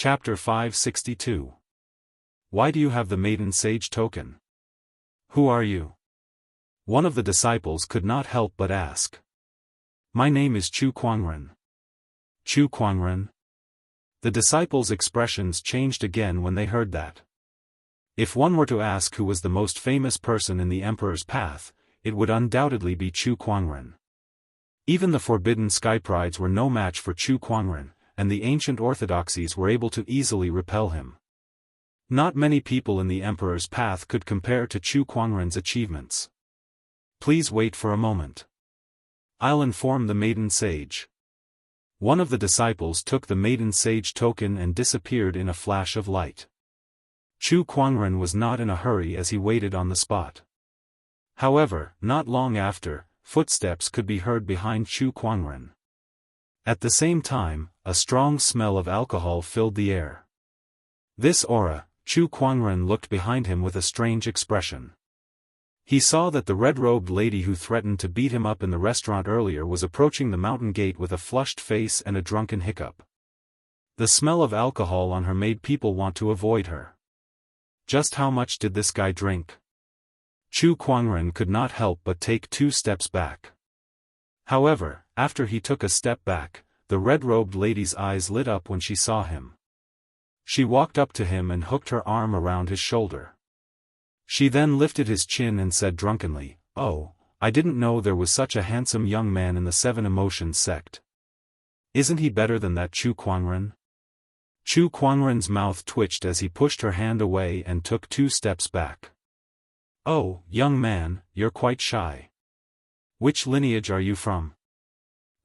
Chapter 562. Why do you have the maiden sage token? Who are you? One of the disciples could not help but ask. My name is Chu Kuangren. Chu Kuangren? The disciples' expressions changed again when they heard that. If one were to ask who was the most famous person in the Emperor's path, it would undoubtedly be Chu Kuangren. Even the forbidden skyprides were no match for Chu Kuangren, and the ancient orthodoxies were able to easily repel him. Not many people in the Emperor's path could compare to Chu Kuangren's achievements. Please wait for a moment. I'll inform the maiden sage. One of the disciples took the maiden sage token and disappeared in a flash of light. Chu Kuangren was not in a hurry as he waited on the spot. However, not long after, footsteps could be heard behind Chu Kuangren. At the same time, a strong smell of alcohol filled the air. This aura, Chu Kuangren looked behind him with a strange expression. He saw that the red-robed lady who threatened to beat him up in the restaurant earlier was approaching the mountain gate with a flushed face and a drunken hiccup. The smell of alcohol on her made people want to avoid her. Just how much did this guy drink? Chu Kuangren could not help but take 2 steps back. However, after he took a step back, the red-robed lady's eyes lit up when she saw him. She walked up to him and hooked her arm around his shoulder. She then lifted his chin and said drunkenly, "Oh, I didn't know there was such a handsome young man in the 7 Emotions sect. Isn't he better than that Chu Kuangren?" Chu Kuangren's mouth twitched as he pushed her hand away and took 2 steps back. "Oh, young man, you're quite shy. Which lineage are you from?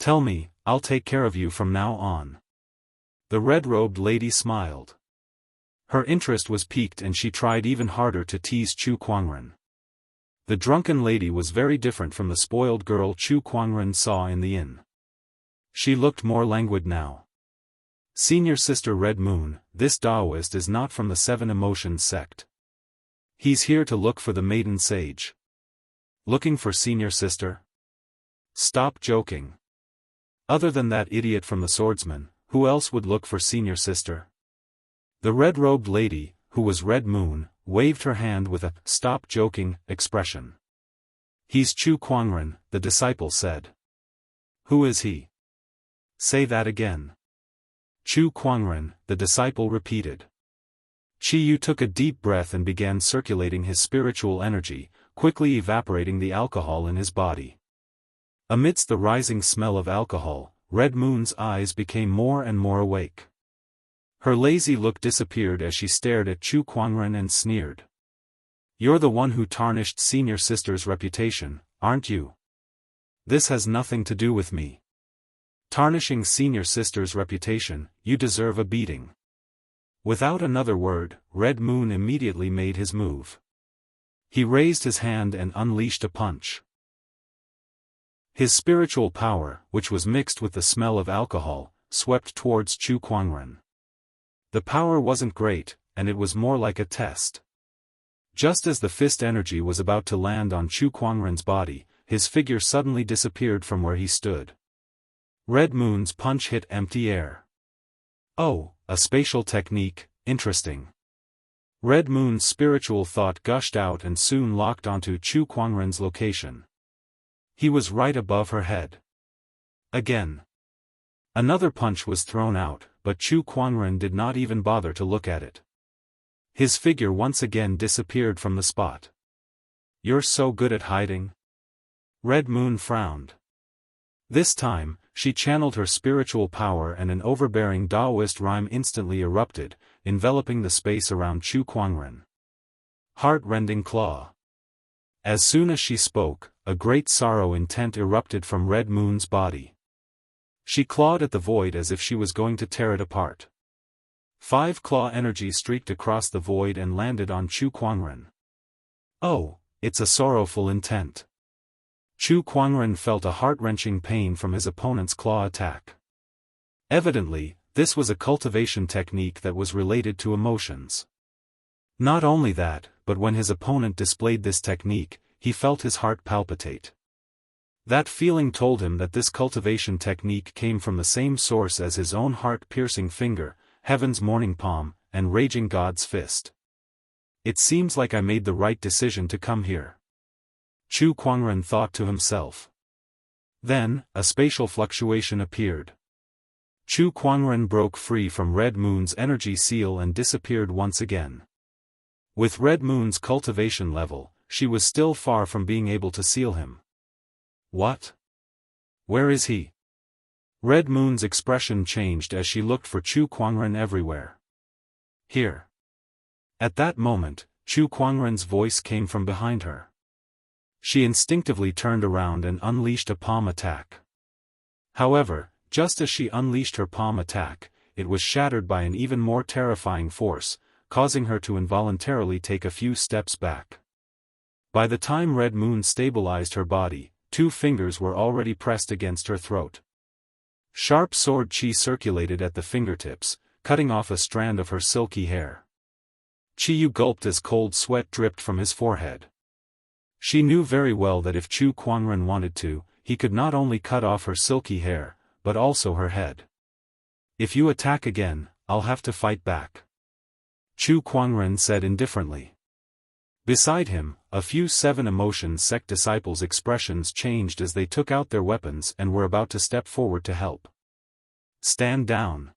Tell me, I'll take care of you from now on." The red-robed lady smiled. Her interest was piqued and she tried even harder to tease Chu Kuangren. The drunken lady was very different from the spoiled girl Chu Kuangren saw in the inn. She looked more languid now. "Senior Sister Red Moon, this Daoist is not from the 7 Emotions sect. He's here to look for the maiden sage." "Looking for Senior Sister? Stop joking. Other than that idiot from the swordsmen, who else would look for Senior Sister?" The red-robed lady, who was Red Moon, waved her hand with a "stop joking" expression. "He's Chu Kuangren," the disciple said. "Who is he? Say that again." "Chu Kuangren," the disciple repeated. Chi Yu took a deep breath and began circulating his spiritual energy, quickly evaporating the alcohol in his body. Amidst the rising smell of alcohol, Red Moon's eyes became more and more awake. Her lazy look disappeared as she stared at Chu Kuangren and sneered. "You're the one who tarnished Senior Sister's reputation, aren't you? This has nothing to do with me. Tarnishing Senior Sister's reputation, you deserve a beating." Without another word, Red Moon immediately made his move. He raised his hand and unleashed a punch. His spiritual power, which was mixed with the smell of alcohol, swept towards Chu Kuangren. The power wasn't great, and it was more like a test. Just as the fist energy was about to land on Chu Kuangren's body, his figure suddenly disappeared from where he stood. Red Moon's punch hit empty air. "Oh, a spatial technique, interesting." Red Moon's spiritual thought gushed out and soon locked onto Chu Kuangren's location. He was right above her head. Again. Another punch was thrown out, but Chu Kuangren did not even bother to look at it. His figure once again disappeared from the spot. "You're so good at hiding?" Red Moon frowned. This time, she channeled her spiritual power and an overbearing Daoist rhyme instantly erupted, enveloping the space around Chu Kuangren. Heart-rending claw. As soon as she spoke, a great sorrow intent erupted from Red Moon's body. She clawed at the void as if she was going to tear it apart. 5 claw energy streaked across the void and landed on Chu Kuangren. "Oh, it's a sorrowful intent." Chu Kuangren felt a heart-wrenching pain from his opponent's claw attack. Evidently, this was a cultivation technique that was related to emotions. Not only that, but when his opponent displayed this technique, he felt his heart palpitate. That feeling told him that this cultivation technique came from the same source as his own heart-piercing finger, Heaven's morning palm, and raging God's fist. It seems like I made the right decision to come here. Chu Kuangren thought to himself. Then, a spatial fluctuation appeared. Chu Kuangren broke free from Red Moon's energy seal and disappeared once again. With Red Moon's cultivation level, she was still far from being able to seal him. What? Where is he? Red Moon's expression changed as she looked for Chu Kuangren everywhere. Here. At that moment, Chu Kuangren's voice came from behind her. She instinctively turned around and unleashed a palm attack. However, just as she unleashed her palm attack, it was shattered by an even more terrifying force, causing her to involuntarily take a few steps back. By the time Red Moon stabilized her body, 2 fingers were already pressed against her throat. Sharp sword qi circulated at the fingertips, cutting off a strand of her silky hair. Qiyu gulped as cold sweat dripped from his forehead. She knew very well that if Chu Kuangren wanted to, he could not only cut off her silky hair, but also her head. If you attack again, I'll have to fight back. Chu Kuangren said indifferently. Beside him, a few 7 Emotion sect disciples' expressions changed as they took out their weapons and were about to step forward to help. Stand down.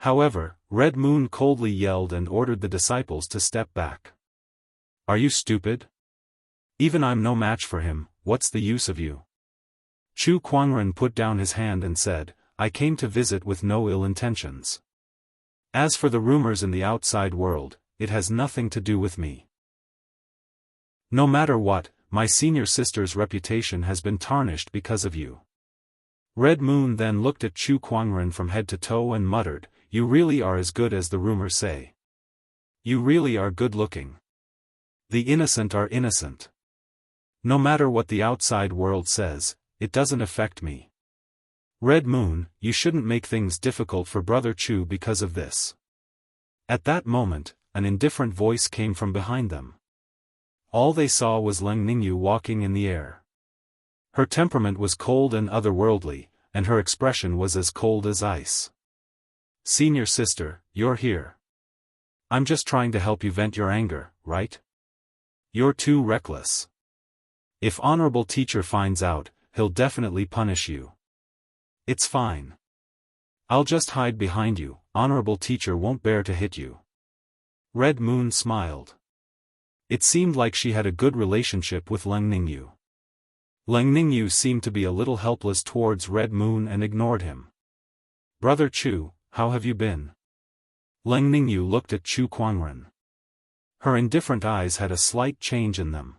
However, Red Moon coldly yelled and ordered the disciples to step back. Are you stupid? Even I'm no match for him, what's the use of you? Chu Kuangren put down his hand and said, I came to visit with no ill intentions. As for the rumors in the outside world, it has nothing to do with me. No matter what, my senior sister's reputation has been tarnished because of you. Red Moon then looked at Chu Kuangren from head to toe and muttered, you really are as good as the rumors say. You really are good looking. The innocent are innocent. No matter what the outside world says, it doesn't affect me. Red Moon, you shouldn't make things difficult for Brother Chu because of this. At that moment, an indifferent voice came from behind them. All they saw was Leng Ningyu walking in the air. Her temperament was cold and otherworldly, and her expression was as cold as ice. Senior sister, you're here. I'm just trying to help you vent your anger, right? You're too reckless. If honorable teacher finds out, he'll definitely punish you. It's fine. I'll just hide behind you, honorable teacher won't bear to hit you. Red Moon smiled. It seemed like she had a good relationship with Leng Ningyu. Leng Ningyu seemed to be a little helpless towards Red Moon and ignored him. Brother Chu, how have you been? Leng Ningyu looked at Chu Kuangren. Her indifferent eyes had a slight change in them.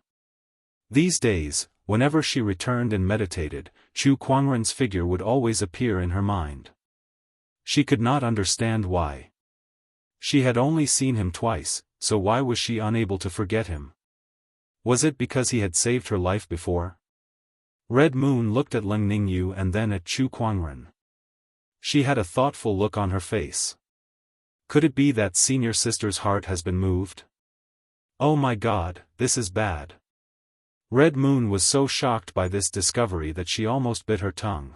These days, whenever she returned and meditated, Chu Kuangren's figure would always appear in her mind. She could not understand why. She had only seen him twice, so why was she unable to forget him? Was it because he had saved her life before? Red Moon looked at Leng Ningyu and then at Chu Kuangren. She had a thoughtful look on her face. Could it be that senior sister's heart has been moved? Oh my God, this is bad. Red Moon was so shocked by this discovery that she almost bit her tongue.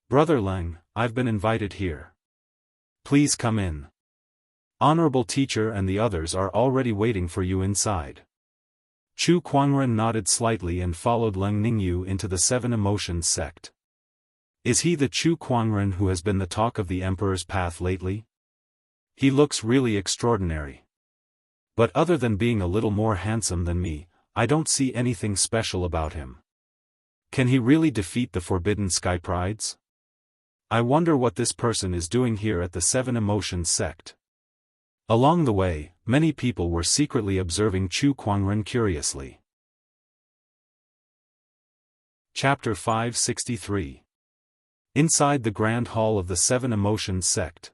Brother Leng, I've been invited here. Please come in. Honorable teacher and the others are already waiting for you inside. Chu Kuangren nodded slightly and followed Leng Ningyu into the 7 Emotions sect. Is he the Chu Kuangren who has been the talk of the Emperor's path lately? He looks really extraordinary. But other than being a little more handsome than me, I don't see anything special about him. Can he really defeat the Forbidden Sky Prides? I wonder what this person is doing here at the 7 Emotions sect. Along the way, many people were secretly observing Chu Kuangren curiously. Chapter 563. Inside the Grand Hall of the 7 Emotions sect.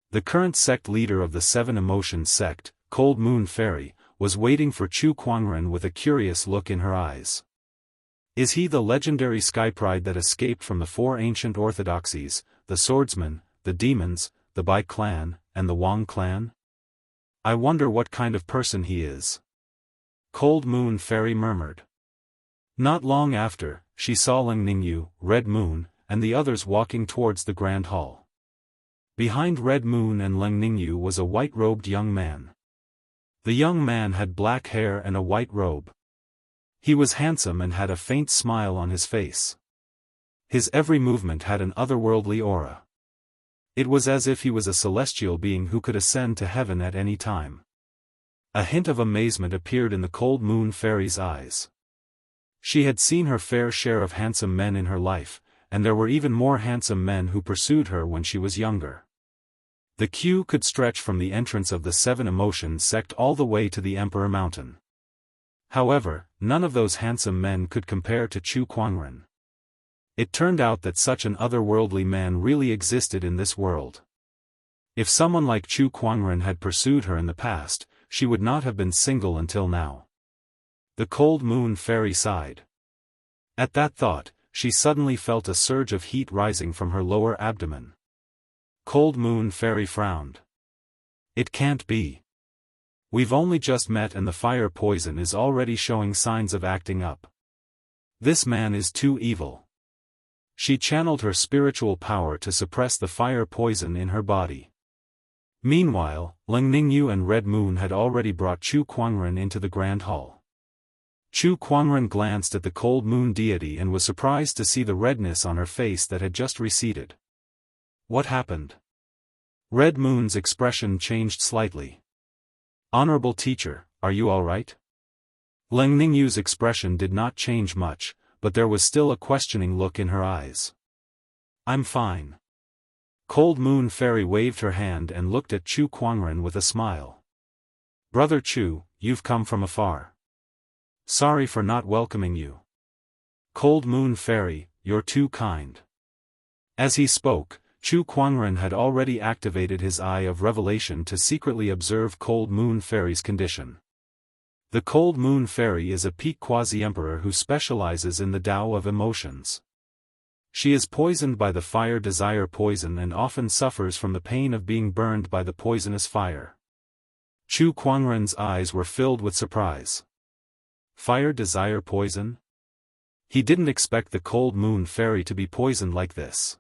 The current sect leader of the 7 Emotions sect, Cold Moon Fairy, was waiting for Chu Kuangren with a curious look in her eyes. Is he the legendary Sky Pride that escaped from the 4 ancient orthodoxies, the swordsmen, the demons, the Bai clan, and the Wang clan? I wonder what kind of person he is. Cold Moon Fairy murmured. Not long after, she saw Leng Ningyu, Red Moon, and the others walking towards the Grand Hall. Behind Red Moon and Leng Ningyu was a white-robed young man. The young man had black hair and a white robe. He was handsome and had a faint smile on his face. His every movement had an otherworldly aura. It was as if he was a celestial being who could ascend to heaven at any time. A hint of amazement appeared in the Cold Moon Fairy's eyes. She had seen her fair share of handsome men in her life, and there were even more handsome men who pursued her when she was younger. The queue could stretch from the entrance of the Seven Emotions sect all the way to the Emperor Mountain. However, none of those handsome men could compare to Chu Kuangren. It turned out that such an otherworldly man really existed in this world. If someone like Chu Kuangren had pursued her in the past, she would not have been single until now. The Cold Moon Fairy sighed. At that thought, she suddenly felt a surge of heat rising from her lower abdomen. Cold Moon Fairy frowned. It can't be. We've only just met and the fire poison is already showing signs of acting up. This man is too evil. She channeled her spiritual power to suppress the fire poison in her body. Meanwhile, Leng Ningyu and Red Moon had already brought Chu Kuangren into the Grand Hall. Chu Kuangren glanced at the Cold Moon deity and was surprised to see the redness on her face that had just receded. What happened? Red Moon's expression changed slightly. Honorable teacher, are you all right? Leng Ningyu's expression did not change much, but there was still a questioning look in her eyes. I'm fine. Cold Moon Fairy waved her hand and looked at Chu Kuangren with a smile. Brother Chu, you've come from afar. Sorry for not welcoming you. Cold Moon Fairy, you're too kind. As he spoke, Chu Kuangren had already activated his Eye of Revelation to secretly observe Cold Moon Fairy's condition. The Cold Moon Fairy is a peak quasi-emperor who specializes in the Tao of emotions. She is poisoned by the fire desire poison and often suffers from the pain of being burned by the poisonous fire. Chu Kuangren's eyes were filled with surprise. Fire desire poison? He didn't expect the Cold Moon Fairy to be poisoned like this.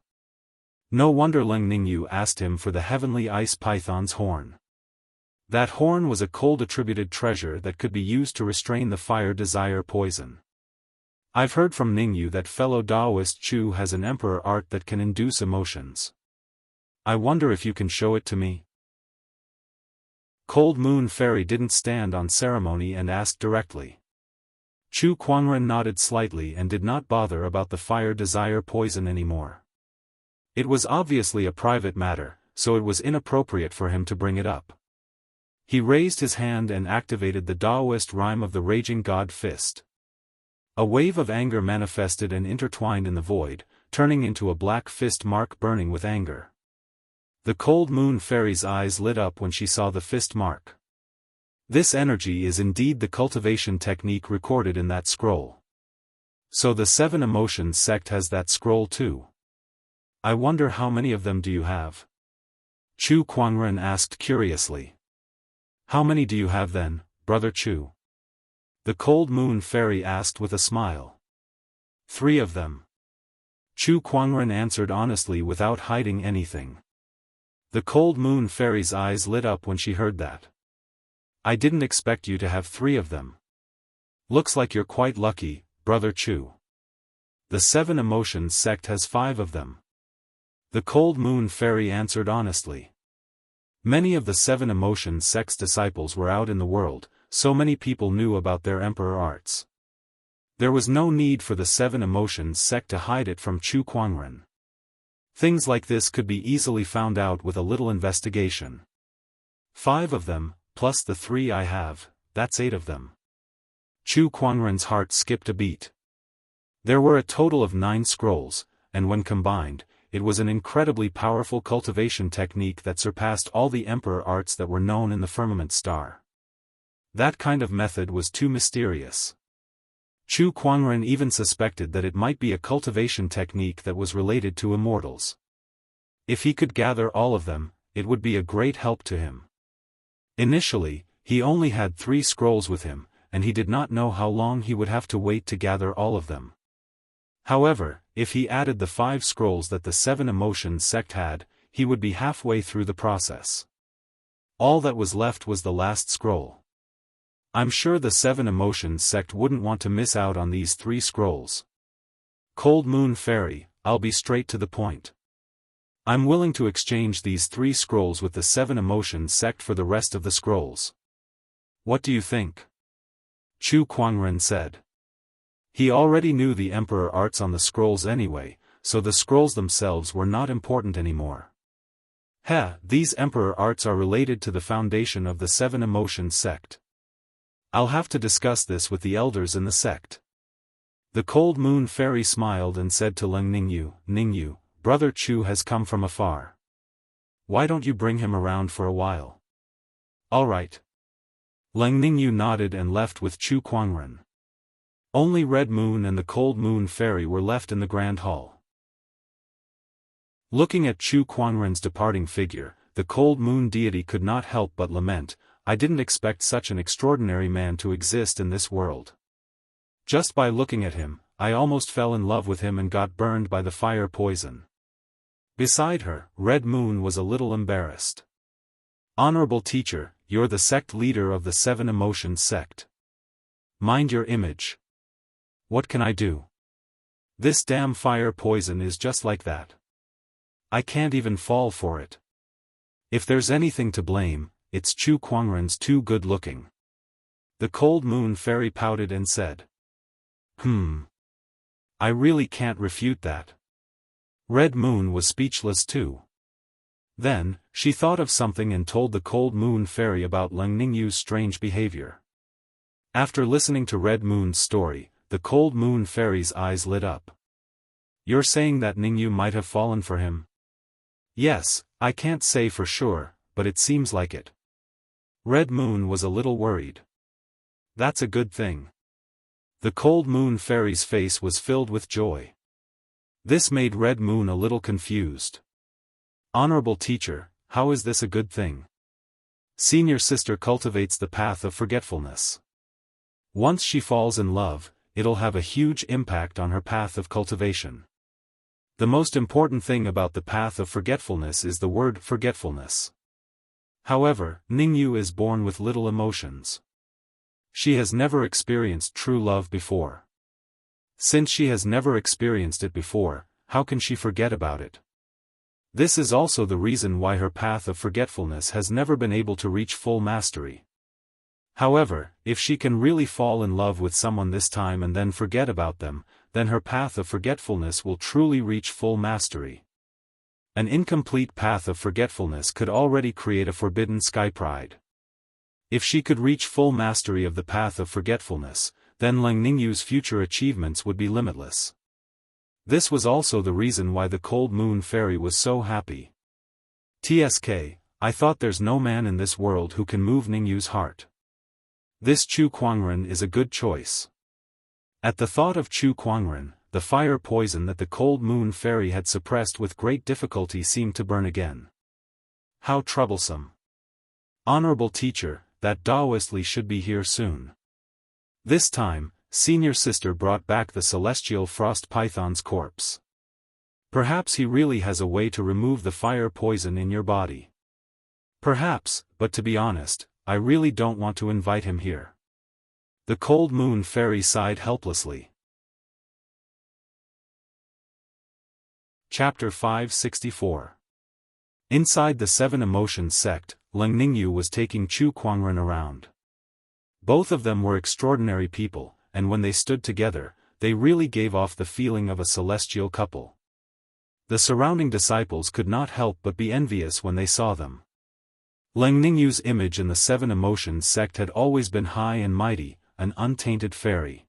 No wonder Leng Ningyu asked him for the heavenly ice python's horn. That horn was a cold-attributed treasure that could be used to restrain the fire desire poison. I've heard from Ningyu that fellow Daoist Chu has an emperor art that can induce emotions. I wonder if you can show it to me? Cold Moon Fairy didn't stand on ceremony and asked directly. Chu Kuangren nodded slightly and did not bother about the fire desire poison anymore. It was obviously a private matter, so it was inappropriate for him to bring it up. He raised his hand and activated the Daoist rhyme of the Raging God Fist. A wave of anger manifested and intertwined in the void, turning into a black fist mark burning with anger. The Cold Moon Fairy's eyes lit up when she saw the fist mark. This energy is indeed the cultivation technique recorded in that scroll. So the Seven Emotions sect has that scroll too. I wonder how many of them do you have? Chu Kuangren asked curiously. How many do you have then, Brother Chu? The Cold Moon Fairy asked with a smile. 3 of them. Chu Kuangren answered honestly without hiding anything. The Cold Moon Fairy's eyes lit up when she heard that. I didn't expect you to have 3 of them. Looks like you're quite lucky, Brother Chu. The Seven Emotions sect has 5 of them. The Cold Moon Fairy answered honestly. Many of the Seven Emotions sect's disciples were out in the world, so many people knew about their emperor arts. There was no need for the Seven Emotions sect to hide it from Chu Kuangren. Things like this could be easily found out with a little investigation. 5 of them, plus the 3 I have, that's 8 of them. Chu Kuangren's heart skipped a beat. There were a total of 9 scrolls, and when combined, it was an incredibly powerful cultivation technique that surpassed all the emperor arts that were known in the firmament star. That kind of method was too mysterious. Chu Kuangren even suspected that it might be a cultivation technique that was related to immortals. If he could gather all of them, it would be a great help to him. Initially, he only had 3 scrolls with him, and he did not know how long he would have to wait to gather all of them. However, if he added the 5 scrolls that the Seven Emotions sect had, he would be halfway through the process. All that was left was the last scroll. I'm sure the Seven Emotions sect wouldn't want to miss out on these 3 scrolls. Cold Moon Fairy, I'll be straight to the point. I'm willing to exchange these 3 scrolls with the Seven Emotions sect for the rest of the scrolls. What do you think? Chu Kuangren said. He already knew the Emperor arts on the scrolls anyway, so the scrolls themselves were not important anymore. These Emperor arts are related to the foundation of the Seven Emotions sect. I'll have to discuss this with the elders in the sect. The Cold Moon Fairy smiled and said to Leng Ningyu, Ningyu, Brother Chu has come from afar. Why don't you bring him around for a while? All right. Leng Ningyu nodded and left with Chu Kuangren. Only Red Moon and the Cold Moon Fairy were left in the Grand Hall. Looking at Chu Kuangren's departing figure, the Cold Moon deity could not help but lament, I didn't expect such an extraordinary man to exist in this world. Just by looking at him, I almost fell in love with him and got burned by the fire poison. Beside her, Red Moon was a little embarrassed. Honorable teacher, you're the sect leader of the Seven Emotions sect. Mind your image. What can I do? This damn fire poison is just like that. I can't even fall for it. If there's anything to blame, it's Chu Kuangren's too good looking. The Cold Moon Fairy pouted and said. I really can't refute that. Red Moon was speechless too. Then, she thought of something and told the Cold Moon Fairy about Leng Ningyu's strange behavior. After listening to Red Moon's story, the Cold Moon Fairy's eyes lit up. You're saying that Ningyu might have fallen for him? Yes, I can't say for sure, but it seems like it. Red Moon was a little worried. That's a good thing. The Cold Moon Fairy's face was filled with joy. This made Red Moon a little confused. Honorable teacher, how is this a good thing? Senior sister cultivates the path of forgetfulness. Once she falls in love, it'll have a huge impact on her path of cultivation. The most important thing about the path of forgetfulness is the word forgetfulness. However, Ningyu is born with little emotions. She has never experienced true love before. Since she has never experienced it before, how can she forget about it? This is also the reason why her path of forgetfulness has never been able to reach full mastery. However, if she can really fall in love with someone this time and then forget about them, then her path of forgetfulness will truly reach full mastery. An incomplete path of forgetfulness could already create a forbidden sky pride. If she could reach full mastery of the path of forgetfulness, then Leng Ningyu's future achievements would be limitless. This was also the reason why the Cold Moon Fairy was so happy. TSK, I thought there's no man in this world who can move Ningyu's heart. This Chu Kuangren is a good choice. At the thought of Chu Kuangren, the fire poison that the Cold Moon Fairy had suppressed with great difficulty seemed to burn again. How troublesome. Honorable teacher, that Daoist Li should be here soon. This time, senior sister brought back the celestial frost python's corpse. Perhaps he really has a way to remove the fire poison in your body. Perhaps, but to be honest, I really don't want to invite him here. The Cold Moon Fairy sighed helplessly. Chapter 564. Inside the Seven Emotions sect, Leng Ningyu was taking Chu Kuangren around. Both of them were extraordinary people, and when they stood together, they really gave off the feeling of a celestial couple. The surrounding disciples could not help but be envious when they saw them. Leng Ningyu's image in the Seven Emotions sect had always been high and mighty, an untainted fairy.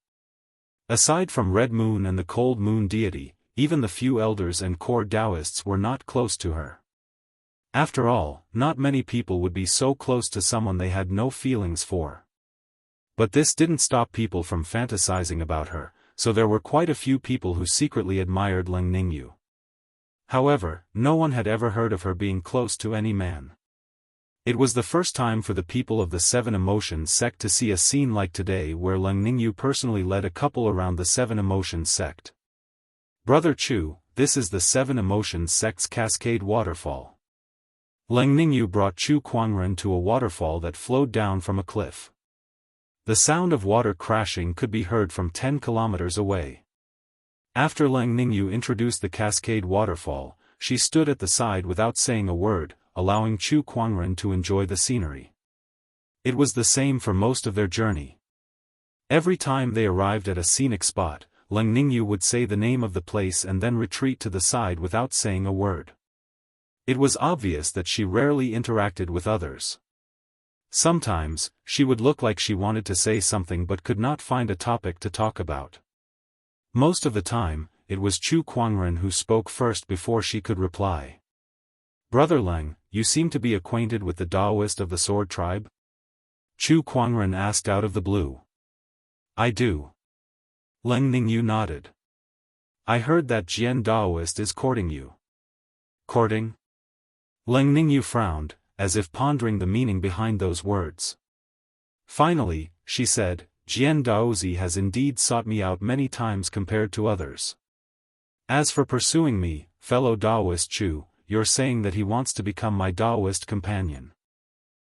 Aside from Red Moon and the Cold Moon deity, even the few elders and core Daoists were not close to her. After all, not many people would be so close to someone they had no feelings for. But this didn't stop people from fantasizing about her, so there were quite a few people who secretly admired Leng Ningyu. However, no one had ever heard of her being close to any man. It was the first time for the people of the Seven Emotions sect to see a scene like today where Leng Ningyu personally led a couple around the Seven Emotions sect. Brother Chu, this is the Seven Emotions sect's Cascade Waterfall. Leng Ningyu brought Chu Kuangren to a waterfall that flowed down from a cliff. The sound of water crashing could be heard from 10 kilometers away. After Leng Ningyu introduced the cascade waterfall, she stood at the side without saying a word, allowing Chu Kuangren to enjoy the scenery. It was the same for most of their journey. Every time they arrived at a scenic spot, Leng Ningyu would say the name of the place and then retreat to the side without saying a word. It was obvious that she rarely interacted with others. Sometimes, she would look like she wanted to say something but could not find a topic to talk about. Most of the time, it was Chu Kuangren who spoke first before she could reply. "Brother Leng, you seem to be acquainted with the Daoist of the Sword Tribe?" Chu Kuangren asked out of the blue. "I do." Leng Ningyu nodded. "I heard that Jian Daoist is courting you." "Courting?" Leng Ningyu frowned, as if pondering the meaning behind those words. Finally, she said, "Jian Daozi has indeed sought me out many times compared to others. As for pursuing me, fellow Daoist Chu, you're saying that he wants to become my Daoist companion."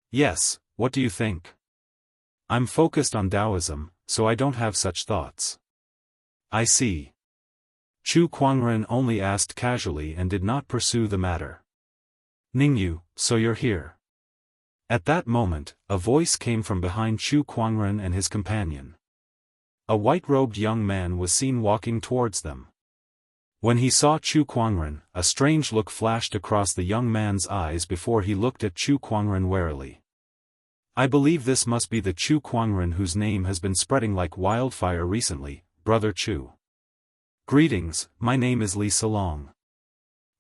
"Yes, what do you think?" "I'm focused on Taoism, so I don't have such thoughts." "I see." Chu Kuangren only asked casually and did not pursue the matter. "Ningyu, so you're here." At that moment, a voice came from behind Chu Kuangren and his companion. A white-robed young man was seen walking towards them. When he saw Chu Kuangren, a strange look flashed across the young man's eyes before he looked at Chu Kuangren warily. "I believe this must be the Chu Kuangren whose name has been spreading like wildfire recently, Brother Chu. Greetings, my name is Li Salong."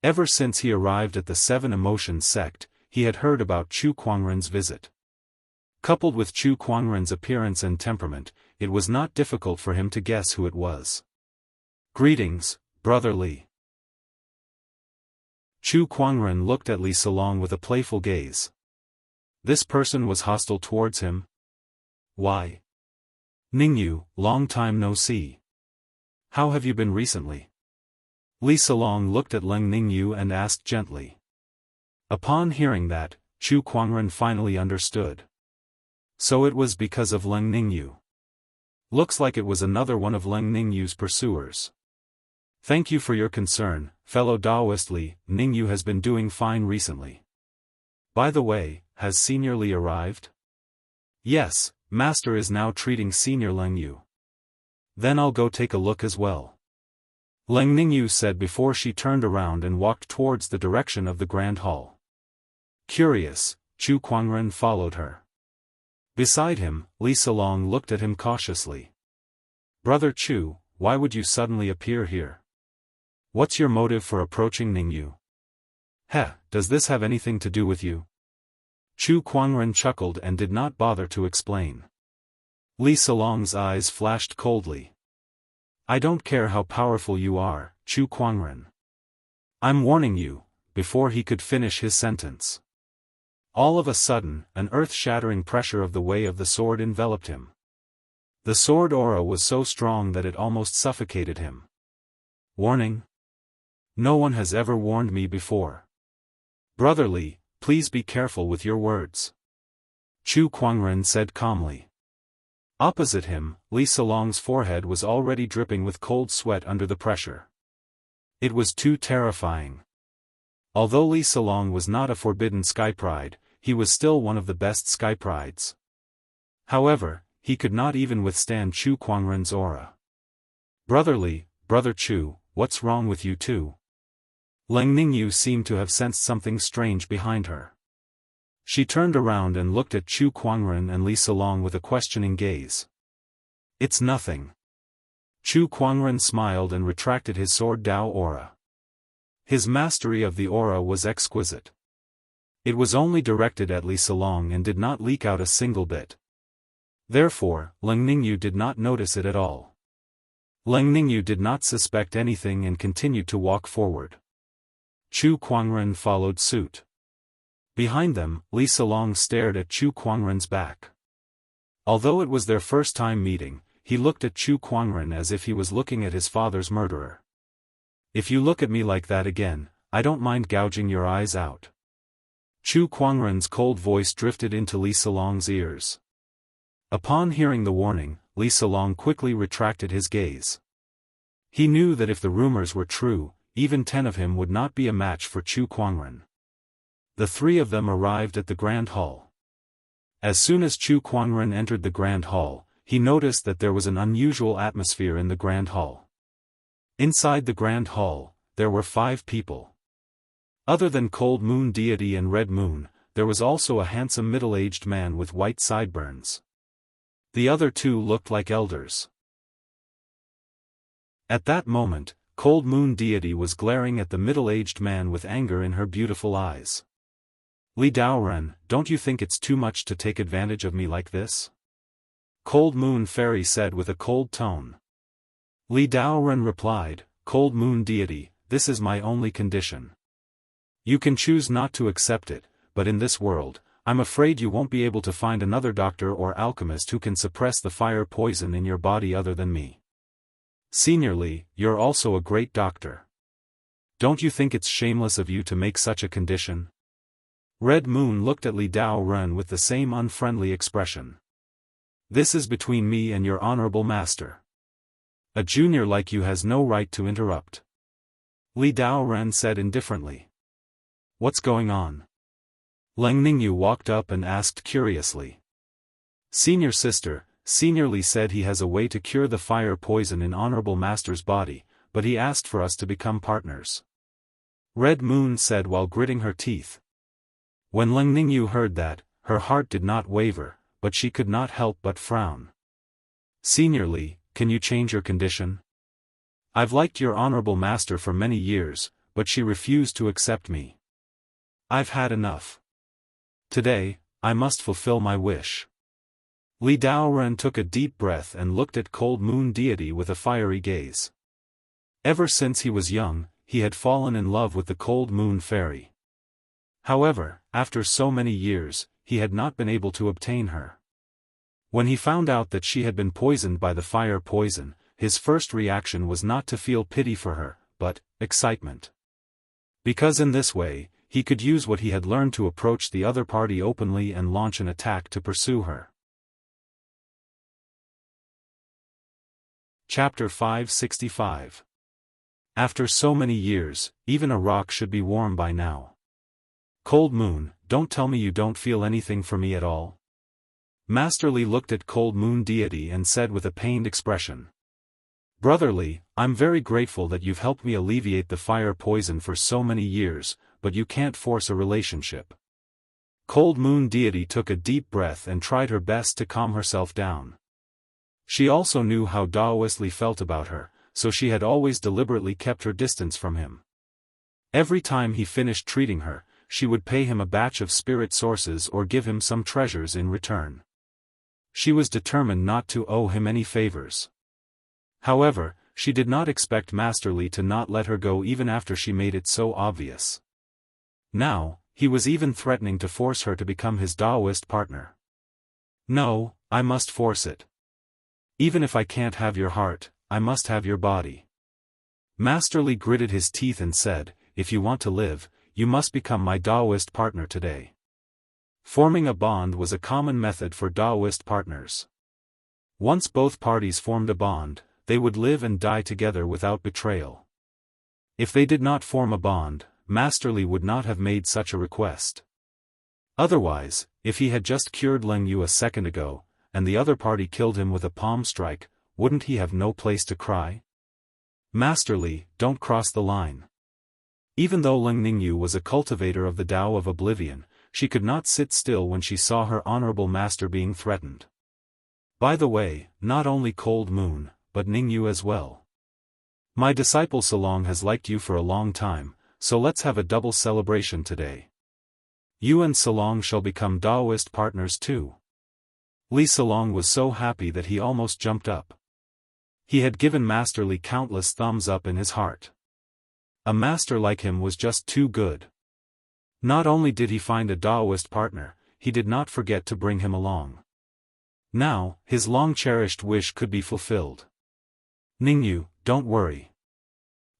Ever since he arrived at the Seven Emotions sect, he had heard about Chu Kuangren's visit. Coupled with Chu Kuangren's appearance and temperament, it was not difficult for him to guess who it was. "Greetings, Brother Li." Chu Kuangren looked at Li Salong with a playful gaze. This person was hostile towards him? Why? "Ningyu, long time no see. How have you been recently?" Li Salong looked at Leng Ningyu and asked gently. Upon hearing that, Chu Kuangren finally understood. So it was because of Leng Ningyu. Looks like it was another one of Leng Ningyu's pursuers. "Thank you for your concern, fellow Daoist Li. Ningyu has been doing fine recently. By the way, has Senior Li arrived?" "Yes, Master is now treating Senior Leng Yu." "Then I'll go take a look as well," Leng Ningyu said before she turned around and walked towards the direction of the Grand Hall. Curious, Chu Kuangren followed her. Beside him, Li Salong looked at him cautiously. "Brother Chu, why would you suddenly appear here? What's your motive for approaching Ningyu?" "Heh, does this have anything to do with you?" Chu Kuangren chuckled and did not bother to explain. Li Salong's eyes flashed coldly. "I don't care how powerful you are, Chu Kuangren. I'm warning you," before he could finish his sentence. All of a sudden, an earth-shattering pressure of the way of the sword enveloped him. The sword aura was so strong that it almost suffocated him. "Warning? No one has ever warned me before. Brother Li, please be careful with your words," Chu Kuangren said calmly. Opposite him, Li Salong's forehead was already dripping with cold sweat under the pressure. It was too terrifying. Although Li Salong was not a forbidden skypride, he was still one of the best skyprides. However, he could not even withstand Chu Kuangren's aura. "Brother Li, Brother Chu, what's wrong with you two?" Leng Ningyu seemed to have sensed something strange behind her. She turned around and looked at Chu Kuangren and Li Salong with a questioning gaze. "It's nothing." Chu Kuangren smiled and retracted his sword Dao aura. His mastery of the aura was exquisite. It was only directed at Li Salong and did not leak out a single bit. Therefore, Leng Ningyu did not notice it at all. Leng Ningyu did not suspect anything and continued to walk forward. Chu Kuangren followed suit. Behind them, Li Salong stared at Chu Kuangren's back. Although it was their first time meeting, he looked at Chu Kuangren as if he was looking at his father's murderer. "If you look at me like that again, I don't mind gouging your eyes out." Chu Kuangren's cold voice drifted into Li Salong's ears. Upon hearing the warning, Li Salong quickly retracted his gaze. He knew that if the rumors were true, even 10 of him would not be a match for Chu Kuangren. The 3 of them arrived at the Grand Hall. As soon as Chu Kuangren entered the Grand Hall, he noticed that there was an unusual atmosphere in the Grand Hall. Inside the Grand Hall, there were 5 people. Other than Cold Moon Deity and Red Moon, there was also a handsome middle-aged man with white sideburns. The other 2 looked like elders. At that moment, Cold Moon Deity was glaring at the middle-aged man with anger in her beautiful eyes. Li Daoren, don't you think it's too much to take advantage of me like this? Cold Moon Fairy said with a cold tone. Li Daoren replied, Cold Moon Deity, this is my only condition. You can choose not to accept it, but in this world, I'm afraid you won't be able to find another doctor or alchemist who can suppress the fire poison in your body other than me. Seniorly, you're also a great doctor. Don't you think it's shameless of you to make such a condition? Red Moon looked at Li Daoren with the same unfriendly expression. This is between me and your honorable master. A junior like you has no right to interrupt. Li Daoren said indifferently. What's going on? Leng Ningyu walked up and asked curiously. Senior sister, Senior Li said he has a way to cure the fire poison in honorable master's body, but he asked for us to become partners. Red Moon said while gritting her teeth. When Leng Ningyu heard that, her heart did not waver, but she could not help but frown. Senior Li, can you change your condition? I've liked your honorable master for many years, but she refused to accept me. I've had enough. Today, I must fulfill my wish. Li Daoren took a deep breath and looked at Cold Moon Deity with a fiery gaze. Ever since he was young, he had fallen in love with the Cold Moon Fairy. However, after so many years, he had not been able to obtain her. When he found out that she had been poisoned by the fire poison, his first reaction was not to feel pity for her, but excitement. Because in this way, he could use what he had learned to approach the other party openly and launch an attack to pursue her. Chapter 565. After so many years, even a rock should be warm by now. Cold Moon, don't tell me you don't feel anything for me at all. Master Li looked at Cold Moon Deity and said with a pained expression. Brother Li, I'm very grateful that you've helped me alleviate the fire poison for so many years, but you can't force a relationship. Cold Moon Deity took a deep breath and tried her best to calm herself down. She also knew how Daoist Li felt about her, so she had always deliberately kept her distance from him. Every time he finished treating her, she would pay him a batch of spirit sources or give him some treasures in return. She was determined not to owe him any favors. However, she did not expect Master Li to not let her go even after she made it so obvious. Now, he was even threatening to force her to become his Daoist partner. No, I must force it. Even if I can't have your heart, I must have your body. Master Li gritted his teeth and said, if you want to live, you must become my Daoist partner today. Forming a bond was a common method for Daoist partners. Once both parties formed a bond, they would live and die together without betrayal. If they did not form a bond, Master Li would not have made such a request. Otherwise, if he had just cured Leng Yu a second ago, and the other party killed him with a palm strike, wouldn't he have no place to cry? Master Li, don't cross the line. Even though Leng Ningyu was a cultivator of the Tao of Oblivion, she could not sit still when she saw her honorable master being threatened. By the way, not only Cold Moon, but Ningyu as well. My disciple Salong has liked you for a long time, so let's have a double celebration today. You and Salong shall become Daoist partners too. Li Salong was so happy that he almost jumped up. He had given Master Li countless thumbs up in his heart. A master like him was just too good. Not only did he find a Daoist partner, he did not forget to bring him along. Now, his long-cherished wish could be fulfilled. Ningyu, don't worry.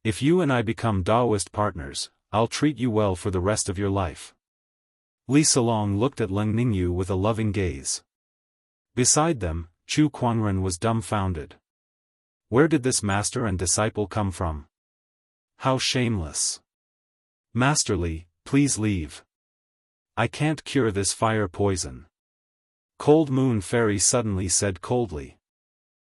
If you and I become Daoist partners, I'll treat you well for the rest of your life. Li Salong looked at Leng Ningyu with a loving gaze. Beside them, Chu Kuangren was dumbfounded. Where did this master and disciple come from? How shameless. Master Li, please leave. I can't cure this fire poison. Cold Moon Fairy suddenly said coldly.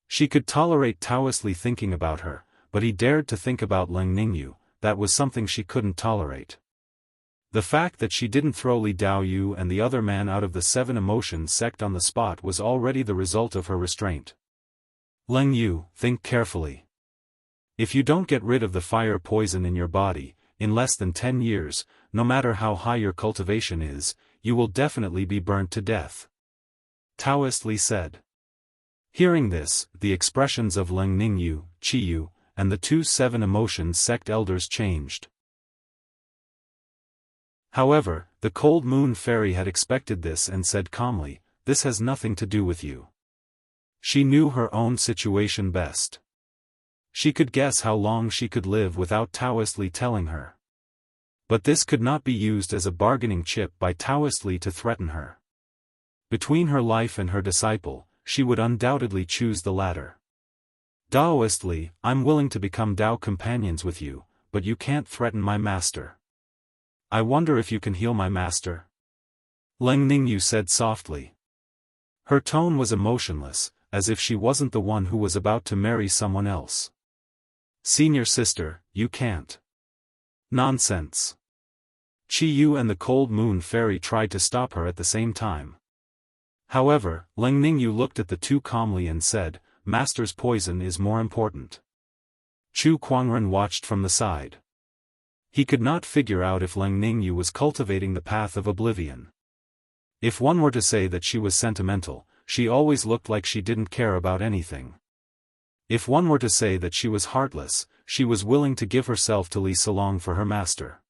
She could tolerate Taoist Li thinking about her, but he dared to think about Leng Ningyu. That was something she couldn't tolerate. The fact that she didn't throw Li Daoyu and the other man out of the 7 Emotions sect on the spot was already the result of her restraint. Leng Yu, think carefully. If you don't get rid of the fire poison in your body, in less than 10 years, no matter how high your cultivation is, you will definitely be burnt to death. Taoist Li said. Hearing this, the expressions of Leng Ningyu, Qiyu, and the 2 7 Emotions sect elders changed. However, the Cold Moon Fairy had expected this and said calmly, "This has nothing to do with you." She knew her own situation best. She could guess how long she could live without Taoist Li telling her. But this could not be used as a bargaining chip by Taoist Li to threaten her. Between her life and her disciple, she would undoubtedly choose the latter. Daoist Li, I'm willing to become Dao companions with you, but you can't threaten my master. I wonder if you can heal my master? Leng Ningyu said softly. Her tone was emotionless, as if she wasn't the one who was about to marry someone else. Senior sister, you can't. Nonsense. Qiyu and the Cold Moon Fairy tried to stop her at the same time. However, Leng Ningyu looked at the two calmly and said, Master's poison is more important. Chu Kuangren watched from the side. He could not figure out if Leng Ningyu was cultivating the path of oblivion. If one were to say that she was sentimental, she always looked like she didn't care about anything. If one were to say that she was heartless, she was willing to give herself to Li Salong for her master.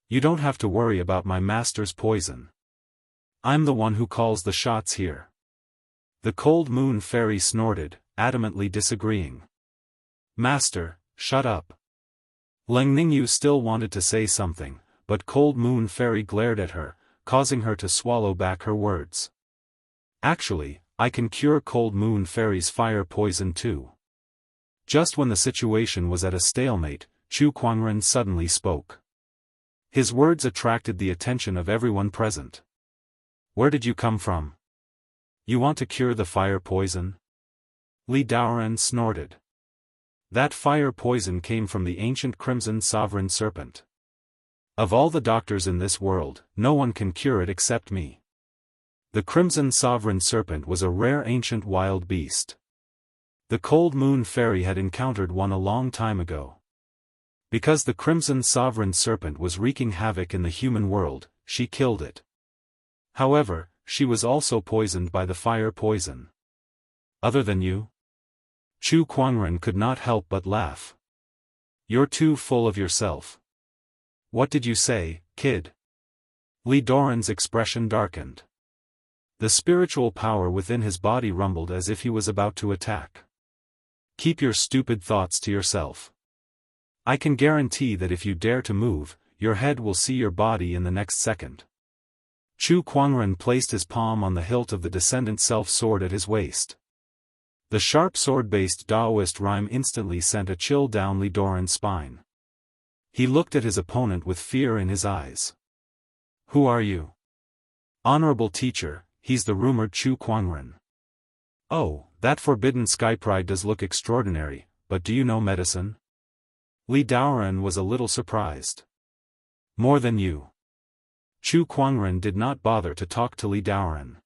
You don't have to worry about my master's poison. I'm the one who calls the shots here. The Cold Moon Fairy snorted, adamantly disagreeing. Master, shut up. Leng Ningyu still wanted to say something, but Cold Moon Fairy glared at her, causing her to swallow back her words. Actually, I can cure Cold Moon Fairy's fire poison too. Just when the situation was at a stalemate, Chu Kuangren suddenly spoke. His words attracted the attention of everyone present. Where did you come from? You want to cure the fire poison? Li Daoren snorted. That fire poison came from the ancient Crimson Sovereign Serpent. Of all the doctors in this world, no one can cure it except me. The Crimson Sovereign Serpent was a rare ancient wild beast. The Cold Moon Fairy had encountered one a long time ago. Because the Crimson Sovereign Serpent was wreaking havoc in the human world, she killed it. However, she was also poisoned by the fire poison. Other than you? Chu Kuangren could not help but laugh. You're too full of yourself. What did you say, kid? Li Doran's expression darkened. The spiritual power within his body rumbled as if he was about to attack. Keep your stupid thoughts to yourself. I can guarantee that if you dare to move, your head will see your body in the next second. Chu Kuangren placed his palm on the hilt of the Descendant Self-Sword at his waist. The sharp sword-based Daoist rhyme instantly sent a chill down Li Doran's spine. He looked at his opponent with fear in his eyes. Who are you? Honorable teacher, he's the rumored Chu Kuangren. Oh, that forbidden sky pride does look extraordinary, but do you know medicine? Li Daoren was a little surprised. More than you. Chu Kuangren did not bother to talk to Li Daoren.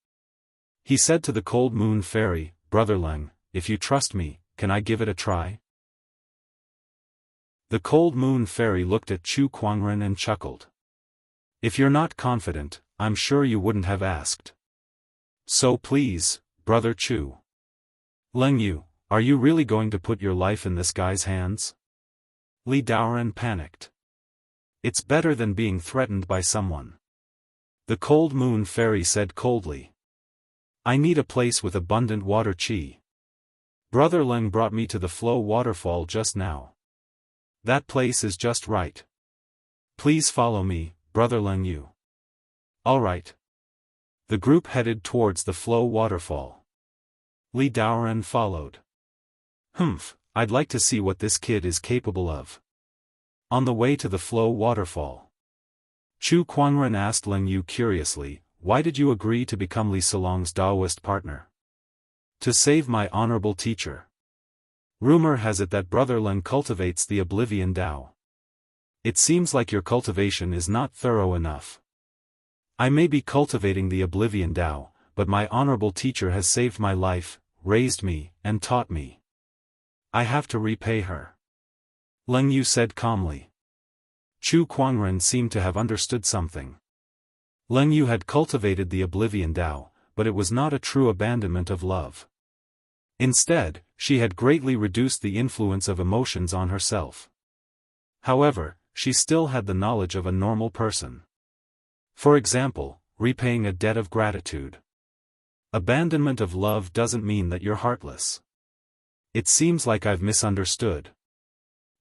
He said to the Cold Moon Fairy, Brother Leng, if you trust me, can I give it a try? The Cold Moon Fairy looked at Chu Kuangren and chuckled. If you're not confident, I'm sure you wouldn't have asked. So please, Brother Chu. Leng Yu, are you really going to put your life in this guy's hands? Li Daoren panicked. It's better than being threatened by someone. The Cold Moon Fairy said coldly. I need a place with abundant water qi. Brother Leng brought me to the Flow waterfall just now. That place is just right. Please follow me, Brother Leng Yu. All right. The group headed towards the flow waterfall. Li Daoren followed. I'd like to see what this kid is capable of. On the way to the flow waterfall, Chu Kuangren asked Leng Yu curiously, why did you agree to become Li Silong's Daoist partner? To save my honorable teacher. Rumor has it that Brother Leng cultivates the Oblivion Dao. It seems like your cultivation is not thorough enough. I may be cultivating the Oblivion Dao, but my honorable teacher has saved my life, raised me, and taught me. I have to repay her. Leng Yu said calmly. Chu Kuangren seemed to have understood something. Leng Yu had cultivated the Oblivion Dao, but it was not a true abandonment of love. Instead, she had greatly reduced the influence of emotions on herself. However, she still had the knowledge of a normal person. For example, repaying a debt of gratitude. Abandonment of love doesn't mean that you're heartless. It seems like I've misunderstood.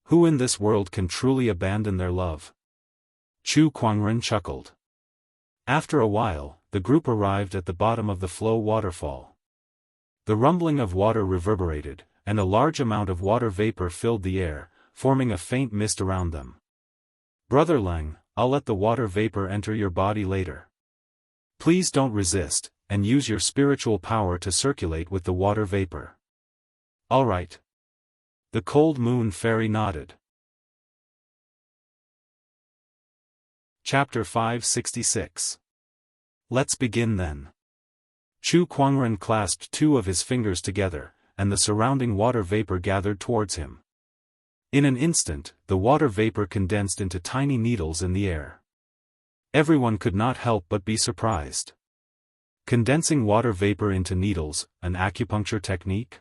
Who in this world can truly abandon their love? Chu Kuangren chuckled. After a while, the group arrived at the bottom of the flow waterfall. The rumbling of water reverberated, and a large amount of water vapor filled the air, forming a faint mist around them. Brother Leng, I'll let the water vapor enter your body later. Please don't resist, and use your spiritual power to circulate with the water vapor. All right. The cold moon fairy nodded. Chapter 566. Let's begin then. Chu Kuangren clasped two of his fingers together, and the surrounding water vapor gathered towards him. In an instant, the water vapor condensed into tiny needles in the air. Everyone could not help but be surprised. Condensing water vapor into needles, an acupuncture technique?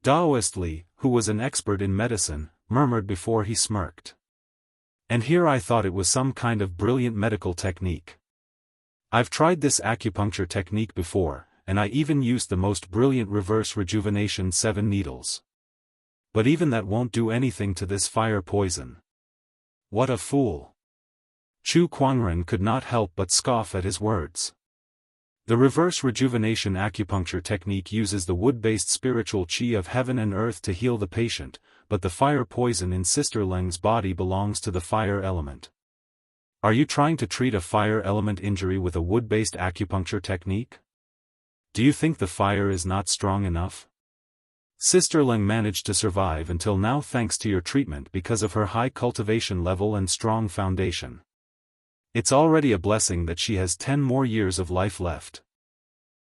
Daoist Li, who was an expert in medicine, murmured before he smirked. And here I thought it was some kind of brilliant medical technique. I've tried this acupuncture technique before, and I even used the most brilliant reverse rejuvenation 7 needles. But even that won't do anything to this fire poison. What a fool! Chu Kuangren could not help but scoff at his words. The reverse rejuvenation acupuncture technique uses the wood-based spiritual qi of heaven and earth to heal the patient, but the fire poison in Sister Leng's body belongs to the fire element. Are you trying to treat a fire element injury with a wood-based acupuncture technique? Do you think the fire is not strong enough? Sister Leng managed to survive until now thanks to your treatment because of her high cultivation level and strong foundation. It's already a blessing that she has 10 more years of life left.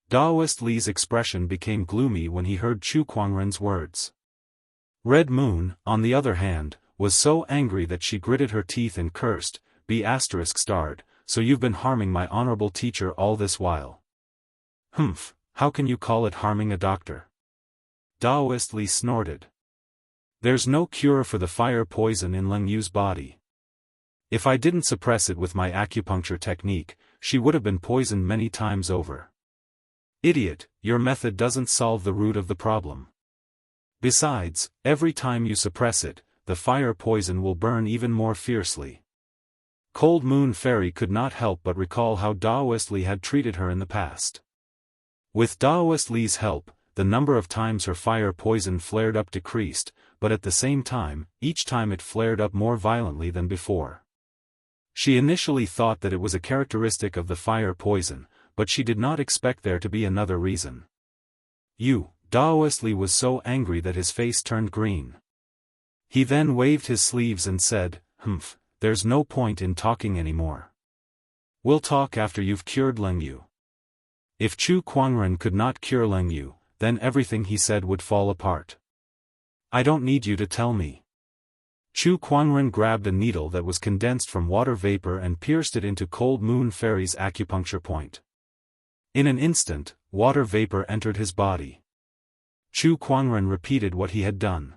Daoist Li's expression became gloomy when he heard Chu Kuangren's words. Red Moon, on the other hand, was so angry that she gritted her teeth and cursed, B****, so you've been harming my honorable teacher all this while. How can you call it harming a doctor? Daoist Li snorted. There's no cure for the fire poison in Leng Yu's body. If I didn't suppress it with my acupuncture technique, she would have been poisoned many times over. Idiot, your method doesn't solve the root of the problem. Besides, every time you suppress it, the fire poison will burn even more fiercely. Cold Moon Fairy could not help but recall how Daoist Li had treated her in the past. With Daoist Li's help, the number of times her fire poison flared up decreased, but at the same time, each time it flared up more violently than before. She initially thought that it was a characteristic of the fire poison, but she did not expect there to be another reason. Daoist Li was so angry that his face turned green. He then waved his sleeves and said, there's no point in talking anymore. We'll talk after you've cured Leng Yu. If Chu Kuangren could not cure Leng Yu, then everything he said would fall apart. I don't need you to tell me. Chu Kuangren grabbed a needle that was condensed from water vapor and pierced it into Cold Moon Fairy's acupuncture point. In an instant, water vapor entered his body. Chu Kuangren repeated what he had done.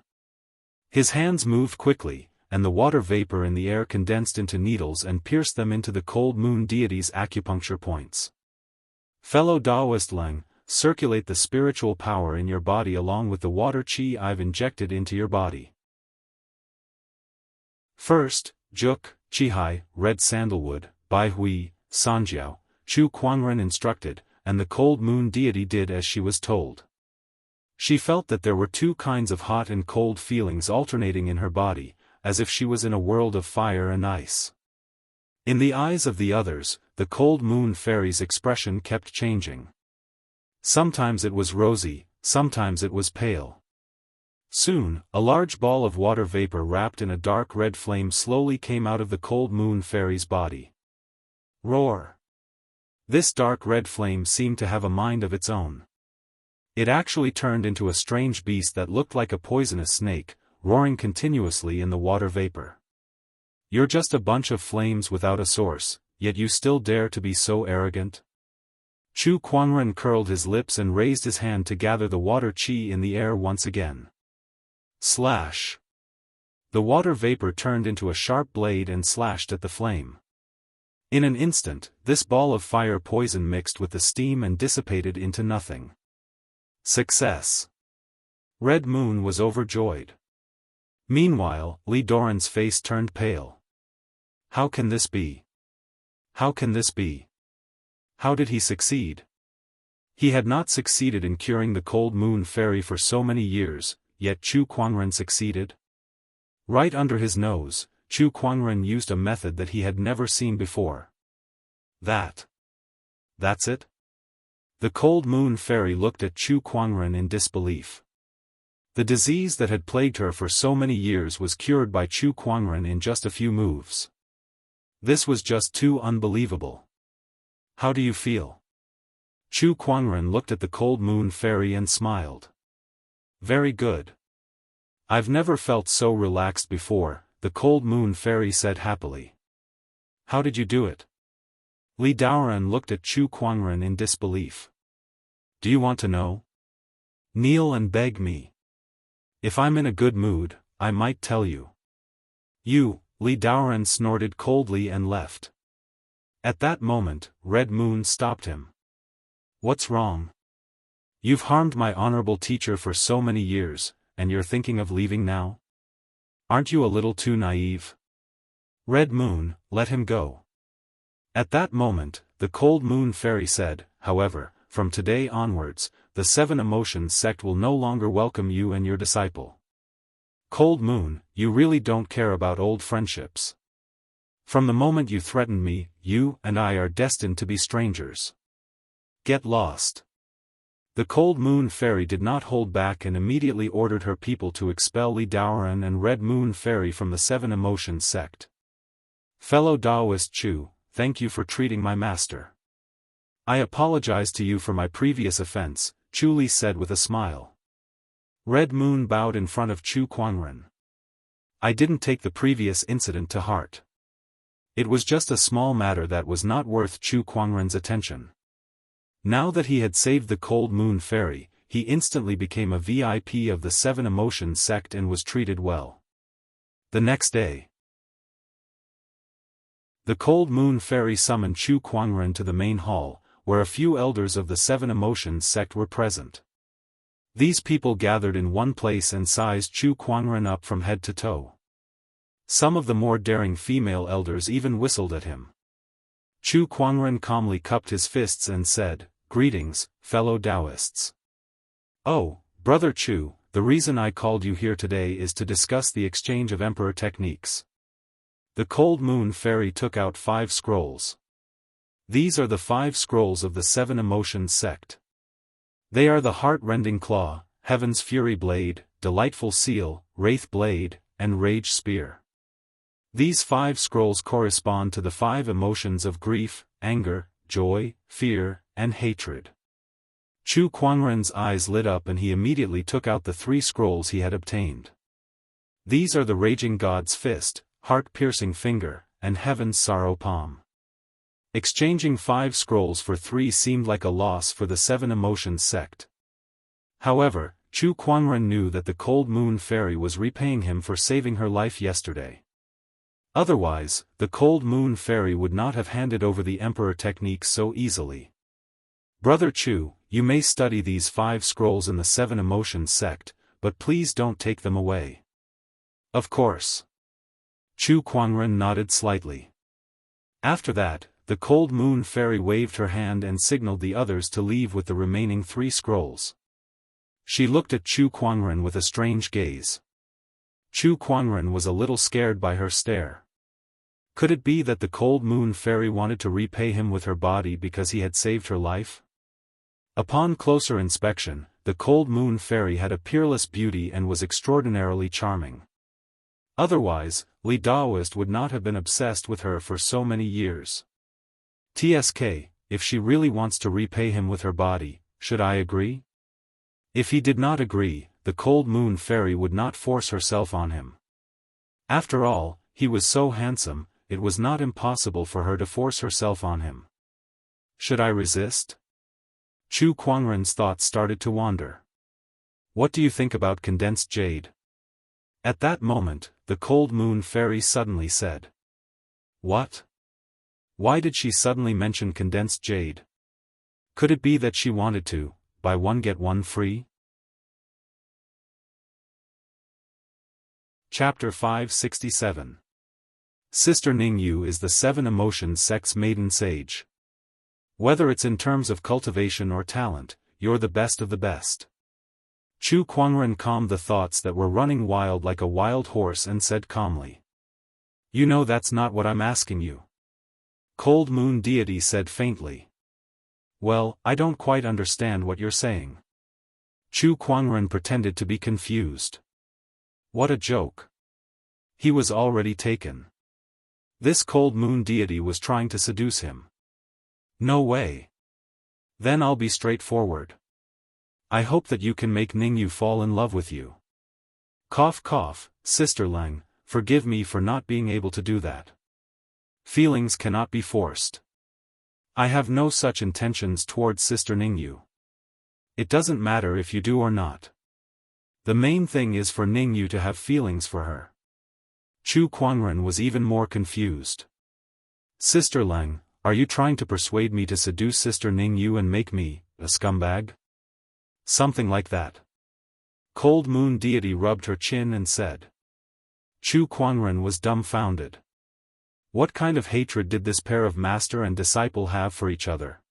His hands moved quickly, and the water vapor in the air condensed into needles and pierced them into the Cold Moon deity's acupuncture points. Fellow Daoist Leng, circulate the spiritual power in your body along with the water qi I've injected into your body. First, Juk, Chihai, Red Sandalwood, Bai Hui, Sanjiao, Chu Kuangren instructed, and the cold moon deity did as she was told. She felt that there were two kinds of hot and cold feelings alternating in her body, as if she was in a world of fire and ice. In the eyes of the others, the cold moon fairy's expression kept changing. Sometimes it was rosy, sometimes it was pale. Soon, a large ball of water vapor wrapped in a dark red flame slowly came out of the cold moon fairy's body. Roar! This dark red flame seemed to have a mind of its own. It actually turned into a strange beast that looked like a poisonous snake, roaring continuously in the water vapor. You're just a bunch of flames without a source, yet you still dare to be so arrogant? Chu Kuangren curled his lips and raised his hand to gather the water qi in the air once again. Slash! The water vapor turned into a sharp blade and slashed at the flame. In an instant, this ball of fire poison mixed with the steam and dissipated into nothing. Success! Red Moon was overjoyed. Meanwhile, Li Doran's face turned pale. How can this be? How can this be? How did he succeed? He had not succeeded in curing the cold moon fairy for so many years, yet Chu Kuangren succeeded? Right under his nose, Chu Kuangren used a method that he had never seen before. That's it? The cold moon fairy looked at Chu Kuangren in disbelief. The disease that had plagued her for so many years was cured by Chu Kuangren in just a few moves. This was just too unbelievable. How do you feel? Chu Kuangren looked at the cold moon fairy and smiled. Very good. I've never felt so relaxed before, the cold moon fairy said happily. How did you do it? Li Daoran looked at Chu Kuangren in disbelief. Do you want to know? Kneel and beg me. If I'm in a good mood, I might tell you. You, Li Daoran snorted coldly and left. At that moment, Red Moon stopped him. What's wrong? You've harmed my honorable teacher for so many years, and you're thinking of leaving now? Aren't you a little too naive? Red Moon, let him go. At that moment, the cold moon fairy said, however, from today onwards, the Seven Emotions sect will no longer welcome you and your disciple. Cold Moon, you really don't care about old friendships. From the moment you threatened me, you and I are destined to be strangers. Get lost. The cold moon fairy did not hold back and immediately ordered her people to expel Li Daoran and Red Moon Fairy from the Seven Emotions sect. Fellow Daoist Chu, thank you for treating my master. I apologize to you for my previous offense, Chu Li said with a smile. Red Moon bowed in front of Chu Kuangren. I didn't take the previous incident to heart. It was just a small matter that was not worth Chu Kuangren's attention. Now that he had saved the cold moon fairy, he instantly became a VIP of the Seven Emotions sect and was treated well. The next day, the cold moon fairy summoned Chu Kuangren to the main hall, where a few elders of the Seven Emotions sect were present. These people gathered in one place and sized Chu Kuangren up from head to toe. Some of the more daring female elders even whistled at him. Chu Kuangren calmly cupped his fists and said, "Greetings, fellow Daoists. Oh, Brother Chu, the reason I called you here today is to discuss the exchange of emperor techniques." The cold moon fairy took out 5 scrolls. These are the 5 scrolls of the Seven Emotions sect. They are the Heart-Rending Claw, Heaven's Fury Blade, Delightful Seal, Wraith Blade, and Rage Spear. These 5 scrolls correspond to the 5 emotions of grief, anger, joy, fear, and hatred. Chu Kuangren's eyes lit up and he immediately took out the 3 scrolls he had obtained. These are the Raging God's Fist, Heart-Piercing Finger, and Heaven's Sorrow Palm. Exchanging 5 scrolls for 3 seemed like a loss for the Seven Emotions sect. However, Chu Kuangren knew that the cold moon fairy was repaying him for saving her life yesterday. Otherwise, the cold moon fairy would not have handed over the emperor techniques so easily. Brother Chu, you may study these 5 scrolls in the Seven Emotions sect, but please don't take them away. Of course. Chu Kuangren nodded slightly. After that, the Cold Moon Fairy waved her hand and signaled the others to leave with the remaining 3 scrolls. She looked at Chu Kuangren with a strange gaze. Chu Kuangren was a little scared by her stare. Could it be that the Cold Moon Fairy wanted to repay him with her body because he had saved her life? Upon closer inspection, the Cold Moon Fairy had a peerless beauty and was extraordinarily charming. Otherwise, Li Daoist would not have been obsessed with her for so many years. TSK, if she really wants to repay him with her body, should I agree? If he did not agree, the Cold Moon Fairy would not force herself on him. After all, he was so handsome, it was not impossible for her to force herself on him. Should I resist? Chu Kuangren's thoughts started to wander. What do you think about condensed jade? At that moment, the Cold Moon Fairy suddenly said. What? Why did she suddenly mention condensed jade? Could it be that she wanted to, buy one get one free? Chapter 567. Sister Ningyu is the 7 Emotions Sect's maiden sage. Whether it's in terms of cultivation or talent, you're the best of the best. Chu Kuangren calmed the thoughts that were running wild like a wild horse and said calmly. You know that's not what I'm asking you. Cold Moon Deity said faintly. Well, I don't quite understand what you're saying. Chu Kuangren pretended to be confused. What a joke. He was already taken. This Cold Moon Deity was trying to seduce him. No way. Then I'll be straightforward. I hope that you can make Ningyu fall in love with you. Cough cough, Sister Lang, forgive me for not being able to do that. Feelings cannot be forced. I have no such intentions towards Sister Ningyu. It doesn't matter if you do or not. The main thing is for Ningyu to have feelings for her. Chu Kuangren was even more confused. Sister Lang, are you trying to persuade me to seduce Sister Ningyu and make me a scumbag? Something like that. Cold Moon Deity rubbed her chin and said. Chu Kuangren was dumbfounded. What kind of hatred did this pair of master and disciple have for each other?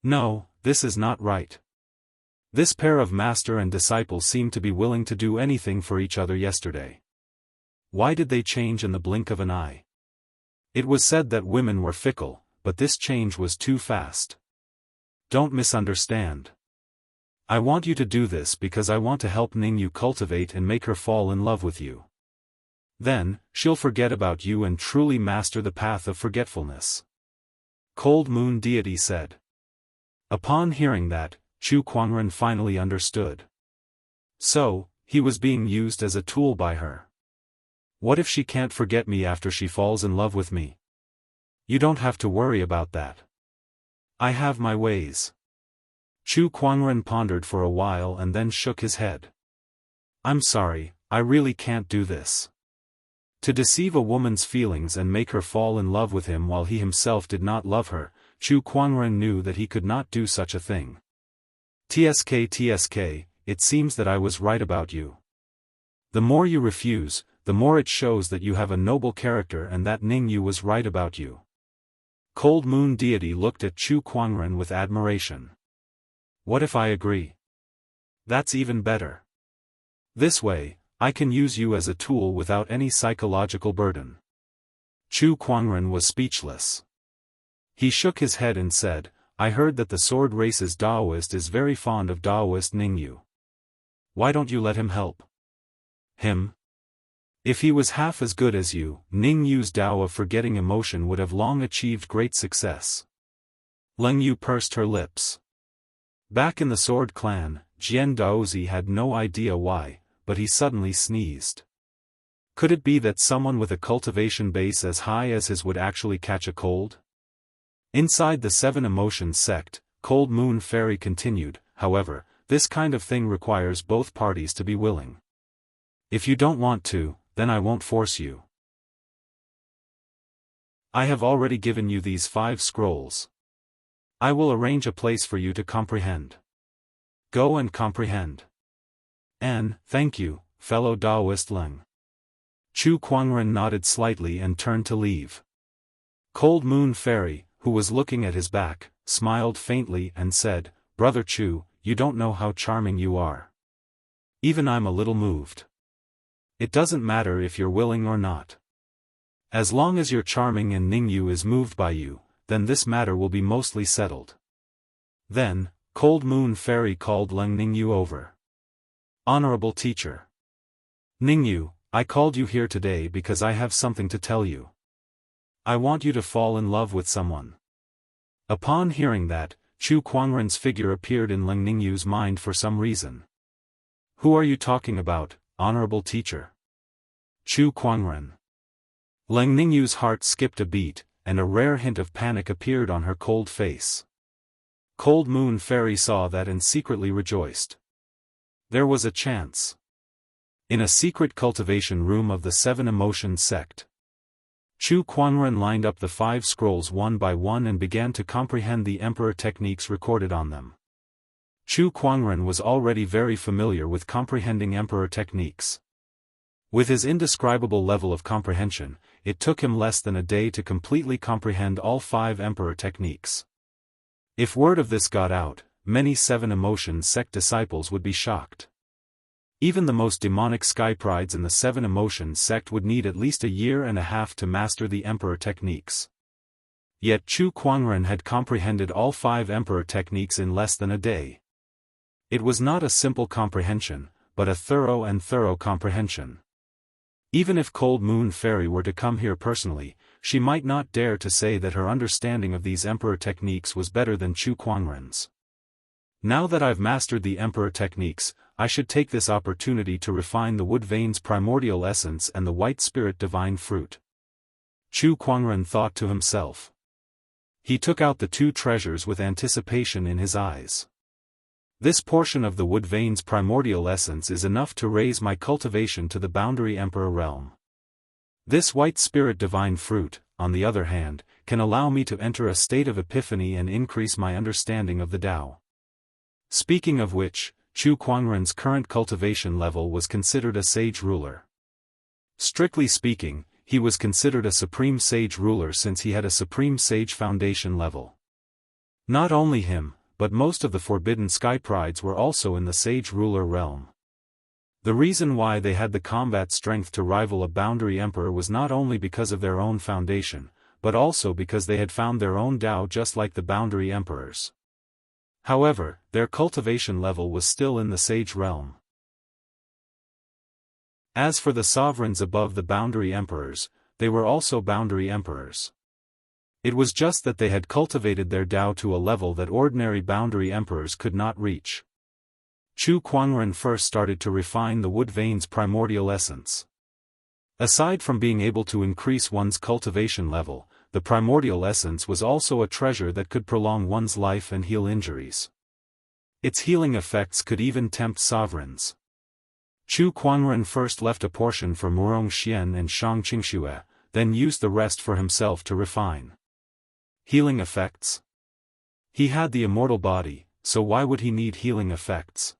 No, this is not right. This pair of master and disciple seemed to be willing to do anything for each other yesterday. Why did they change in the blink of an eye? It was said that women were fickle, but this change was too fast. Don't misunderstand. I want you to do this because I want to help Ningyu cultivate and make her fall in love with you. Then, she'll forget about you and truly master the path of forgetfulness. Cold Moon Deity said. Upon hearing that, Chu Kuangren finally understood. So, he was being used as a tool by her. What if she can't forget me after she falls in love with me? You don't have to worry about that. I have my ways. Chu Kuangren pondered for a while and then shook his head. I'm sorry, I really can't do this. To deceive a woman's feelings and make her fall in love with him while he himself did not love her, Chu Kuangren knew that he could not do such a thing. TSK, it seems that I was right about you. The more you refuse, the more it shows that you have a noble character and that Ningyu was right about you. Cold Moon Deity looked at Chu Kuangren with admiration. What if I agree? That's even better. This way, I can use you as a tool without any psychological burden. Chu Kuangren was speechless. He shook his head and said, I heard that the sword race's Daoist is very fond of Daoist Ningyu. Why don't you let him help? Him? If he was half as good as you, Ningyu's Dao of forgetting emotion would have long achieved great success. Lengyu pursed her lips. Back in the Sword Clan, Jian Daozi had no idea why, but he suddenly sneezed. Could it be that someone with a cultivation base as high as his would actually catch a cold? Inside the 7 Emotions sect, Cold Moon Fairy continued, however, this kind of thing requires both parties to be willing. If you don't want to, then I won't force you. I have already given you these 5 scrolls. I will arrange a place for you to comprehend. Go and comprehend. And, thank you, fellow Daoist Leng. Chu Kuangren nodded slightly and turned to leave. Cold Moon Fairy, who was looking at his back, smiled faintly and said, "Brother Chu, you don't know how charming you are. Even I'm a little moved. It doesn't matter if you're willing or not. As long as you're charming and Ningyu is moved by you, then this matter will be mostly settled." Then, Cold Moon Fairy called Leng Ningyu over. "Honorable teacher. Ningyu, I called you here today because I have something to tell you. I want you to fall in love with someone." Upon hearing that, Chu Kuangren's figure appeared in Leng Ningyu's mind for some reason. "Who are you talking about, honorable teacher?" "Chu Kuangren." Leng Ningyu's heart skipped a beat, and a rare hint of panic appeared on her cold face. Cold Moon Fairy saw that and secretly rejoiced. There was a chance. In a secret cultivation room of the Seven Emotions sect, Chu Kuangren lined up the 5 scrolls one by one and began to comprehend the emperor techniques recorded on them. Chu Kuangren was already very familiar with comprehending emperor techniques. With his indescribable level of comprehension, it took him less than a day to completely comprehend all 5 emperor techniques. If word of this got out, many Seven Emotions sect disciples would be shocked. Even the most demonic sky prides in the Seven Emotions sect would need at least a year and a half to master the emperor techniques. Yet Chu Kuangren had comprehended all 5 emperor techniques in less than a day. It was not a simple comprehension, but a thorough comprehension. Even if Cold Moon Fairy were to come here personally, she might not dare to say that her understanding of these emperor techniques was better than Chu Kuangren's. Now that I've mastered the emperor techniques, I should take this opportunity to refine the wood vein's primordial essence and the white spirit divine fruit. Chu Kuangren thought to himself. He took out the 2 treasures with anticipation in his eyes. This portion of the wood vein's primordial essence is enough to raise my cultivation to the boundary emperor realm. This white spirit divine fruit, on the other hand, can allow me to enter a state of epiphany and increase my understanding of the Tao. Speaking of which, Chu Kuangren's current cultivation level was considered a sage ruler. Strictly speaking, he was considered a supreme sage ruler since he had a supreme sage foundation level. Not only him, but most of the forbidden sky prides were also in the sage ruler realm. The reason why they had the combat strength to rival a boundary emperor was not only because of their own foundation, but also because they had found their own Tao just like the boundary emperors. However, their cultivation level was still in the sage realm. As for the sovereigns above the boundary emperors, they were also boundary emperors. It was just that they had cultivated their Tao to a level that ordinary boundary emperors could not reach. Chu Kuangren first started to refine the wood vein's primordial essence. Aside from being able to increase one's cultivation level, the primordial essence was also a treasure that could prolong one's life and heal injuries. Its healing effects could even tempt sovereigns. Chu Kuangren first left a portion for Murong Xian and Shang Qingxue, then used the rest for himself to refine. Healing effects? He had the immortal body, so why would he need healing effects?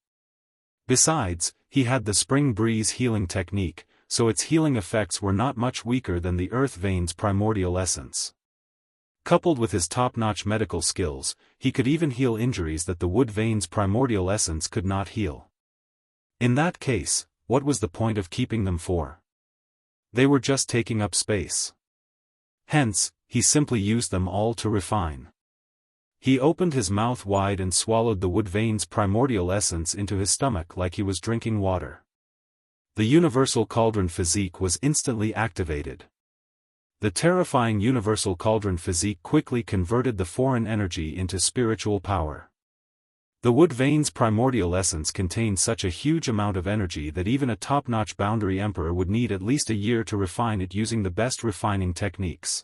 Besides, he had the spring breeze healing technique, so its healing effects were not much weaker than the earth vein's primordial essence. Coupled with his top-notch medical skills, he could even heal injuries that the wood vein's primordial essence could not heal. In that case, what was the point of keeping them for? They were just taking up space. Hence, he simply used them all to refine. He opened his mouth wide and swallowed the wood vein's primordial essence into his stomach like he was drinking water. The universal cauldron physique was instantly activated. The terrifying universal cauldron physique quickly converted the foreign energy into spiritual power. The wood vein's primordial essence contained such a huge amount of energy that even a top-notch boundary emperor would need at least a year to refine it using the best refining techniques.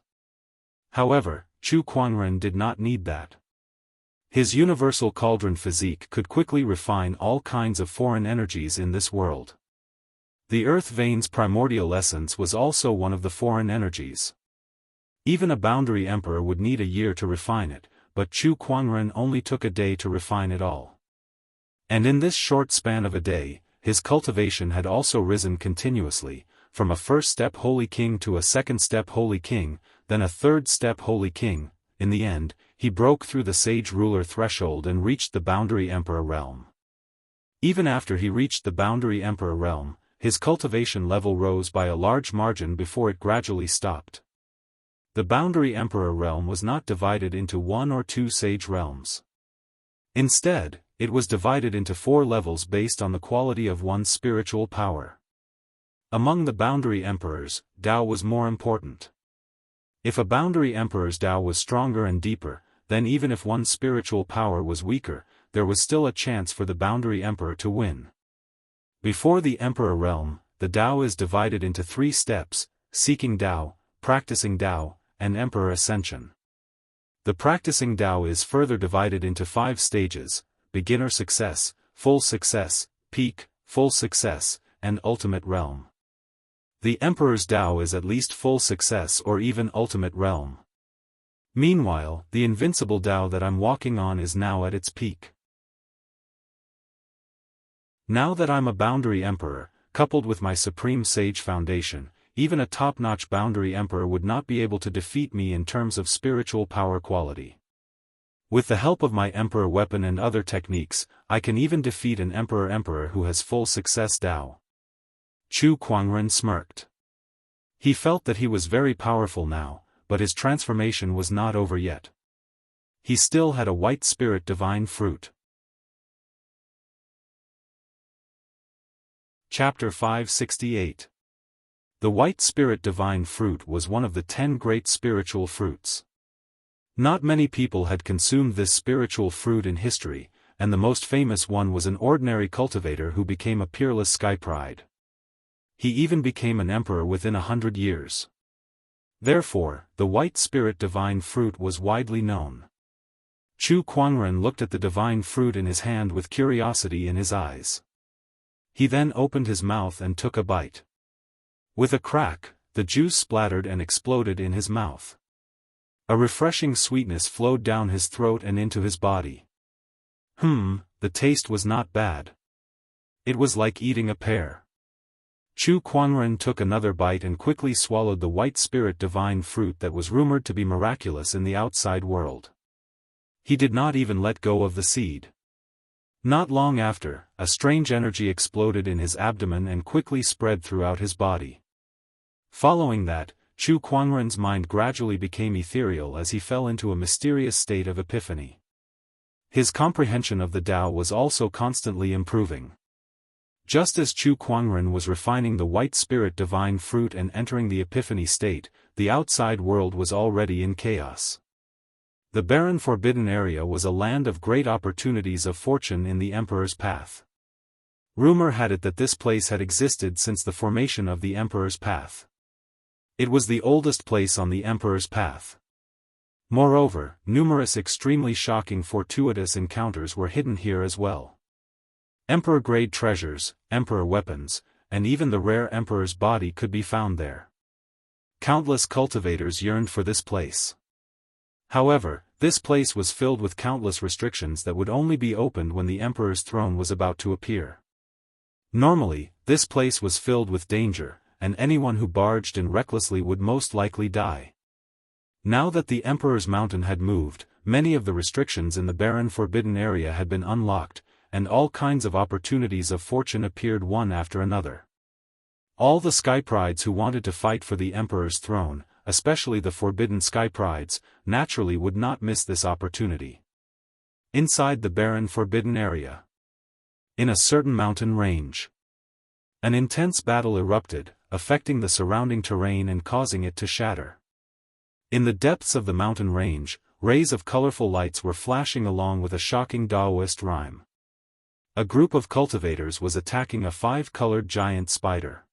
However, Chu Kuangren did not need that. His universal cauldron physique could quickly refine all kinds of foreign energies in this world. The earth vein's primordial essence was also one of the foreign energies. Even a boundary emperor would need a year to refine it, but Chu Kuangren only took a day to refine it all. And in this short span of a day, his cultivation had also risen continuously, from a first step Holy King to a second step Holy King, then a third step Holy King. In the end, he broke through the sage ruler threshold and reached the boundary emperor realm. Even after he reached the boundary emperor realm, his cultivation level rose by a large margin before it gradually stopped. The boundary emperor realm was not divided into 1 or 2 sage realms. Instead, it was divided into 4 levels based on the quality of one's spiritual power. Among the boundary emperors, Dao was more important. If a boundary emperor's Dao was stronger and deeper, then even if one's spiritual power was weaker, there was still a chance for the boundary emperor to win. Before the emperor realm, the Dao is divided into 3 steps: seeking Dao, practicing Dao, and emperor ascension. The practicing Dao is further divided into 5 stages: beginner success, full success, peak, full success, and ultimate realm. The emperor's Dao is at least full success or even ultimate realm. Meanwhile, the invincible Dao that I'm walking on is now at its peak. Now that I'm a boundary emperor, coupled with my supreme sage foundation, even a top-notch boundary emperor would not be able to defeat me in terms of spiritual power quality. With the help of my emperor weapon and other techniques, I can even defeat an emperor who has full success Dao. Chu Kuangren smirked. He felt that he was very powerful now, but his transformation was not over yet. He still had a white spirit divine fruit. Chapter 568. The white spirit divine fruit was one of the 10 great spiritual fruits. Not many people had consumed this spiritual fruit in history, and the most famous one was an ordinary cultivator who became a peerless sky pride. He even became an emperor within 100 years. Therefore, the white spirit divine fruit was widely known. Chu Kuangren looked at the divine fruit in his hand with curiosity in his eyes. He then opened his mouth and took a bite. With a crack, the juice splattered and exploded in his mouth. A refreshing sweetness flowed down his throat and into his body. The taste was not bad. It was like eating a pear. Chu Kuangren took another bite and quickly swallowed the white spirit divine fruit that was rumored to be miraculous in the outside world. He did not even let go of the seed. Not long after, a strange energy exploded in his abdomen and quickly spread throughout his body. Following that, Chu Kuangren's mind gradually became ethereal as he fell into a mysterious state of epiphany. His comprehension of the Tao was also constantly improving. Just as Chu Kuangren was refining the white spirit divine fruit and entering the epiphany state, the outside world was already in chaos. The barren forbidden area was a land of great opportunities of fortune in the emperor's path. Rumor had it that this place had existed since the formation of the emperor's path. It was the oldest place on the emperor's path. Moreover, numerous extremely shocking fortuitous encounters were hidden here as well. Emperor-grade treasures, emperor weapons, and even the rare emperor's body could be found there. Countless cultivators yearned for this place. However, this place was filled with countless restrictions that would only be opened when the emperor's throne was about to appear. Normally, this place was filled with danger, and anyone who barged in recklessly would most likely die. Now that the emperor's mountain had moved, many of the restrictions in the barren forbidden area had been unlocked, and all kinds of opportunities of fortune appeared one after another. All the sky prides who wanted to fight for the emperor's throne, especially the forbidden sky prides, naturally would not miss this opportunity. Inside the barren forbidden area, in a certain mountain range, an intense battle erupted, affecting the surrounding terrain and causing it to shatter. In the depths of the mountain range, rays of colorful lights were flashing along with a shocking Daoist rhyme. A group of cultivators was attacking a 5-colored giant spider.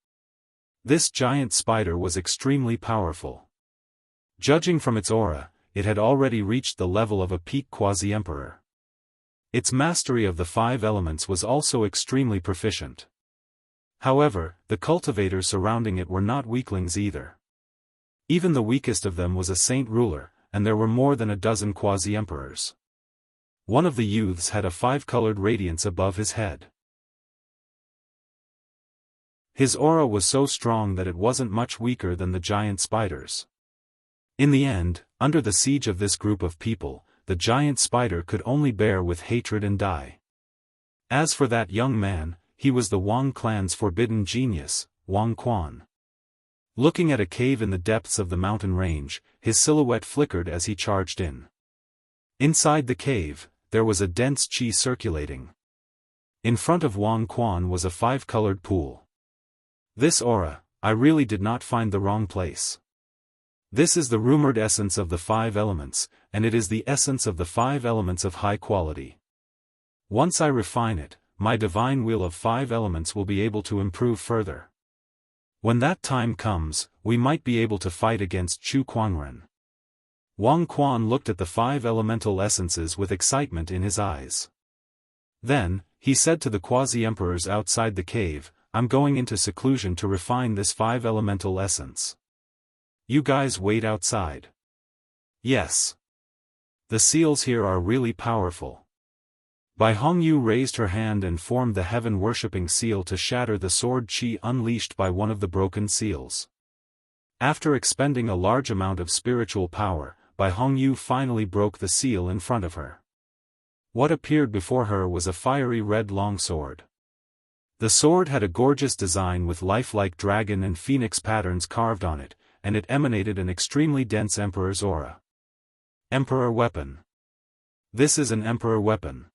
This giant spider was extremely powerful. Judging from its aura, it had already reached the level of a peak quasi-emperor. Its mastery of the 5 elements was also extremely proficient. However, the cultivators surrounding it were not weaklings either. Even the weakest of them was a saint ruler, and there were more than a dozen quasi-emperors. One of the youths had a 5-colored radiance above his head. His aura was so strong that it wasn't much weaker than the giant spiders. In the end, under the siege of this group of people, the giant spider could only bear with hatred and die. As for that young man, he was the Wang clan's forbidden genius, Wang Quan. Looking at a cave in the depths of the mountain range, his silhouette flickered as he charged in. Inside the cave, there was a dense qi circulating. In front of Wang Quan was a five-colored pool. This aura, I really did not find the wrong place. This is the rumored essence of the five elements, and it is the essence of the five elements of high quality. Once I refine it, my divine wheel of five elements will be able to improve further. When that time comes, we might be able to fight against Chu Kuangren. Wang Quan looked at the five elemental essences with excitement in his eyes. Then, he said to the quasi-emperors outside the cave, I'm going into seclusion to refine this five elemental essence. You guys wait outside. Yes. The seals here are really powerful. Bai Hongyu raised her hand and formed the heaven-worshipping seal to shatter the sword qi unleashed by one of the broken seals. After expending a large amount of spiritual power, Bai Hongyu finally broke the seal in front of her. What appeared before her was a fiery red longsword. The sword had a gorgeous design with lifelike dragon and phoenix patterns carved on it, and it emanated an extremely dense Emperor's aura. Emperor weapon. This is an Emperor weapon.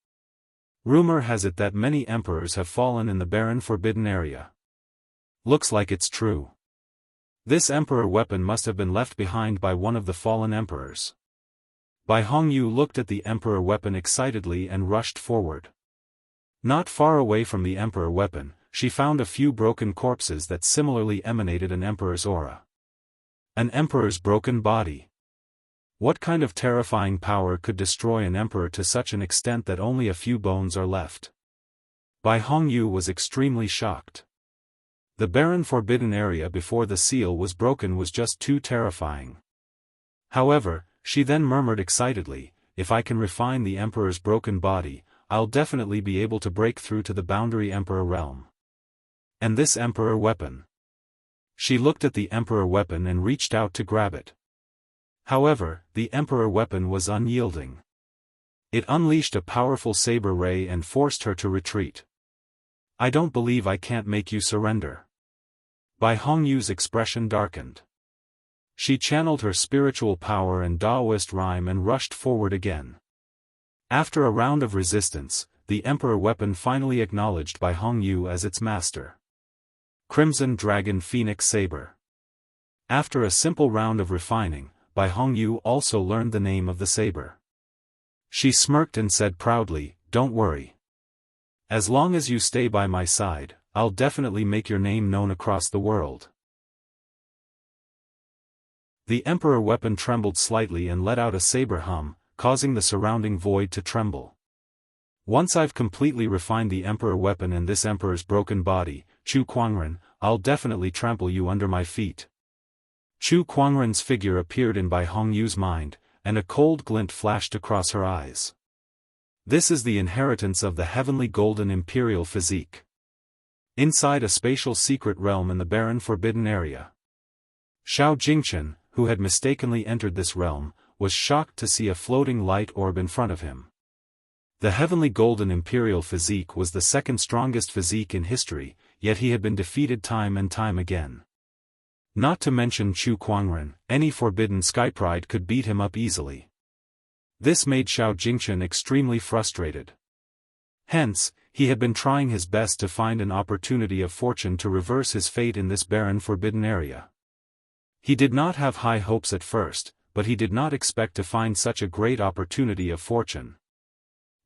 Rumor has it that many emperors have fallen in the barren forbidden area. Looks like it's true. This Emperor weapon must have been left behind by one of the fallen emperors. Bai Hongyu looked at the Emperor weapon excitedly and rushed forward. Not far away from the Emperor weapon, she found a few broken corpses that similarly emanated an Emperor's aura. An Emperor's broken body. What kind of terrifying power could destroy an Emperor to such an extent that only a few bones are left? Bai Hongyu was extremely shocked. The barren forbidden area before the seal was broken was just too terrifying. However, she then murmured excitedly, if I can refine the Emperor's broken body, I'll definitely be able to break through to the boundary Emperor realm. And this Emperor weapon. She looked at the Emperor weapon and reached out to grab it. However, the Emperor weapon was unyielding. It unleashed a powerful saber ray and forced her to retreat. I don't believe I can't make you surrender. Bai Hongyu's expression darkened. She channeled her spiritual power and Daoist rhyme and rushed forward again. After a round of resistance, the Emperor weapon finally acknowledged Bai Hongyu as its master. Crimson Dragon Phoenix Saber. After a simple round of refining, Bai Hongyu also learned the name of the saber. She smirked and said proudly, don't worry. As long as you stay by my side, I'll definitely make your name known across the world. The Emperor weapon trembled slightly and let out a saber hum, causing the surrounding void to tremble. Once I've completely refined the Emperor weapon and this Emperor's broken body, Chu Kuangren, I'll definitely trample you under my feet. Chu Kuangren's figure appeared in Bai Hongyu's mind, and a cold glint flashed across her eyes. This is the inheritance of the heavenly golden imperial physique. Inside a spatial secret realm in the barren forbidden area. Xiao Jingchen, who had mistakenly entered this realm, was shocked to see a floating light orb in front of him. The heavenly golden imperial physique was the second strongest physique in history, yet he had been defeated time and time again. Not to mention Chu Kuangren, any forbidden skypride could beat him up easily. This made Xiao Jingchen extremely frustrated. Hence, he had been trying his best to find an opportunity of fortune to reverse his fate in this barren forbidden area. He did not have high hopes at first, but he did not expect to find such a great opportunity of fortune.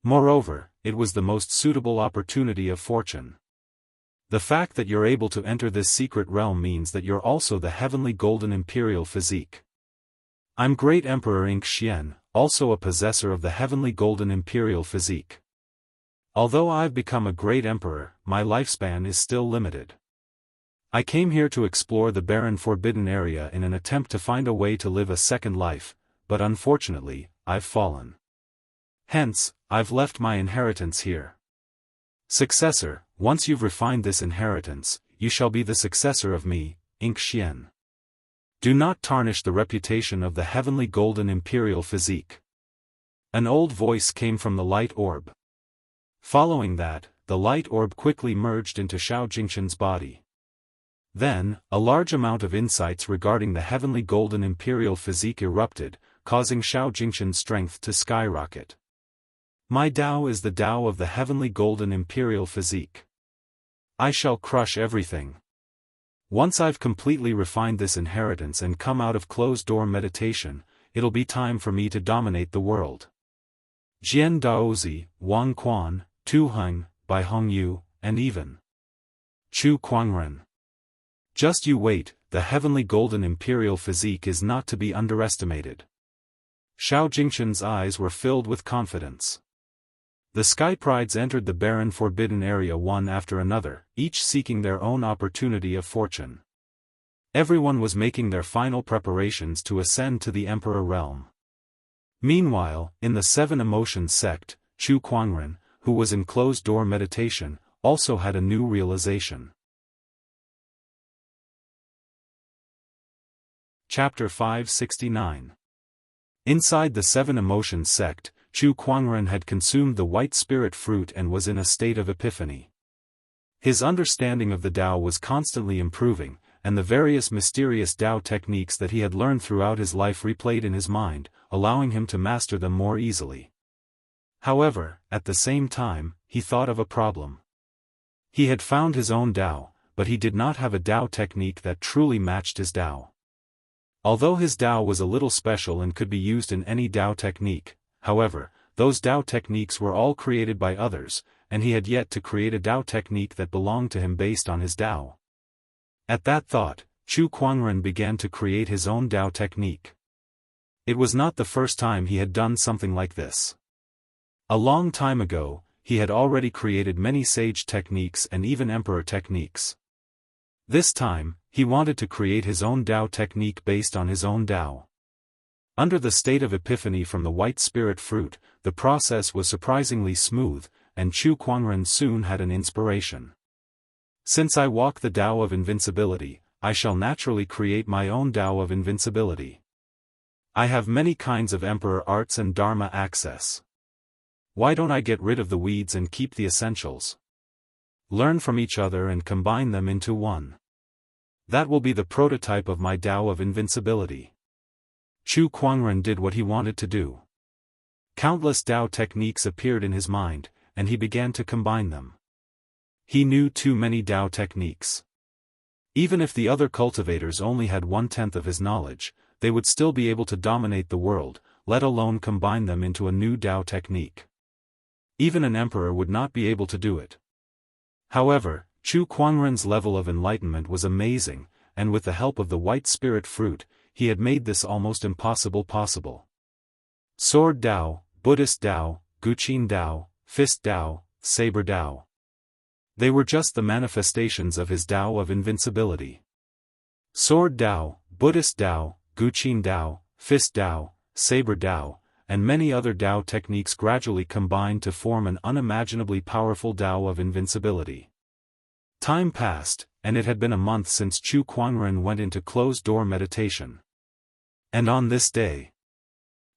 Moreover, it was the most suitable opportunity of fortune. The fact that you're able to enter this secret realm means that you're also the heavenly golden imperial physique. I'm Great Emperor Ink Xian, also a possessor of the heavenly golden imperial physique. Although I've become a great emperor, my lifespan is still limited. I came here to explore the barren forbidden area in an attempt to find a way to live a second life, but unfortunately, I've fallen. Hence, I've left my inheritance here. Successor, once you've refined this inheritance, you shall be the successor of me, Ink Xian. Do not tarnish the reputation of the heavenly golden imperial physique. An old voice came from the light orb. Following that, the light orb quickly merged into Xiao Jingxin's body. Then, a large amount of insights regarding the heavenly golden imperial physique erupted, causing Xiao Jingxin's strength to skyrocket. My Dao is the Dao of the heavenly golden imperial physique. I shall crush everything. Once I've completely refined this inheritance and come out of closed-door meditation, it'll be time for me to dominate the world. Jian Daozi, Wang Quan, Tu Heng, Bai Hongyu, and even Chu Kuangren. Just you wait, the heavenly golden imperial physique is not to be underestimated. Xiao Jingxin's eyes were filled with confidence. The Sky Prides entered the barren forbidden area one after another, each seeking their own opportunity of fortune. Everyone was making their final preparations to ascend to the Emperor realm. Meanwhile, in the Seven Emotions sect, Chu Kuangren, who was in closed-door meditation, also had a new realization. Chapter 569. Inside the Seven Emotions sect, Chu Kuangren had consumed the white spirit fruit and was in a state of epiphany. His understanding of the Tao was constantly improving, and the various mysterious Tao techniques that he had learned throughout his life replayed in his mind, allowing him to master them more easily. However, at the same time, he thought of a problem. He had found his own Tao, but he did not have a Tao technique that truly matched his Tao. Although his Tao was a little special and could be used in any Tao technique, however, those Tao techniques were all created by others, and he had yet to create a Tao technique that belonged to him based on his Tao. At that thought, Chu Kuangren began to create his own Tao technique. It was not the first time he had done something like this. A long time ago, he had already created many sage techniques and even emperor techniques. This time, he wanted to create his own Tao technique based on his own Tao. Under the state of epiphany from the white spirit fruit, the process was surprisingly smooth, and Chu Kuangren soon had an inspiration. Since I walk the Tao of invincibility, I shall naturally create my own Tao of invincibility. I have many kinds of emperor arts and dharma access. Why don't I get rid of the weeds and keep the essentials? Learn from each other and combine them into one. That will be the prototype of my Tao of invincibility. Chu Kuangren did what he wanted to do. Countless Tao techniques appeared in his mind, and he began to combine them. He knew too many Tao techniques. Even if the other cultivators only had 1/10 of his knowledge, they would still be able to dominate the world, let alone combine them into a new Tao technique. Even an emperor would not be able to do it. However, Chu Kuangren's level of enlightenment was amazing, and with the help of the white spirit fruit, he had made this almost impossible possible. Sword Tao, Buddhist Tao, Guqin Tao, Fist Tao, Saber Tao. They were just the manifestations of his Tao of invincibility. Sword Tao, Buddhist Tao, Guqin Tao, Fist Tao, Saber Tao, and many other Tao techniques gradually combined to form an unimaginably powerful Tao of invincibility. Time passed, and it had been a month since Chu Kuangren went into closed-door meditation. And on this day,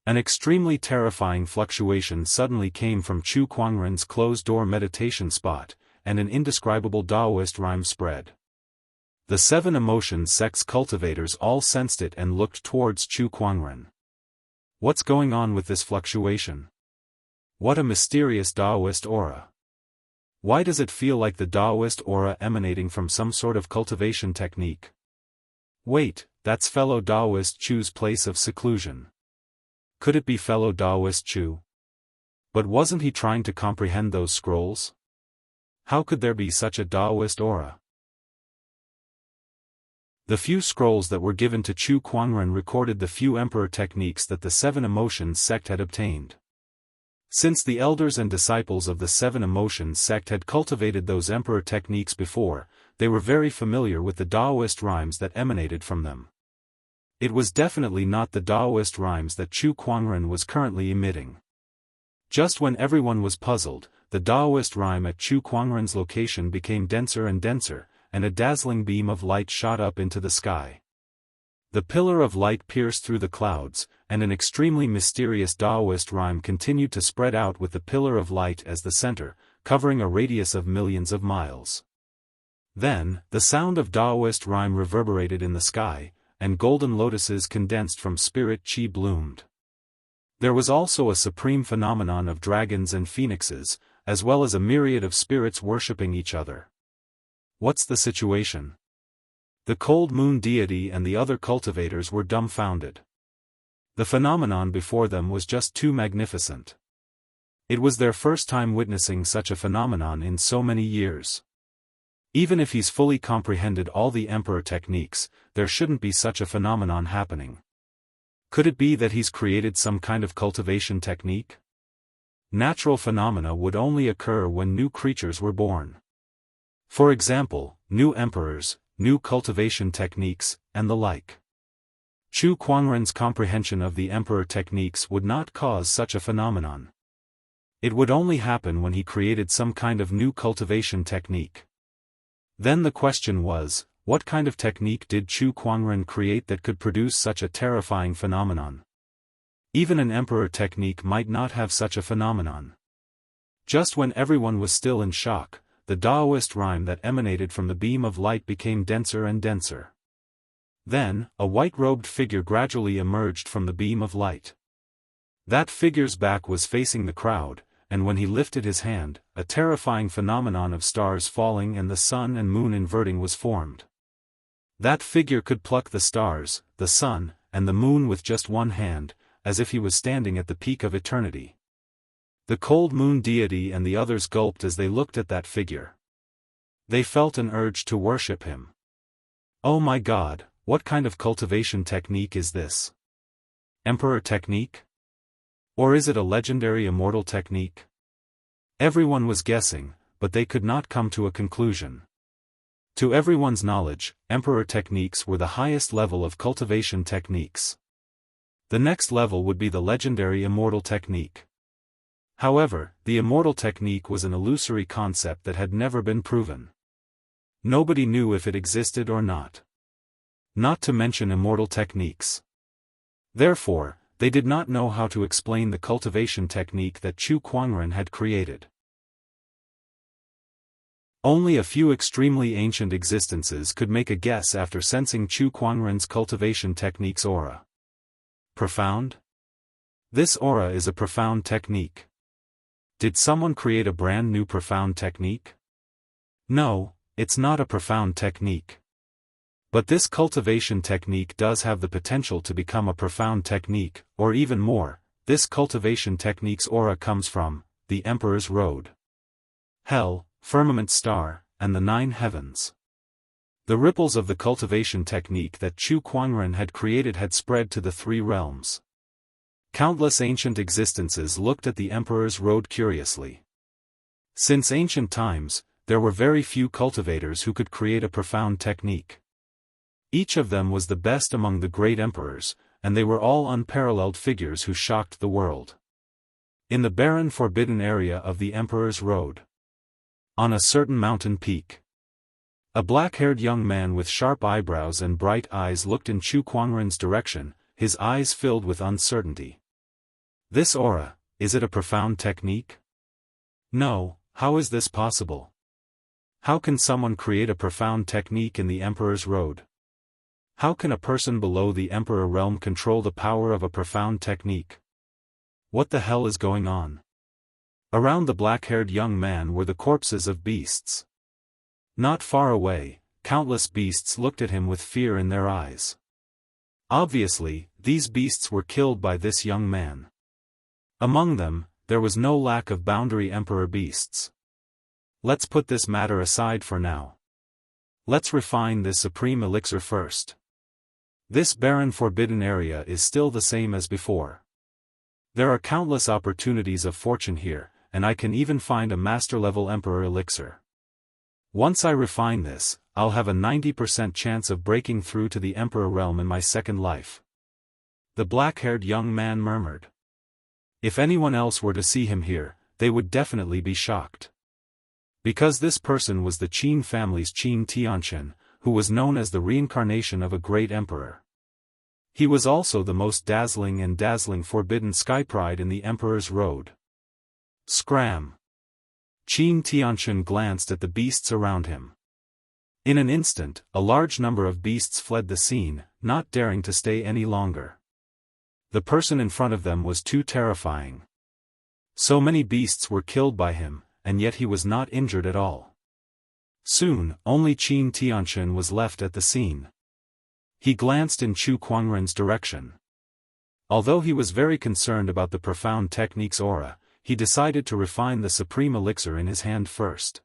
an extremely terrifying fluctuation suddenly came from Chu Kuangren's closed-door meditation spot, and an indescribable Daoist rhyme spread. The Seven Emotions sect's cultivators all sensed it and looked towards Chu Kuangren. What's going on with this fluctuation? What a mysterious Daoist aura. Why does it feel like the Daoist aura emanating from some sort of cultivation technique? Wait, that's fellow Daoist Chu's place of seclusion. Could it be fellow Daoist Chu? But wasn't he trying to comprehend those scrolls? How could there be such a Daoist aura? The few scrolls that were given to Chu Kuangren recorded the few emperor techniques that the Seven Emotions sect had obtained. Since the elders and disciples of the Seven Emotions sect had cultivated those emperor techniques before, they were very familiar with the Daoist rhymes that emanated from them. It was definitely not the Daoist rhymes that Chu Kuangren was currently emitting. Just when everyone was puzzled, the Daoist rhyme at Chu Kuangren's location became denser and denser, and a dazzling beam of light shot up into the sky. The pillar of light pierced through the clouds, and an extremely mysterious Daoist rhyme continued to spread out with the pillar of light as the center, covering a radius of millions of miles. Then, the sound of Daoist rhyme reverberated in the sky, and golden lotuses condensed from spirit chi bloomed. There was also a supreme phenomenon of dragons and phoenixes, as well as a myriad of spirits worshipping each other. What's the situation? The cold moon deity and the other cultivators were dumbfounded. The phenomenon before them was just too magnificent. It was their first time witnessing such a phenomenon in so many years. Even if he's fully comprehended all the emperor techniques, there shouldn't be such a phenomenon happening. Could it be that he's created some kind of cultivation technique? Natural phenomena would only occur when new creatures were born. For example, new emperors, new cultivation techniques, and the like. Chu Kuangren's comprehension of the emperor techniques would not cause such a phenomenon. It would only happen when he created some kind of new cultivation technique. Then the question was, what kind of technique did Chu Kuangren create that could produce such a terrifying phenomenon? Even an emperor technique might not have such a phenomenon. Just when everyone was still in shock, the Daoist rhyme that emanated from the beam of light became denser and denser. Then, a white-robed figure gradually emerged from the beam of light. That figure's back was facing the crowd, and when he lifted his hand, a terrifying phenomenon of stars falling and the sun and moon inverting was formed. That figure could pluck the stars, the sun, and the moon with just one hand, as if he was standing at the peak of eternity. The cold moon deity and the others gulped as they looked at that figure. They felt an urge to worship him. Oh my God, what kind of cultivation technique is this? Emperor technique? Or is it a legendary immortal technique? Everyone was guessing, but they could not come to a conclusion. To everyone's knowledge, emperor techniques were the highest level of cultivation techniques. The next level would be the legendary immortal technique. However, the immortal technique was an illusory concept that had never been proven. Nobody knew if it existed or not. Not to mention immortal techniques. Therefore, they did not know how to explain the cultivation technique that Chu Kuangren had created. Only a few extremely ancient existences could make a guess after sensing Chu Kuangren's cultivation technique's aura. Profound? This aura is a profound technique. Did someone create a brand new profound technique? No, it's not a profound technique. But this cultivation technique does have the potential to become a profound technique, or even more. This cultivation technique's aura comes from the Emperor's Road, Hell, Firmament Star, and the 9 heavens. The ripples of the cultivation technique that Chu Kuangren had created had spread to the 3 realms. Countless ancient existences looked at the Emperor's Road curiously. Since ancient times, there were very few cultivators who could create a profound technique. Each of them was the best among the great emperors, and they were all unparalleled figures who shocked the world. In the barren forbidden area of the Emperor's Road, on a certain mountain peak, a black-haired young man with sharp eyebrows and bright eyes looked in Chu Kuangren's direction, his eyes filled with uncertainty. This aura, is it a profound technique? No, how is this possible? How can someone create a profound technique in the Emperor's Road? How can a person below the Emperor realm control the power of a profound technique? What the hell is going on? Around the black-haired young man were the corpses of beasts. Not far away, countless beasts looked at him with fear in their eyes. Obviously, these beasts were killed by this young man. Among them, there was no lack of boundary emperor beasts. Let's put this matter aside for now. Let's refine this supreme elixir first. This barren forbidden area is still the same as before. There are countless opportunities of fortune here, and I can even find a master-level emperor elixir. Once I refine this, I'll have a 90% chance of breaking through to the emperor realm in my second life. The black-haired young man murmured. If anyone else were to see him here, they would definitely be shocked. Because this person was the Qin family's Qin Tianqian, who was known as the reincarnation of a great emperor. He was also the most dazzling forbidden skypride in the Emperor's road. Scram! Qin Tianqian glanced at the beasts around him. In an instant, a large number of beasts fled the scene, not daring to stay any longer. The person in front of them was too terrifying. So many beasts were killed by him, and yet he was not injured at all. Soon, only Qin Tianqian was left at the scene. He glanced in Chu Kuangren's direction. Although he was very concerned about the profound technique's aura, he decided to refine the supreme elixir in his hand first.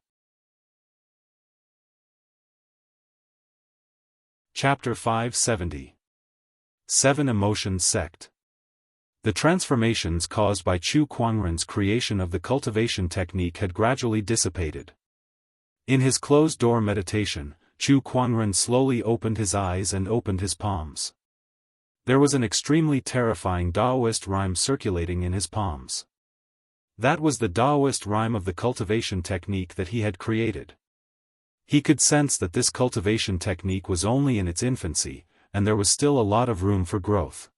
Chapter 570. 7 Emotions Sect. The transformations caused by Chu Kuangren's creation of the cultivation technique had gradually dissipated. In his closed-door meditation, Chu Kuangren slowly opened his eyes and opened his palms. There was an extremely terrifying Daoist rhyme circulating in his palms. That was the Daoist rhyme of the cultivation technique that he had created. He could sense that this cultivation technique was only in its infancy, and there was still a lot of room for growth.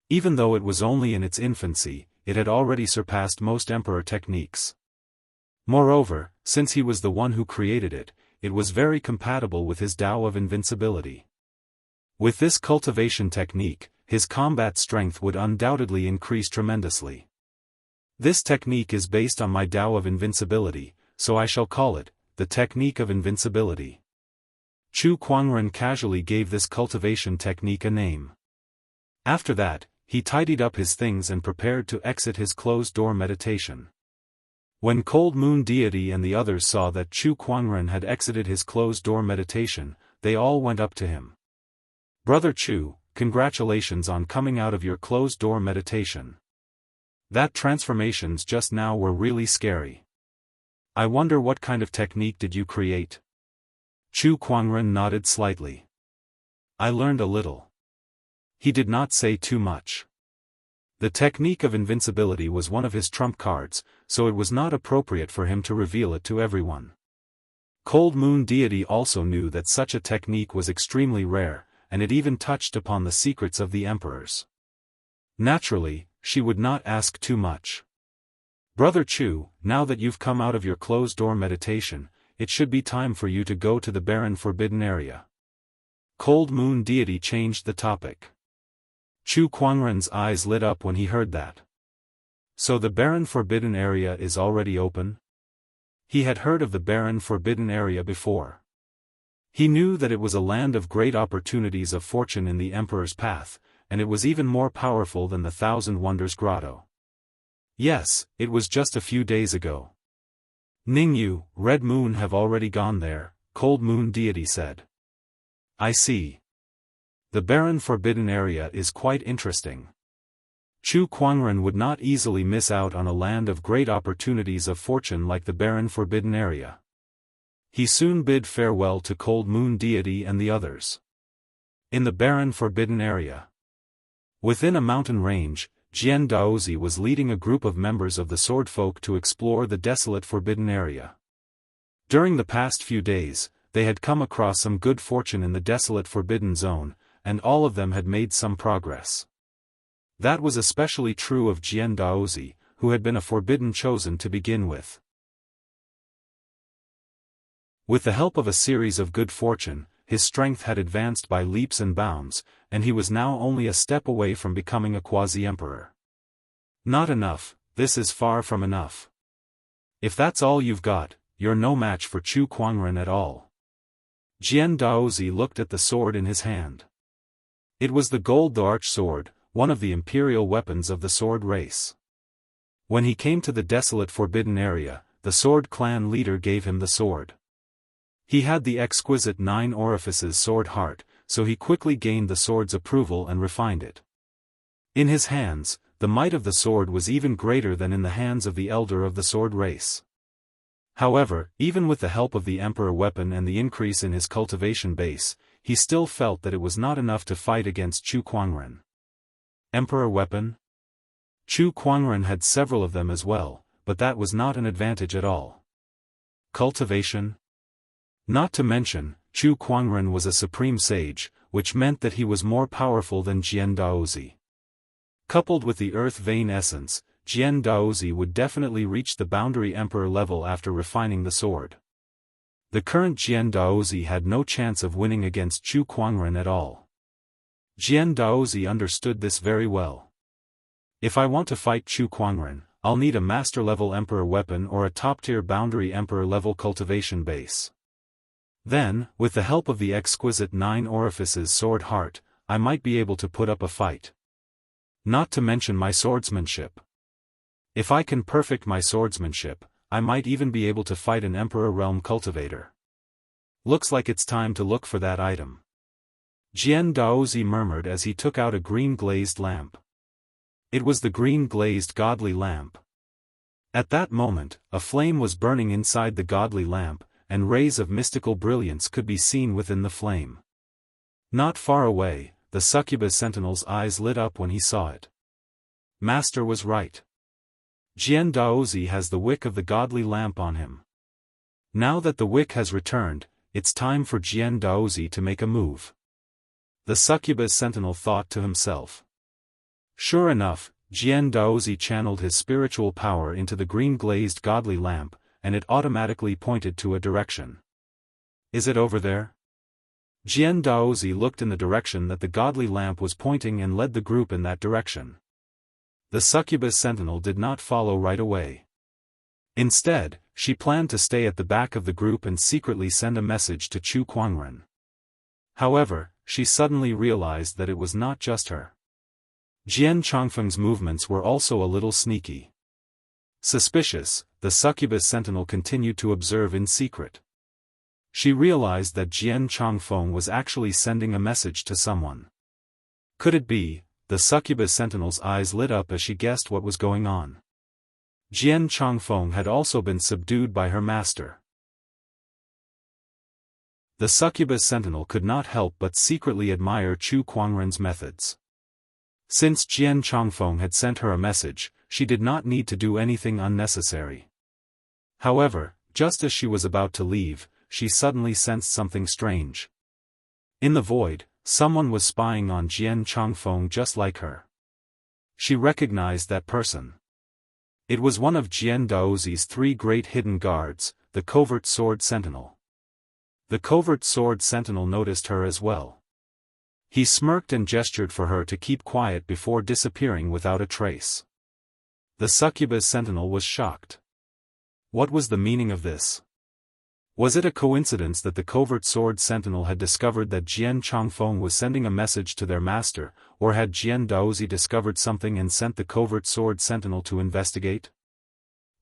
Even though it was only in its infancy, it had already surpassed most emperor techniques. Moreover, since he was the one who created it, it was very compatible with his Tao of invincibility. With this cultivation technique, his combat strength would undoubtedly increase tremendously. This technique is based on my Tao of invincibility, so I shall call it, the technique of invincibility. Chu Kuangren casually gave this cultivation technique a name. After that, he tidied up his things and prepared to exit his closed-door meditation. When Cold Moon Deity and the others saw that Chu Kuangren had exited his closed-door meditation, they all went up to him. "Brother Chu, congratulations on coming out of your closed-door meditation. That transformations just now were really scary. I wonder what kind of technique did you create?" Chu Kuangren nodded slightly. "I learned a little." He did not say too much. The technique of invincibility was one of his trump cards, so it was not appropriate for him to reveal it to everyone. Cold Moon Deity also knew that such a technique was extremely rare, and it even touched upon the secrets of the emperors. Naturally, she would not ask too much. "Brother Chu, now that you've come out of your closed-door meditation, it should be time for you to go to the barren forbidden area." Cold Moon Deity changed the topic. Chu Kuangren's eyes lit up when he heard that. So the barren forbidden area is already open? He had heard of the barren forbidden area before. He knew that it was a land of great opportunities of fortune in the Emperor's path, and it was even more powerful than the Thousand Wonders Grotto. Yes, it was just a few days ago. "Ningyu, Red Moon have already gone there," Cold Moon Deity said. "I see. The barren forbidden area is quite interesting." Chu Kuangren would not easily miss out on a land of great opportunities of fortune like the barren forbidden area. He soon bid farewell to Cold Moon Deity and the others. In the barren forbidden area. Within a mountain range, Jian Daozi was leading a group of members of the sword folk to explore the desolate forbidden area. During the past few days, they had come across some good fortune in the desolate forbidden zone, and all of them had made some progress. That was especially true of Jian Daozi, who had been a forbidden chosen to begin with. With the help of a series of good fortune, his strength had advanced by leaps and bounds, and he was now only a step away from becoming a quasi-emperor. Not enough, this is far from enough. If that's all you've got, you're no match for Chu Kuangren at all. Jian Daozi looked at the sword in his hand. It was the gold arch sword, one of the imperial weapons of the sword race. When he came to the desolate forbidden area, the sword clan leader gave him the sword. He had the exquisite 9 orifices sword heart, so he quickly gained the sword's approval and refined it. In his hands, the might of the sword was even greater than in the hands of the elder of the sword race. However, even with the help of the emperor weapon and the increase in his cultivation base, he still felt that it was not enough to fight against Chu Kuangren. Emperor weapon? Chu Kuangren had several of them as well, but that was not an advantage at all. Cultivation? Not to mention, Chu Kuangren was a supreme sage, which meant that he was more powerful than Jian Daozi. Coupled with the earth vein essence, Jian Daozi would definitely reach the boundary emperor level after refining the sword. The current Jian Daozi had no chance of winning against Chu Kuangren at all. Jian Daozi understood this very well. If I want to fight Chu Kuangren, I'll need a master-level emperor weapon or a top-tier boundary emperor-level cultivation base. Then, with the help of the exquisite 9 orifices sword heart, I might be able to put up a fight. Not to mention my swordsmanship. If I can perfect my swordsmanship, I might even be able to fight an Emperor Realm cultivator. Looks like it's time to look for that item. Jian Daozi murmured as he took out a green glazed lamp. It was the green glazed godly lamp. At that moment, a flame was burning inside the godly lamp, and rays of mystical brilliance could be seen within the flame. Not far away, the succubus sentinel's eyes lit up when he saw it. Master was right. Jian Daozi has the wick of the godly lamp on him. Now that the wick has returned, it's time for Jian Daozi to make a move. The succubus sentinel thought to himself. Sure enough, Jian Daozi channeled his spiritual power into the green-glazed godly lamp, and it automatically pointed to a direction. Is it over there? Jian Daozi looked in the direction that the godly lamp was pointing and led the group in that direction. The succubus sentinel did not follow right away. Instead, she planned to stay at the back of the group and secretly send a message to Chu Kuangren. However, she suddenly realized that it was not just her. Jian Chongfeng's movements were also a little sneaky. Suspicious, the succubus sentinel continued to observe in secret. She realized that Jian Chongfeng was actually sending a message to someone. Could it be? The succubus sentinel's eyes lit up as she guessed what was going on. Jian Chongfeng had also been subdued by her master. The succubus sentinel could not help but secretly admire Chu Kuangren's methods. Since Jian Chongfeng had sent her a message, she did not need to do anything unnecessary. However, just as she was about to leave, she suddenly sensed something strange. In the void, someone was spying on Jian Chongfeng just like her. She recognized that person. It was one of Jian Daozi's 3 great hidden guards, the covert sword sentinel. The covert sword sentinel noticed her as well. He smirked and gestured for her to keep quiet before disappearing without a trace. The succubus sentinel was shocked. What was the meaning of this? Was it a coincidence that the covert sword sentinel had discovered that Jian Chongfeng was sending a message to their master, or had Jian Daozi discovered something and sent the covert sword sentinel to investigate?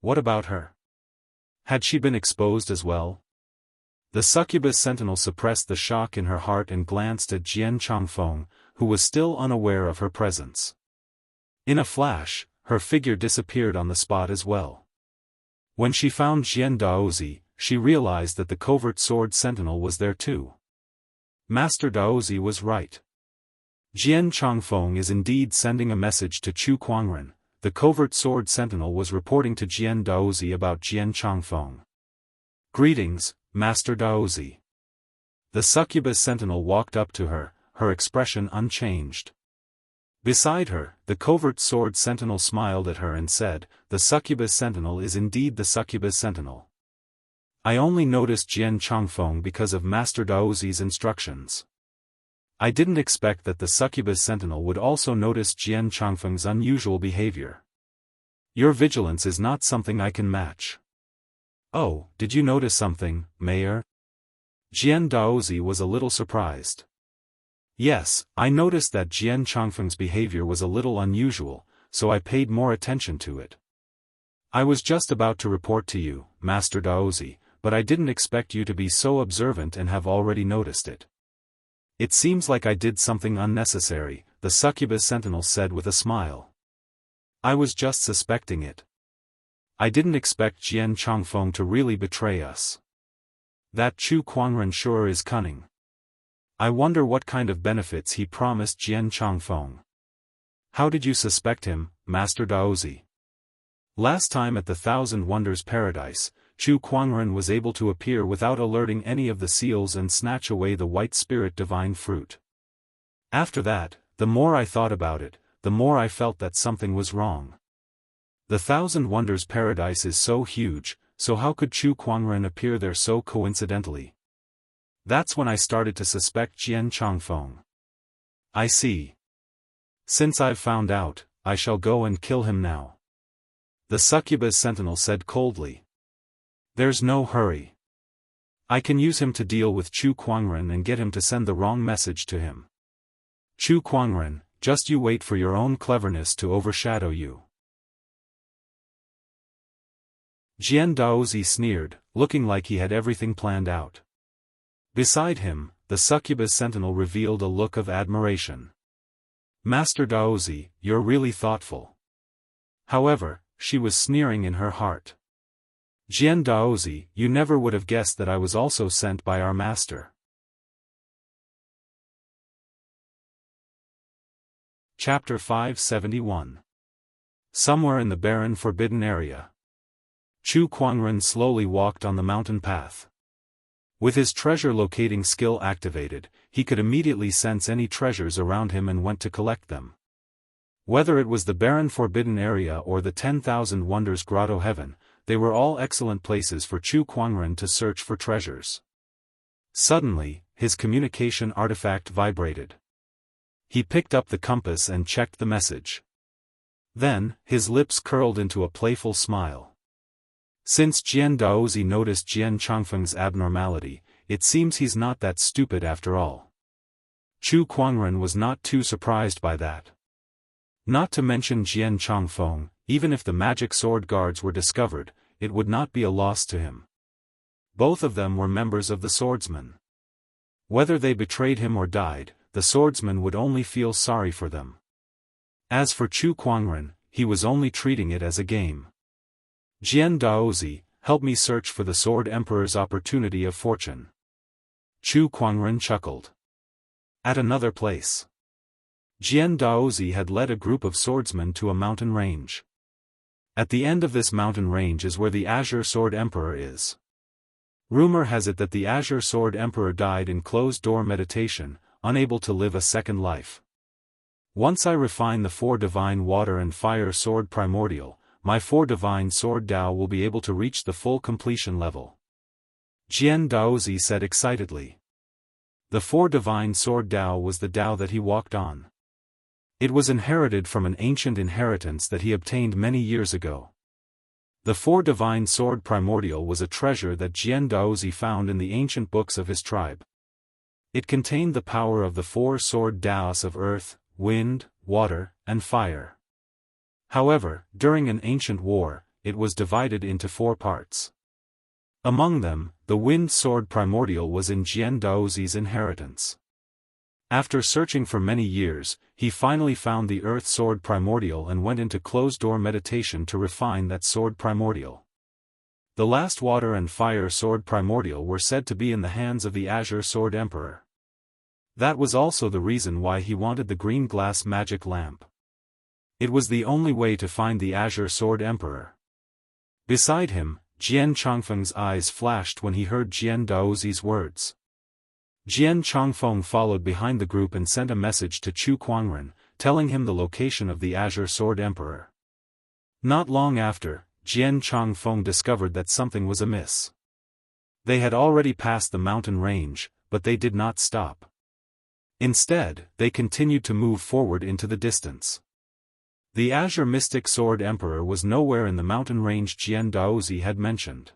What about her? Had she been exposed as well? The succubus sentinel suppressed the shock in her heart and glanced at Jian Chongfeng, who was still unaware of her presence. In a flash, her figure disappeared on the spot as well. When she found Jian Daozi, she realized that the covert sword sentinel was there too. Master Daozi was right. Jian Chongfeng is indeed sending a message to Chu Kuangren. The covert sword sentinel was reporting to Jian Daozi about Jian Chongfeng. Greetings, Master Daozi. The succubus sentinel walked up to her, her expression unchanged. Beside her, the covert sword sentinel smiled at her and said, "The succubus sentinel is indeed the succubus sentinel. I only noticed Jian Chongfeng because of Master Daozi's instructions. I didn't expect that the succubus sentinel would also notice Jian Chongfeng's unusual behavior. Your vigilance is not something I can match." "Oh, did you notice something, Mayor?" Jian Daozi was a little surprised. "Yes, I noticed that Jian Chongfeng's behavior was a little unusual, so I paid more attention to it. I was just about to report to you, Master Daozi, but I didn't expect you to be so observant and have already noticed it. It seems like I did something unnecessary," the succubus sentinel said with a smile. "I was just suspecting it. I didn't expect Jian Chongfeng to really betray us. That Chu Kuangren sure is cunning. I wonder what kind of benefits he promised Jian Chongfeng. How did you suspect him, Master Daozi?" Last time at the Thousand Wonders Paradise, Chu Kuangren was able to appear without alerting any of the seals and snatch away the white spirit divine fruit. After that, the more I thought about it, the more I felt that something was wrong. The Thousand Wonders Paradise is so huge, so how could Chu Kuangren appear there so coincidentally? That's when I started to suspect Jian Changfeng. I see. Since I've found out, I shall go and kill him now. The succubus sentinel said coldly. There's no hurry. I can use him to deal with Chu Kuangren and get him to send the wrong message to him. Chu Kuangren, just you wait for your own cleverness to overshadow you. Jian Daozi sneered, looking like he had everything planned out. Beside him, the succubus sentinel revealed a look of admiration. Master Daozi, you're really thoughtful. However, she was sneering in her heart. Jian Daozi, you never would have guessed that I was also sent by our master. Chapter 571. Somewhere in the barren forbidden area. Chu Kuangren slowly walked on the mountain path. With his treasure locating skill activated, he could immediately sense any treasures around him and went to collect them. Whether it was the barren forbidden area or the 10,000 Wonders Grotto Heaven, they were all excellent places for Chu Kuangren to search for treasures. Suddenly, his communication artifact vibrated. He picked up the compass and checked the message. Then, his lips curled into a playful smile. Since Jian Daozi noticed Jian Changfeng's abnormality, it seems he's not that stupid after all. Chu Kuangren was not too surprised by that. Not to mention Jian Changfeng, even if the magic sword guards were discovered, it would not be a loss to him. Both of them were members of the swordsmen. Whether they betrayed him or died, the swordsman would only feel sorry for them. As for Chu Kuangren, he was only treating it as a game. Jian Daozi, help me search for the Sword Emperor's opportunity of fortune. Chu Kuangren chuckled. At another place. Jian Daozi had led a group of swordsmen to a mountain range. At the end of this mountain range is where the Azure Sword Emperor is. Rumor has it that the Azure Sword Emperor died in closed-door meditation, unable to live a second life. Once I refine the 4 divine water and fire sword primordial, my 4 divine sword Dao will be able to reach the full completion level. Jian Daozi said excitedly. The 4 divine sword Dao was the Dao that he walked on. It was inherited from an ancient inheritance that he obtained many years ago. The 4 divine sword primordial was a treasure that Jian Daozi found in the ancient books of his tribe. It contained the power of the 4 sword Daos of earth, wind, water, and fire. However, during an ancient war, it was divided into 4 parts. Among them, the wind sword primordial was in Jian Daozi's inheritance. After searching for many years, he finally found the earth sword primordial and went into closed-door meditation to refine that sword primordial. The last water and fire sword primordial were said to be in the hands of the Azure Sword Emperor. That was also the reason why he wanted the green glass magic lamp. It was the only way to find the Azure Sword Emperor. Beside him, Jian Changfeng's eyes flashed when he heard Jian Daozi's words. Jian Changfeng followed behind the group and sent a message to Chu Kuangren, telling him the location of the Azure Sword Emperor. Not long after, Jian Changfeng discovered that something was amiss. They had already passed the mountain range, but they did not stop. Instead, they continued to move forward into the distance. The Azure Mystic Sword Emperor was nowhere in the mountain range Jian Daozi had mentioned.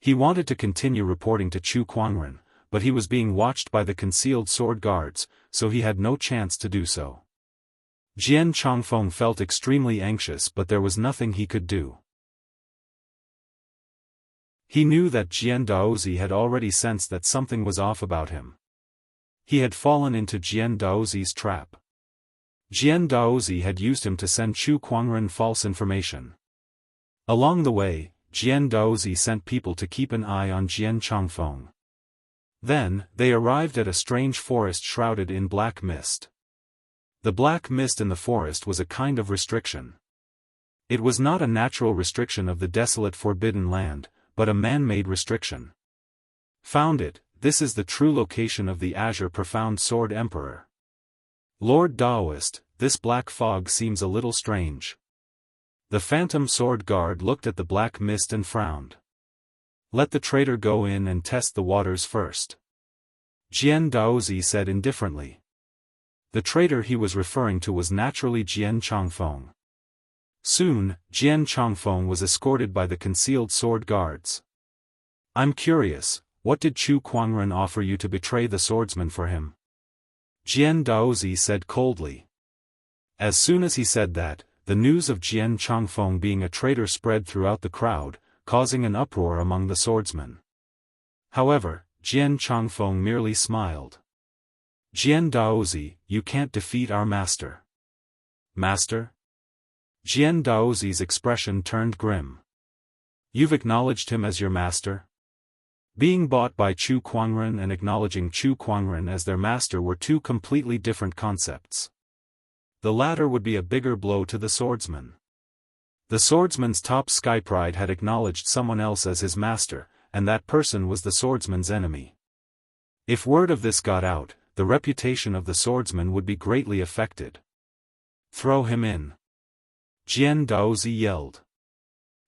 He wanted to continue reporting to Chu Kuangren, but he was being watched by the concealed sword guards, so he had no chance to do so. Jian Changfeng felt extremely anxious, but there was nothing he could do. He knew that Jian Daozi had already sensed that something was off about him. He had fallen into Jian Daozi's trap. Jian Daozi had used him to send Chu Kuangren false information. Along the way, Jian Daozi sent people to keep an eye on Jian Changfeng. Then, they arrived at a strange forest shrouded in black mist. The black mist in the forest was a kind of restriction. It was not a natural restriction of the desolate forbidden land, but a man-made restriction. Found it, this is the true location of the Azure Profound Sword Emperor. Lord Daoist, this black fog seems a little strange. The phantom sword guard looked at the black mist and frowned. Let the traitor go in and test the waters first. Jian Daozi said indifferently. The traitor he was referring to was naturally Jian Changfeng. Soon, Jian Changfeng was escorted by the concealed sword guards. I'm curious, what did Chu Kuangren offer you to betray the swordsman for him? Jian Daozi said coldly. As soon as he said that, the news of Jian Changfeng being a traitor spread throughout the crowd, causing an uproar among the swordsmen. However, Jian Changfeng merely smiled. Jian Daozi, you can't defeat our master. Master? Jian Daozi's expression turned grim. You've acknowledged him as your master? Being bought by Chu Kuangren and acknowledging Chu Kuangren as their master were two completely different concepts. The latter would be a bigger blow to the swordsman. The swordsman's top sky pride had acknowledged someone else as his master, and that person was the swordsman's enemy. If word of this got out, the reputation of the swordsman would be greatly affected. Throw him in. Jian Daozi yelled.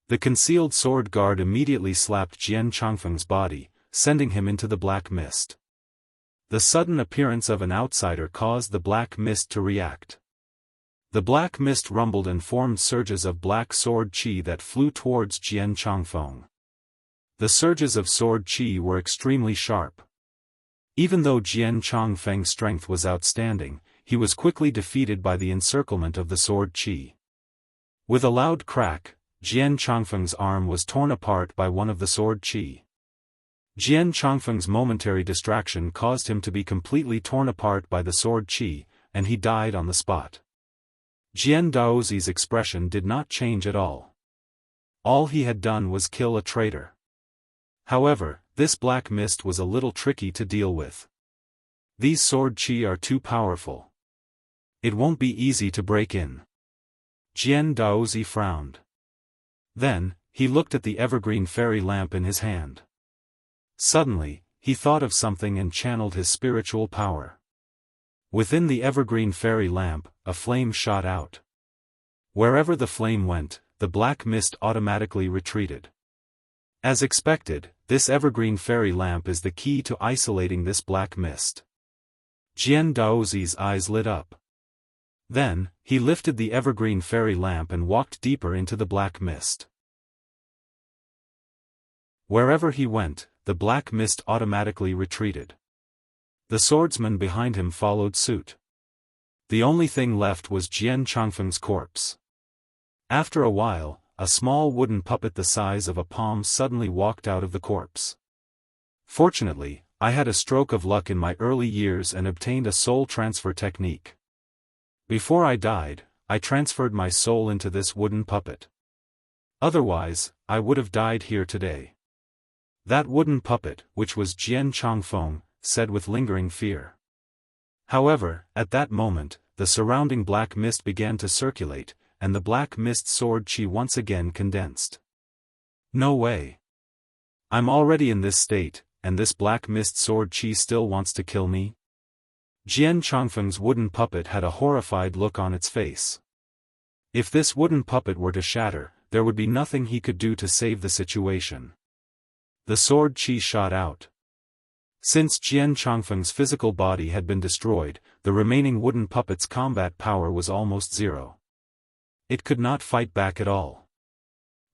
The concealed sword guard immediately slapped Jian Changfeng's body, sending him into the black mist. The sudden appearance of an outsider caused the black mist to react. The black mist rumbled and formed surges of black sword qi that flew towards Jian Changfeng. The surges of sword qi were extremely sharp. Even though Jian Changfeng's strength was outstanding, he was quickly defeated by the encirclement of the sword qi. With a loud crack, Jian Changfeng's arm was torn apart by one of the sword qi. Jian Changfeng's momentary distraction caused him to be completely torn apart by the sword qi, and he died on the spot. Jian Daozi's expression did not change at all. All he had done was kill a traitor. However, this black mist was a little tricky to deal with. These sword qi are too powerful. It won't be easy to break in. Jian Daozi frowned. Then, he looked at the evergreen fairy lamp in his hand. Suddenly, he thought of something and channeled his spiritual power. Within the evergreen fairy lamp, a flame shot out. Wherever the flame went, the black mist automatically retreated. As expected, this evergreen fairy lamp is the key to isolating this black mist. Jian Daozi's eyes lit up. Then, he lifted the evergreen fairy lamp and walked deeper into the black mist. Wherever he went, the black mist automatically retreated. The swordsman behind him followed suit. The only thing left was Jian Changfeng's corpse. After a while, a small wooden puppet the size of a palm suddenly walked out of the corpse. Fortunately, I had a stroke of luck in my early years and obtained a soul transfer technique. Before I died, I transferred my soul into this wooden puppet. Otherwise, I would have died here today. That wooden puppet, which was Jian Changfeng, said with lingering fear. However, at that moment, the surrounding black mist began to circulate, and the black mist sword qi once again condensed. No way. I'm already in this state, and this black mist sword qi still wants to kill me? Jian Changfeng's wooden puppet had a horrified look on its face. If this wooden puppet were to shatter, there would be nothing he could do to save the situation. The sword qi shot out. Since Jian Changfeng's physical body had been destroyed, the remaining wooden puppet's combat power was almost zero. It could not fight back at all.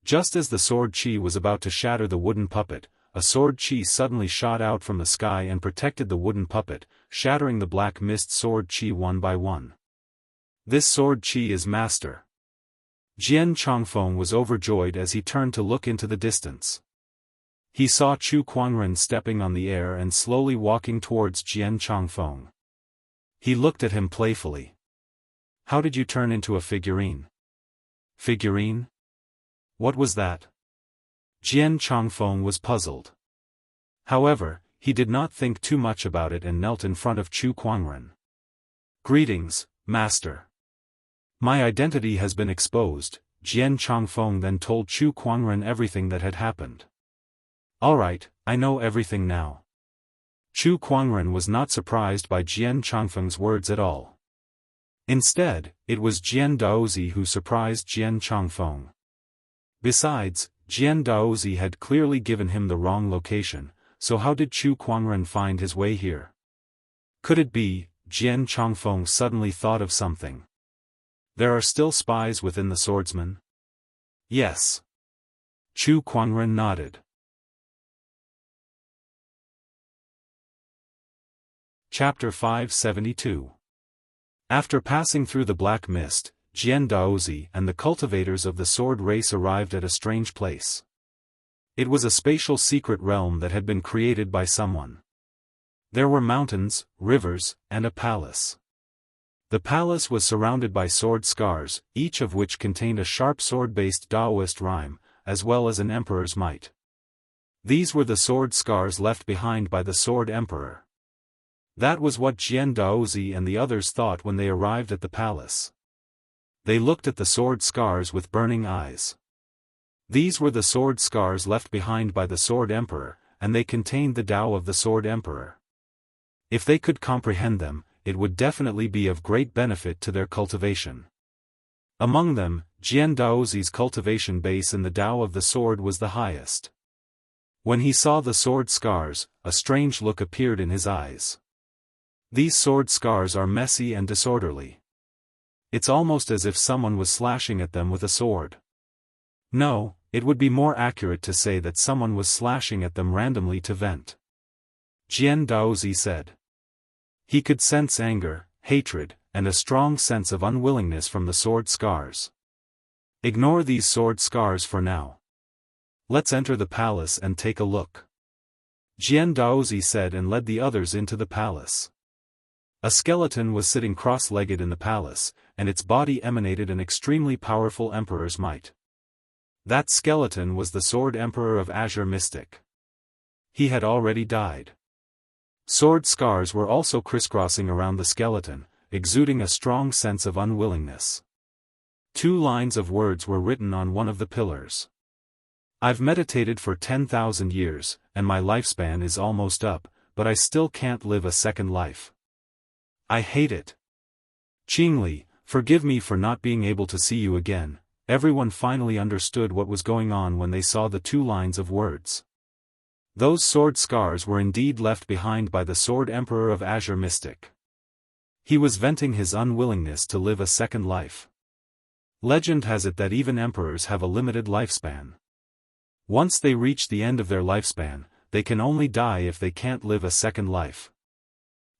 Just as the sword qi was about to shatter the wooden puppet, a sword qi suddenly shot out from the sky and protected the wooden puppet, shattering the black mist sword qi one by one. This sword qi is master. Jian Changfeng was overjoyed as he turned to look into the distance. He saw Chu Kuangren stepping on the air and slowly walking towards Jian Changfeng. He looked at him playfully. How did you turn into a figurine? Figurine? What was that? Jian Changfeng was puzzled. However, he did not think too much about it and knelt in front of Chu Kuangren. Greetings, Master. My identity has been exposed, Jian Changfeng then told Chu Kuangren everything that had happened. Alright, I know everything now. Chu Kuangren was not surprised by Jian Changfeng's words at all. Instead, it was Jian Daozi who surprised Jian Changfeng. Besides, Jian Daozi had clearly given him the wrong location, so how did Chu Kuangren find his way here? Could it be, Jian Changfeng suddenly thought of something? There are still spies within the swordsmen? Yes. Chu Kuangren nodded. Chapter 572. After passing through the black mist, Jian Daozi and the cultivators of the sword race arrived at a strange place. It was a spatial secret realm that had been created by someone. There were mountains, rivers, and a palace. The palace was surrounded by sword scars, each of which contained a sharp sword-based Daoist rhyme, as well as an emperor's might. These were the sword scars left behind by the sword emperor. That was what Jian Daozi and the others thought when they arrived at the palace. They looked at the sword scars with burning eyes. These were the sword scars left behind by the sword emperor, and they contained the Tao of the sword emperor. If they could comprehend them, it would definitely be of great benefit to their cultivation. Among them, Jian Daozi's cultivation base in the Tao of the sword was the highest. When he saw the sword scars, a strange look appeared in his eyes. These sword scars are messy and disorderly. It's almost as if someone was slashing at them with a sword. No, it would be more accurate to say that someone was slashing at them randomly to vent. Jian Daozi said. He could sense anger, hatred, and a strong sense of unwillingness from the sword scars. Ignore these sword scars for now. Let's enter the palace and take a look. Jian Daozi said and led the others into the palace. A skeleton was sitting cross-legged in the palace, and its body emanated an extremely powerful emperor's might. That skeleton was the sword emperor of Azure Mystic. He had already died. Sword scars were also crisscrossing around the skeleton, exuding a strong sense of unwillingness. 2 lines of words were written on one of the pillars. I've meditated for 10,000 years, and my lifespan is almost up, but I still can't live a second life. I hate it. Qingli, forgive me for not being able to see you again. Everyone finally understood what was going on when they saw the 2 lines of words. Those sword scars were indeed left behind by the sword emperor of Azure Mystic. He was venting his unwillingness to live a second life. Legend has it that even emperors have a limited lifespan. Once they reach the end of their lifespan, they can only die if they can't live a second life.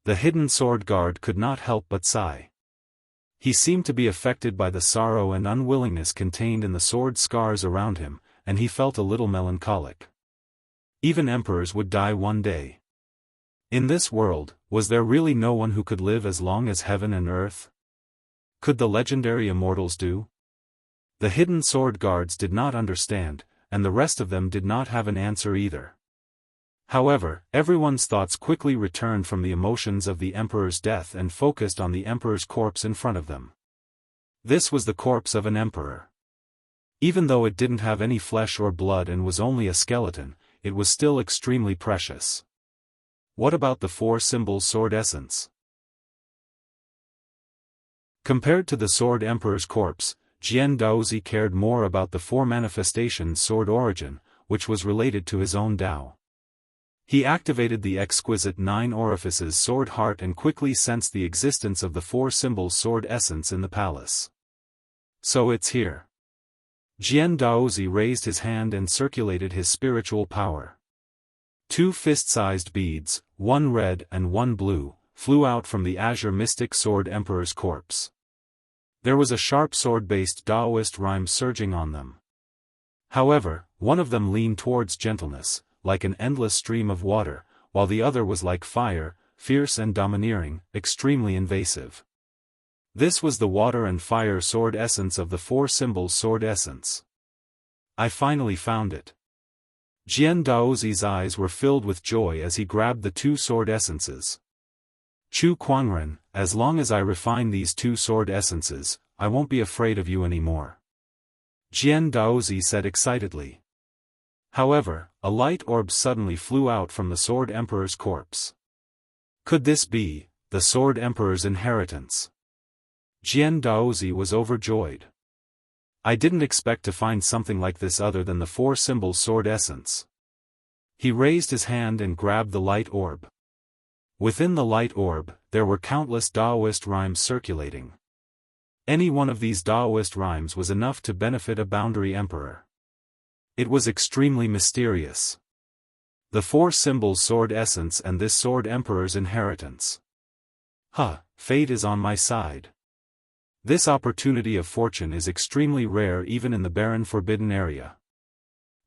The hidden sword guard could not help but sigh. He seemed to be affected by the sorrow and unwillingness contained in the sword scars around him, and he felt a little melancholic. Even emperors would die one day. In this world, was there really no one who could live as long as heaven and earth? Could the legendary immortals do? The hidden sword guards did not understand, and the rest of them did not have an answer either. However, everyone's thoughts quickly returned from the emotions of the emperor's death and focused on the emperor's corpse in front of them. This was the corpse of an emperor. Even though it didn't have any flesh or blood and was only a skeleton, it was still extremely precious. What about the 4-symbol sword essence? Compared to the sword emperor's corpse, Jian Daozi cared more about the 4 manifestations sword origin, which was related to his own Tao. He activated the exquisite 9 orifices sword heart and quickly sensed the existence of the 4-symbol sword essence in the palace. So it's here. Jian Daozi raised his hand and circulated his spiritual power. 2 fist-sized beads, 1 red and 1 blue, flew out from the Azure Mystic Sword Emperor's corpse. There was a sharp sword-based Daoist rhyme surging on them. However, one of them leaned towards gentleness, like an endless stream of water, while the other was like fire, fierce and domineering, extremely invasive. This was the water and fire sword essence of the 4-symbol sword essence. I finally found it. Jian Daozi's eyes were filled with joy as he grabbed the 2 sword essences. Chu Kuangren, as long as I refine these 2 sword essences, I won't be afraid of you anymore. Jian Daozi said excitedly. However, a light orb suddenly flew out from the sword emperor's corpse. Could this be the sword emperor's inheritance? Jian Daozi was overjoyed. I didn't expect to find something like this other than the four-symbol sword essence. He raised his hand and grabbed the light orb. Within the light orb, there were countless Daoist rhymes circulating. Any one of these Daoist rhymes was enough to benefit a boundary emperor. It was extremely mysterious. The four-symbol sword essence and this sword emperor's inheritance. Fate is on my side. This opportunity of fortune is extremely rare even in the barren forbidden area.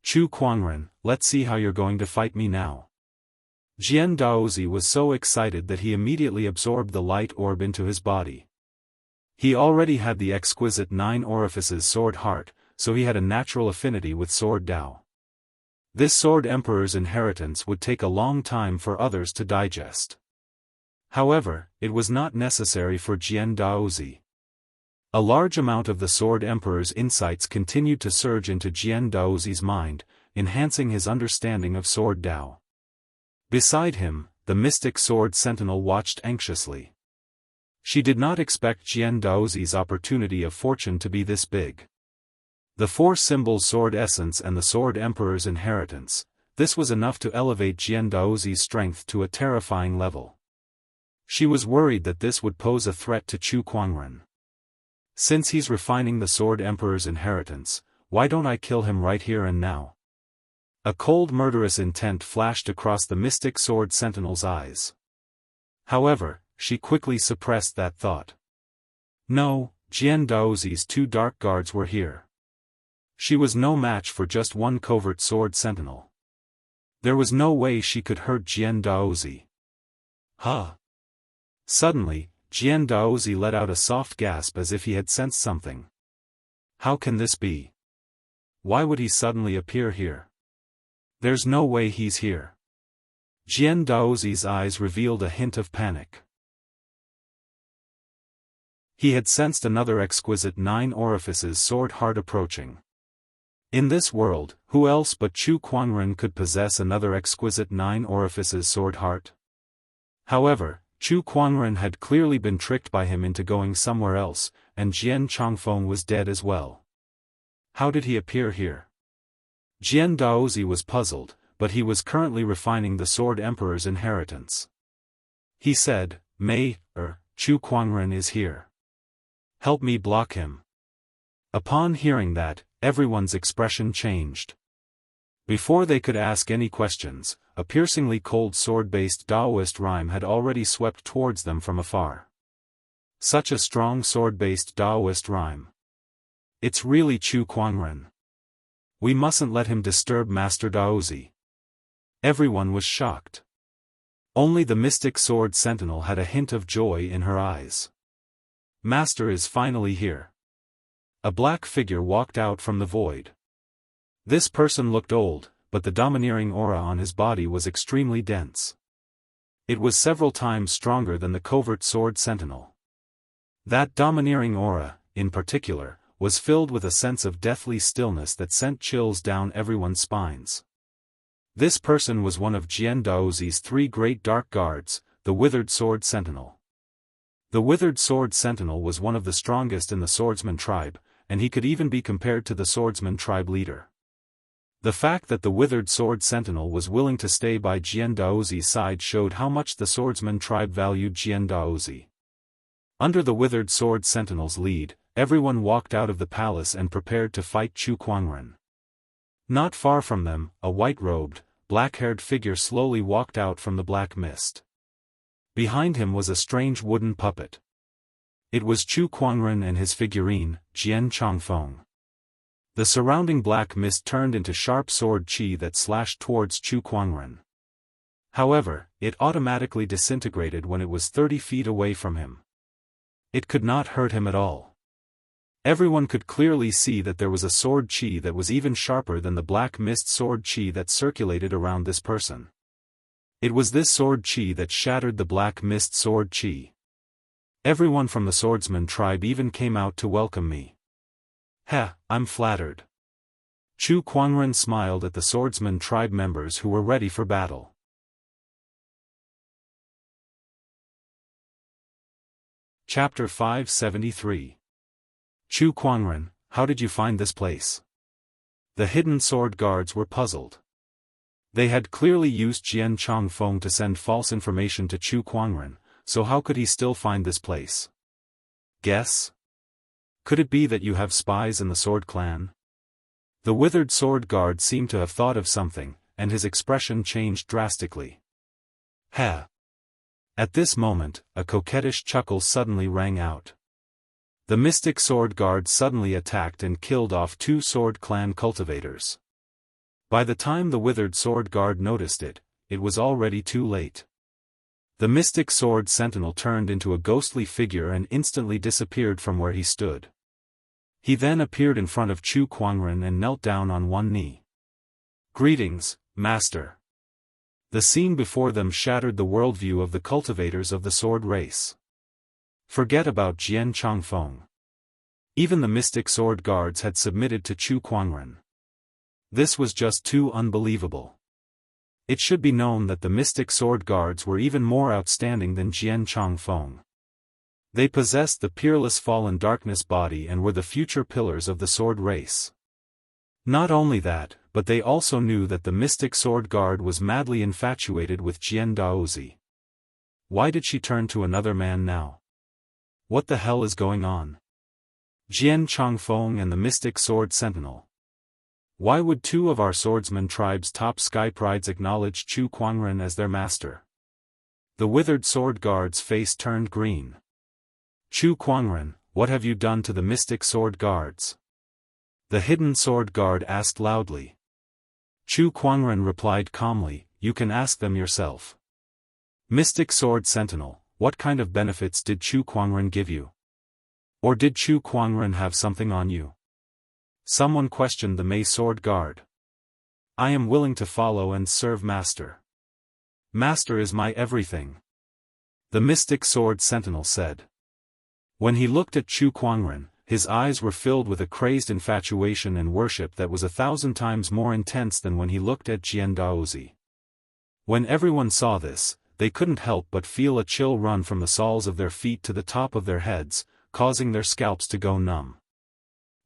Chu Kuangren, let's see how you're going to fight me now. Jian Daozi was so excited that he immediately absorbed the light orb into his body. He already had the exquisite 9 orifices sword heart, so he had a natural affinity with sword Dao. This sword emperor's inheritance would take a long time for others to digest. However, it was not necessary for Jian Daozi. A large amount of the sword emperor's insights continued to surge into Jian Daozi's mind, enhancing his understanding of sword Dao. Beside him, the mystic sword sentinel watched anxiously. She did not expect Jian Daozi's opportunity of fortune to be this big. The four-symbol sword essence and the sword emperor's inheritance, this was enough to elevate Jian Daozi's strength to a terrifying level. She was worried that this would pose a threat to Chu Kuangren. Since he's refining the sword emperor's inheritance, why don't I kill him right here and now? A cold murderous intent flashed across the mystic sword sentinel's eyes. However, she quickly suppressed that thought. No, Jian Daozi's 2 dark guards were here. She was no match for just one covert sword sentinel. There was no way she could hurt Jian Daozi. Suddenly, Jian Daozi let out a soft gasp as if he had sensed something. How can this be? Why would he suddenly appear here? There's no way he's here. Jian Daozi's eyes revealed a hint of panic. He had sensed another exquisite 9 orifices sword heart approaching. In this world, who else but Chu Kuangren could possess another exquisite 9 orifices sword heart? However, Chu Kuangren had clearly been tricked by him into going somewhere else, and Jian Changfeng was dead as well. How did he appear here? Jian Daozi was puzzled, but he was currently refining the sword emperor's inheritance. He said, Chu Kuangren is here. Help me block him. Upon hearing that, everyone's expression changed. Before they could ask any questions, a piercingly cold sword-based Daoist rhyme had already swept towards them from afar. Such a strong sword-based Daoist rhyme. It's really Chu Kuangren. We mustn't let him disturb Master Daozi. Everyone was shocked. Only the mystic sword sentinel had a hint of joy in her eyes. Master is finally here. A black figure walked out from the void. This person looked old, but the domineering aura on his body was extremely dense. It was several times stronger than the covert sword sentinel. That domineering aura, in particular, was filled with a sense of deathly stillness that sent chills down everyone's spines. This person was one of Jian Daozi's 3 great dark guards, the withered sword sentinel. The withered sword sentinel was one of the strongest in the swordsman tribe, and he could even be compared to the swordsman tribe leader. The fact that the withered sword sentinel was willing to stay by Jian Daozi's side showed how much the swordsman tribe valued Jian Daozi. Under the withered sword sentinel's lead, everyone walked out of the palace and prepared to fight Chu Kuangren. Not far from them, a white-robed, black-haired figure slowly walked out from the black mist. Behind him was a strange wooden puppet. It was Chu Kuangren and his figurine, Jian Changfeng. The surrounding black mist turned into sharp sword qi that slashed towards Chu Kuangren. However, it automatically disintegrated when it was 30 feet away from him. It could not hurt him at all. Everyone could clearly see that there was a sword qi that was even sharper than the black mist sword qi that circulated around this person. It was this sword qi that shattered the black mist sword qi. Everyone from the swordsman tribe even came out to welcome me. I'm flattered. Chu Kuangren smiled at the swordsman tribe members who were ready for battle. Chapter 573. Chu Kuangren, how did you find this place? The hidden sword guards were puzzled. They had clearly used Jian Changfeng to send false information to Chu Kuangren, so how could he still find this place? Guess? Could it be that you have spies in the Sword Clan? The withered sword guard seemed to have thought of something, and his expression changed drastically. Heh! At this moment, a coquettish chuckle suddenly rang out. The mystic sword guard suddenly attacked and killed off 2 Sword Clan cultivators. By the time the withered sword guard noticed it, it was already too late. The mystic sword sentinel turned into a ghostly figure and instantly disappeared from where he stood. He then appeared in front of Chu Kuangren and knelt down on one knee. Greetings, Master. The scene before them shattered the worldview of the cultivators of the sword race. Forget about Jian Changfeng. Even the mystic sword guards had submitted to Chu Kuangren. This was just too unbelievable. It should be known that the mystic sword guards were even more outstanding than Jian Changfeng. They possessed the peerless fallen darkness body and were the future pillars of the sword race. Not only that, but they also knew that the mystic sword guard was madly infatuated with Jian Daoist. Why did she turn to another man now? What the hell is going on? Jian Changfeng and the mystic sword sentinel. Why would 2 of our swordsman tribe's top sky prides acknowledge Chu Kuangren as their master? The withered sword guard's face turned green. Chu Kuangren, what have you done to the mystic sword guards? The hidden sword guard asked loudly. Chu Kuangren replied calmly, you can ask them yourself. Mystic sword sentinel, what kind of benefits did Chu Kuangren give you? Or did Chu Kuangren have something on you? Someone questioned the Mei sword guard. I am willing to follow and serve Master. Master is my everything. The mystic sword sentinel said. When he looked at Chu Kuangren, his eyes were filled with a crazed infatuation and worship that was 1,000 times more intense than when he looked at Jian Daoist. When everyone saw this, they couldn't help but feel a chill run from the soles of their feet to the top of their heads, causing their scalps to go numb.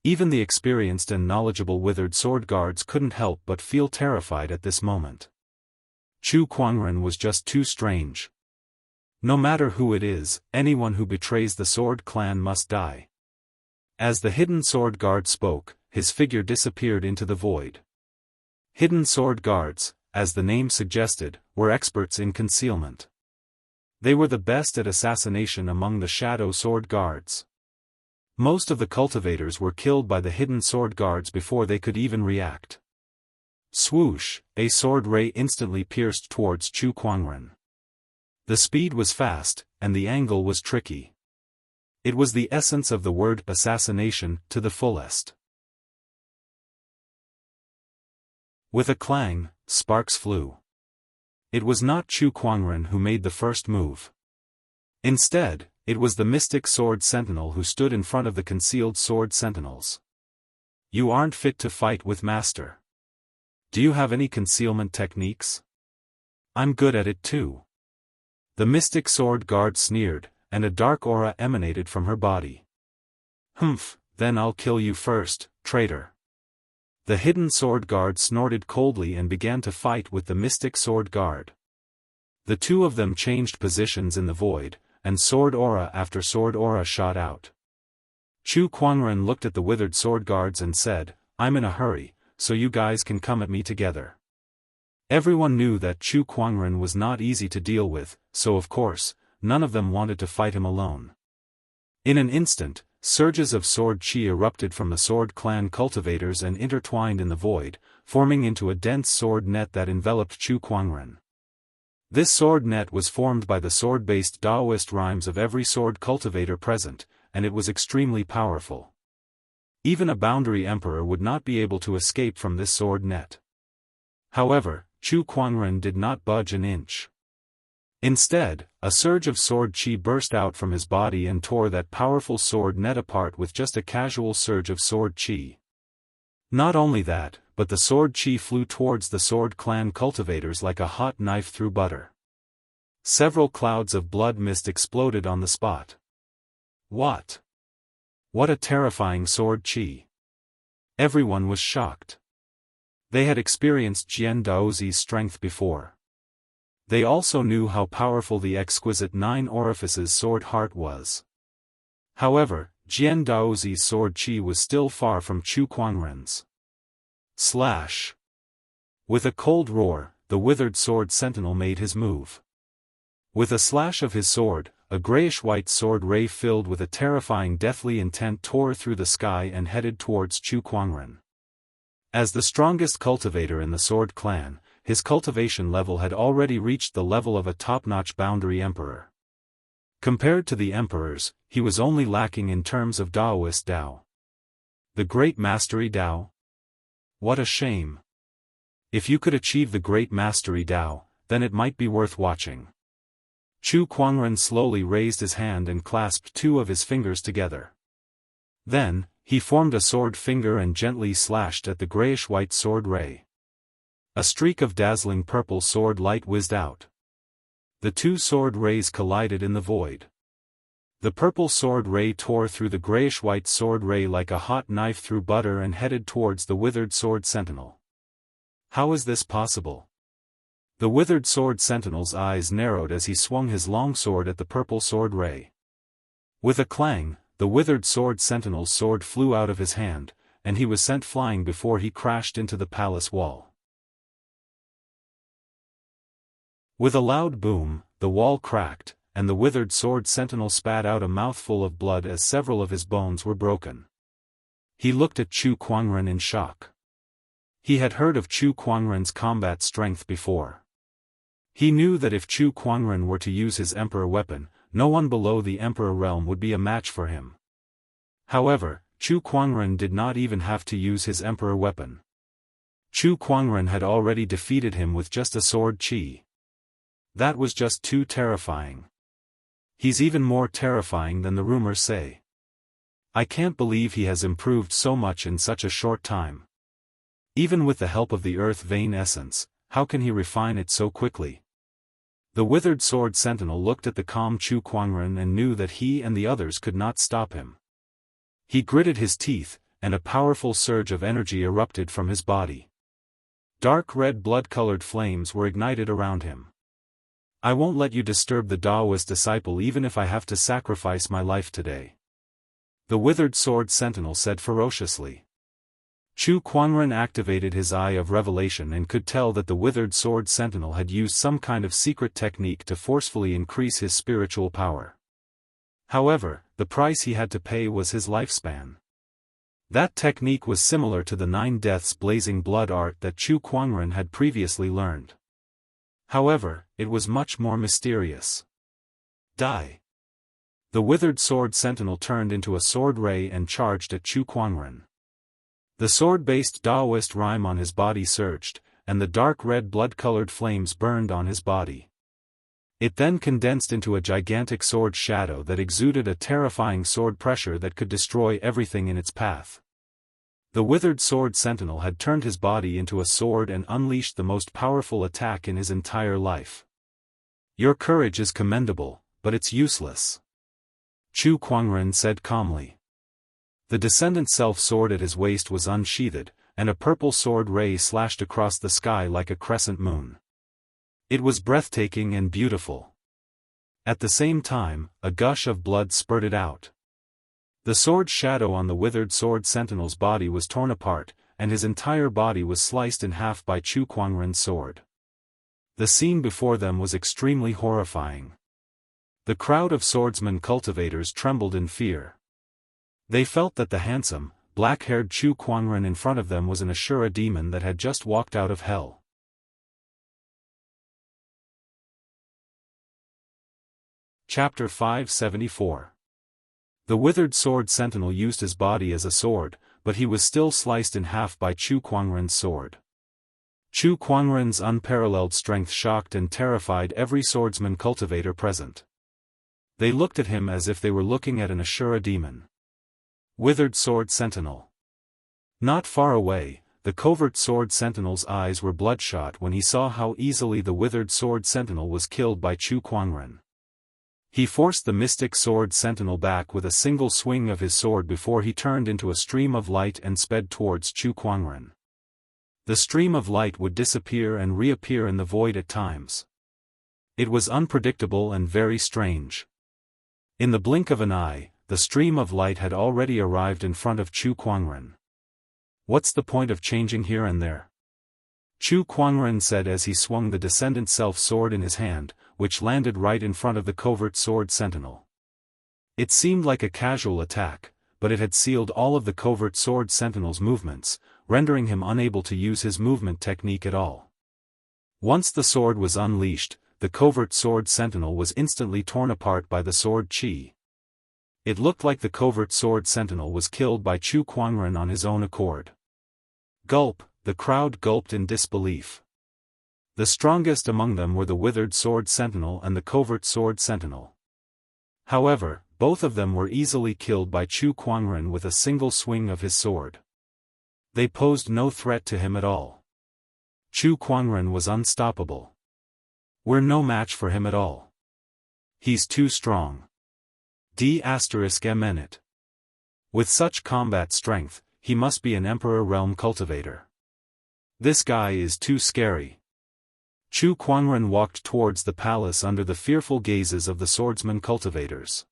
Even the experienced and knowledgeable withered sword guards couldn't help but feel terrified at this moment. Chu Kuangren was just too strange. No matter who it is, anyone who betrays the Sword Clan must die. As the hidden sword guard spoke, his figure disappeared into the void. Hidden sword guards, as the name suggested, were experts in concealment. They were the best at assassination among the shadow sword guards. Most of the cultivators were killed by the hidden sword guards before they could even react. Swoosh, a sword ray instantly pierced towards Chu Kuangren. The speed was fast, and the angle was tricky. It was the essence of the word assassination to the fullest. With a clang, sparks flew. It was not Chu Kuangren who made the first move. Instead, it was the mystic sword sentinel who stood in front of the concealed sword sentinels. You aren't fit to fight with Master. Do you have any concealment techniques? I'm good at it too. The mystic sword guard sneered, and a dark aura emanated from her body. Humph, then I'll kill you first, traitor. The hidden sword guard snorted coldly and began to fight with the mystic sword guard. The 2 of them changed positions in the void, and sword aura after sword aura shot out. Chu Kuangren looked at the withered sword guards and said, I'm in a hurry, so you guys can come at me together. Everyone knew that Chu Kuangren was not easy to deal with, so of course, none of them wanted to fight him alone. In an instant, surges of sword chi erupted from the Sword Clan cultivators and intertwined in the void, forming into a dense sword net that enveloped Chu Kuangren. This sword net was formed by the sword-based Daoist rhymes of every sword cultivator present, and it was extremely powerful. Even a boundary emperor would not be able to escape from this sword net. However, Chu Kuangren did not budge an inch. Instead, a surge of sword chi burst out from his body and tore that powerful sword net apart with just a casual surge of sword chi. Not only that, but the sword chi flew towards the Sword Clan cultivators like a hot knife through butter. Several clouds of blood mist exploded on the spot. What? What a terrifying sword chi! Everyone was shocked. They had experienced Jian Daozi's strength before. They also knew how powerful the exquisite 9 orifices sword heart was. However, Jian Daozi's sword chi was still far from Chu Kuangren's. Slash! With a cold roar, the withered sword sentinel made his move. With a slash of his sword, a grayish-white sword ray filled with a terrifying deathly intent tore through the sky and headed towards Chu Kuangren. As the strongest cultivator in the sword clan, his cultivation level had already reached the level of a top-notch boundary emperor. Compared to the emperors, he was only lacking in terms of Daoist Dao. The Great Mastery Dao? What a shame. If you could achieve the Great Mastery Dao, then it might be worth watching. Chu Kuangren slowly raised his hand and clasped 2 of his fingers together. Then, he formed a sword finger and gently slashed at the grayish-white sword ray. A streak of dazzling purple sword light whizzed out. The 2 sword rays collided in the void. The purple sword ray tore through the grayish-white sword ray like a hot knife through butter and headed towards the withered sword sentinel. How is this possible? The withered sword sentinel's eyes narrowed as he swung his long sword at the purple sword ray. With a clang, the withered sword sentinel's sword flew out of his hand, and he was sent flying before he crashed into the palace wall. With a loud boom, the wall cracked, and the withered sword sentinel spat out a mouthful of blood as several of his bones were broken. He looked at Chu Kuangren in shock. He had heard of Chu Kuangren's combat strength before. He knew that if Chu Kuangren were to use his emperor weapon, no one below the emperor realm would be a match for him. However, Chu Kuangren did not even have to use his emperor weapon. Chu Kuangren had already defeated him with just a sword chi. That was just too terrifying. He's even more terrifying than the rumors say. I can't believe he has improved so much in such a short time. Even with the help of the earth vein essence, how can he refine it so quickly? The withered sword sentinel looked at the calm Chu Kuangren and knew that he and the others could not stop him. He gritted his teeth, and a powerful surge of energy erupted from his body. Dark red blood-colored flames were ignited around him. I won't let you disturb the Daoist disciple even if I have to sacrifice my life today. The withered sword sentinel said ferociously. Chu Kuangren activated his eye of revelation and could tell that the withered sword sentinel had used some kind of secret technique to forcefully increase his spiritual power. However, the price he had to pay was his lifespan. That technique was similar to the 9 deaths blazing blood art that Chu Kuangren had previously learned. However, it was much more mysterious. Die! The withered sword sentinel turned into a sword ray and charged at Chu Kuangren. The sword-based Daoist rime on his body surged, and the dark red blood-colored flames burned on his body. It then condensed into a gigantic sword shadow that exuded a terrifying sword pressure that could destroy everything in its path. The withered sword sentinel had turned his body into a sword and unleashed the most powerful attack in his entire life. Your courage is commendable, but it's useless. Chu Kuangren said calmly. The descendant self-sword at his waist was unsheathed, and a purple sword ray slashed across the sky like a crescent moon. It was breathtaking and beautiful. At the same time, a gush of blood spurted out. The sword shadow on the withered sword sentinel's body was torn apart, and his entire body was sliced in half by Chu Kuangren's sword. The scene before them was extremely horrifying. The crowd of swordsman cultivators trembled in fear. They felt that the handsome, black-haired Chu Kuangren in front of them was an Ashura demon that had just walked out of hell. Chapter 574. The withered sword sentinel used his body as a sword, but he was still sliced in half by Chu Kuangren's sword. Chu Kuangren's unparalleled strength shocked and terrified every swordsman cultivator present. They looked at him as if they were looking at an Ashura demon. Withered sword sentinel. Not far away, the covert sword sentinel's eyes were bloodshot when he saw how easily the withered sword sentinel was killed by Chu Kuangren. He forced the mystic sword sentinel back with a single swing of his sword before he turned into a stream of light and sped towards Chu Kuangren. The stream of light would disappear and reappear in the void at times. It was unpredictable and very strange. In the blink of an eye, the stream of light had already arrived in front of Chu Kuangren. What's the point of changing here and there? Chu Kuangren said as he swung the Descendant Self sword in his hand, which landed right in front of the covert sword sentinel. It seemed like a casual attack, but it had sealed all of the covert sword sentinel's movements, rendering him unable to use his movement technique at all. Once the sword was unleashed, the covert sword sentinel was instantly torn apart by the sword chi. It looked like the covert sword sentinel was killed by Chu Kuangren on his own accord. Gulp, the crowd gulped in disbelief. The strongest among them were the withered sword sentinel and the covert sword sentinel. However, both of them were easily killed by Chu Kuangren with a single swing of his sword. They posed no threat to him at all. Chu Kuangren was unstoppable. We're no match for him at all. He's too strong. D****. With such combat strength, he must be an Emperor Realm cultivator. This guy is too scary. Chu Kuangren walked towards the palace under the fearful gazes of the swordsman cultivators.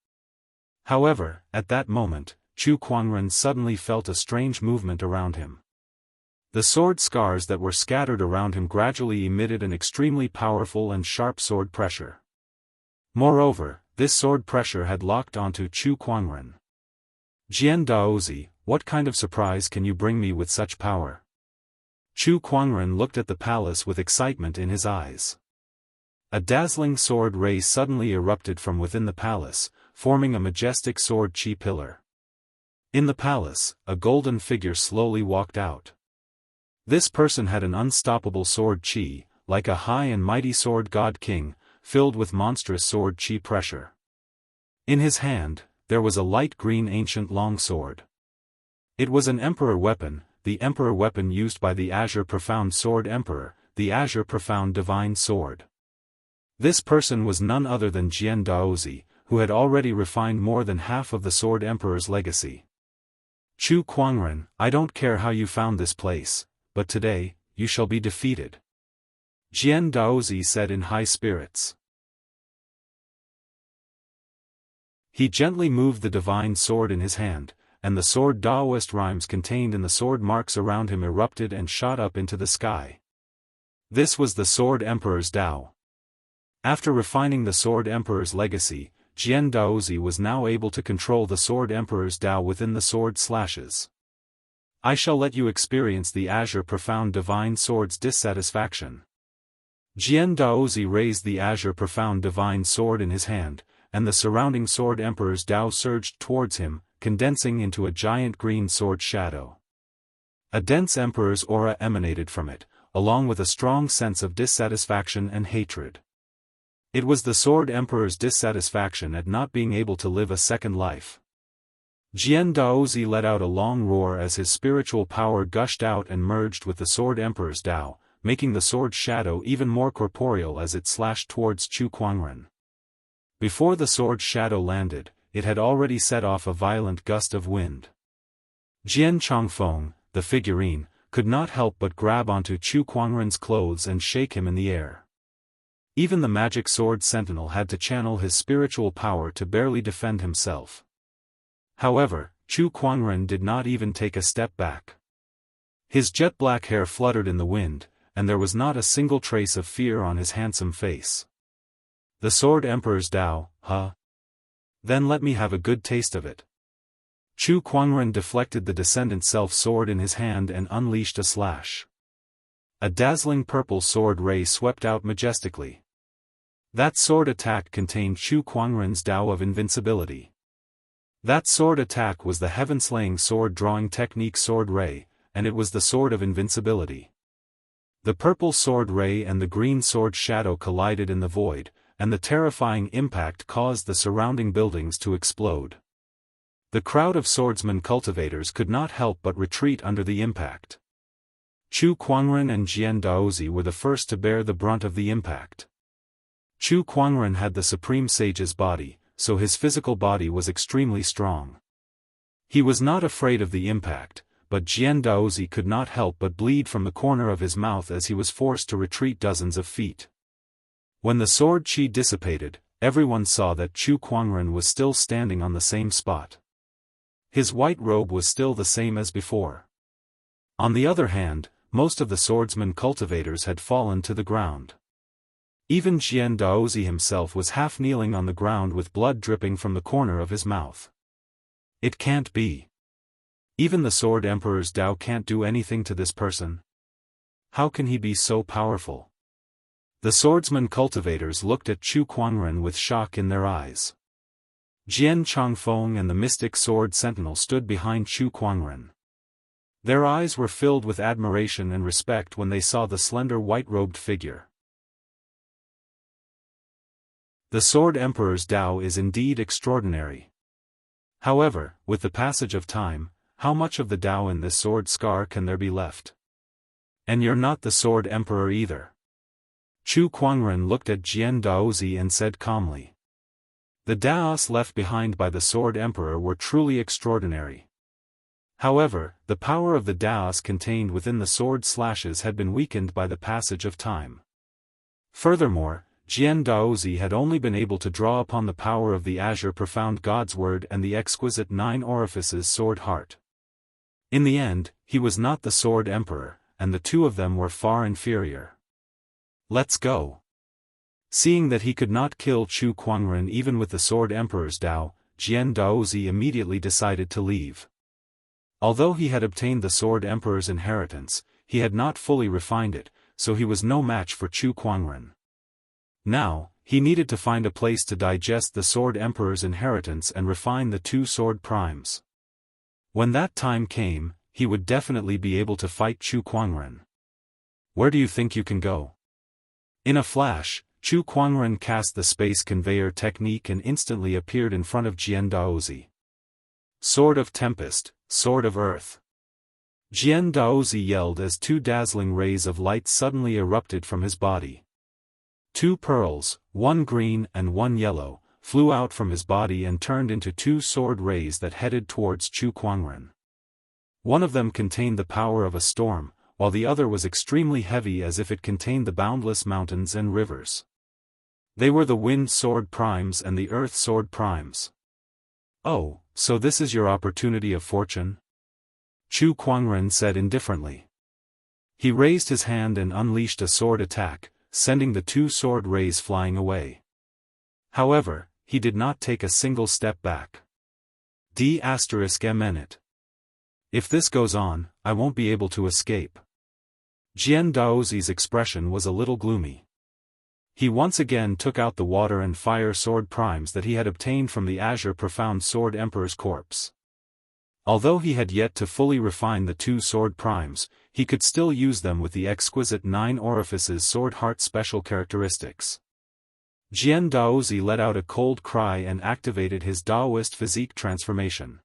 However, at that moment, Chu Kuangren suddenly felt a strange movement around him. The sword scars that were scattered around him gradually emitted an extremely powerful and sharp sword pressure. Moreover, this sword pressure had locked onto Chu Kuangren. Jian Daozi, what kind of surprise can you bring me with such power? Chu Kuangren looked at the palace with excitement in his eyes. A dazzling sword ray suddenly erupted from within the palace, forming a majestic sword chi pillar. In the palace, a golden figure slowly walked out. This person had an unstoppable sword chi, like a high and mighty sword god king, filled with monstrous sword chi pressure. In his hand, there was a light green ancient longsword. It was an emperor weapon, the emperor weapon used by the Azure Profound Sword Emperor, the Azure Profound Divine Sword. This person was none other than Jian Daozi, who had already refined more than half of the Sword Emperor's legacy. Chu Kuangren, I don't care how you found this place, but today, you shall be defeated. Jian Daozi said in high spirits. He gently moved the divine sword in his hand, and the sword Daoist rhymes contained in the sword marks around him erupted and shot up into the sky. This was the Sword Emperor's Dao. After refining the Sword Emperor's legacy, Jian Daozi was now able to control the Sword Emperor's Dao within the sword slashes. I shall let you experience the Azure Profound Divine Sword's dissatisfaction. Jian Daozi raised the Azure Profound Divine Sword in his hand, and the surrounding Sword Emperor's Dao surged towards him, condensing into a giant green sword shadow. A dense Emperor's aura emanated from it, along with a strong sense of dissatisfaction and hatred. It was the Sword Emperor's dissatisfaction at not being able to live a second life. Jian Daozi let out a long roar as his spiritual power gushed out and merged with the Sword Emperor's Dao, making the sword shadow even more corporeal as it slashed towards Chu Kuangren. Before the sword shadow landed, it had already set off a violent gust of wind. Jian Chongfeng, the figurine, could not help but grab onto Chu Kuangren's clothes and shake him in the air. Even the magic sword sentinel had to channel his spiritual power to barely defend himself. However, Chu Kuangren did not even take a step back. His jet-black hair fluttered in the wind, and there was not a single trace of fear on his handsome face. The Sword Emperor's Dao, huh? Then let me have a good taste of it. Chu Kuangren deflected the Descendant Self sword in his hand and unleashed a slash. A dazzling purple sword ray swept out majestically. That sword attack contained Chu Kuangren's Dao of invincibility. That sword attack was the heaven-slaying sword-drawing technique sword ray, and it was the sword of invincibility. The purple sword ray and the green sword shadow collided in the void, and the terrifying impact caused the surrounding buildings to explode. The crowd of swordsman cultivators could not help but retreat under the impact. Chu Kuangren and Jian Daozi were the first to bear the brunt of the impact. Chu Kuangren had the Supreme Sage's body, so his physical body was extremely strong. He was not afraid of the impact, but Jian Daozi could not help but bleed from the corner of his mouth as he was forced to retreat dozens of feet. When the sword qi dissipated, everyone saw that Chu Kuangren was still standing on the same spot. His white robe was still the same as before. On the other hand, most of the swordsmen cultivators had fallen to the ground. Even Jian Daozi himself was half kneeling on the ground with blood dripping from the corner of his mouth. It can't be. Even the Sword Emperor's Dao can't do anything to this person. How can he be so powerful? The swordsman cultivators looked at Chu Kuangren with shock in their eyes. Jian Changfeng and the mystic sword sentinel stood behind Chu Kuangren. Their eyes were filled with admiration and respect when they saw the slender white-robed figure. The Sword Emperor's Dao is indeed extraordinary. However, with the passage of time, how much of the Dao in this sword scar can there be left? And you're not the Sword Emperor either. Chu Kuangren looked at Jian Daozi and said calmly. The Daos left behind by the Sword Emperor were truly extraordinary. However, the power of the Daos contained within the sword slashes had been weakened by the passage of time. Furthermore, Jian Daozi had only been able to draw upon the power of the azure profound God's word and the exquisite 9 orifices sword heart. In the end, he was not the Sword Emperor, and the two of them were far inferior. Let's go. Seeing that he could not kill Chu Kuangren even with the Sword Emperor's Dao, Jian Daozi immediately decided to leave. Although he had obtained the Sword Emperor's inheritance, he had not fully refined it, so he was no match for Chu Kuangren. Now, he needed to find a place to digest the Sword Emperor's inheritance and refine the 2 sword primes. When that time came, he would definitely be able to fight Chu Kuangren. Where do you think you can go? In a flash, Chu Kuangren cast the space conveyor technique and instantly appeared in front of Jian Daozi. Sword of Tempest, Sword of Earth. Jian Daozi yelled as 2 dazzling rays of light suddenly erupted from his body. 2 pearls, 1 green and 1 yellow, flew out from his body and turned into 2 sword rays that headed towards Chu Kuangren. One of them contained the power of a storm, while the other was extremely heavy as if it contained the boundless mountains and rivers. They were the Wind Sword Primes and the Earth Sword Primes. Oh, so this is your opportunity of fortune? Chu Kuangren said indifferently. He raised his hand and unleashed a sword attack, sending the 2 sword rays flying away. However, he did not take a single step back. D****. If this goes on, I won't be able to escape. Jian Daozi's expression was a little gloomy. He once again took out the water and fire sword primes that he had obtained from the azure profound Sword Emperor's corpse. Although he had yet to fully refine the 2 sword primes, he could still use them with the exquisite 9 orifices sword heart special characteristics. Jian Daozi let out a cold cry and activated his Daoist physique transformation.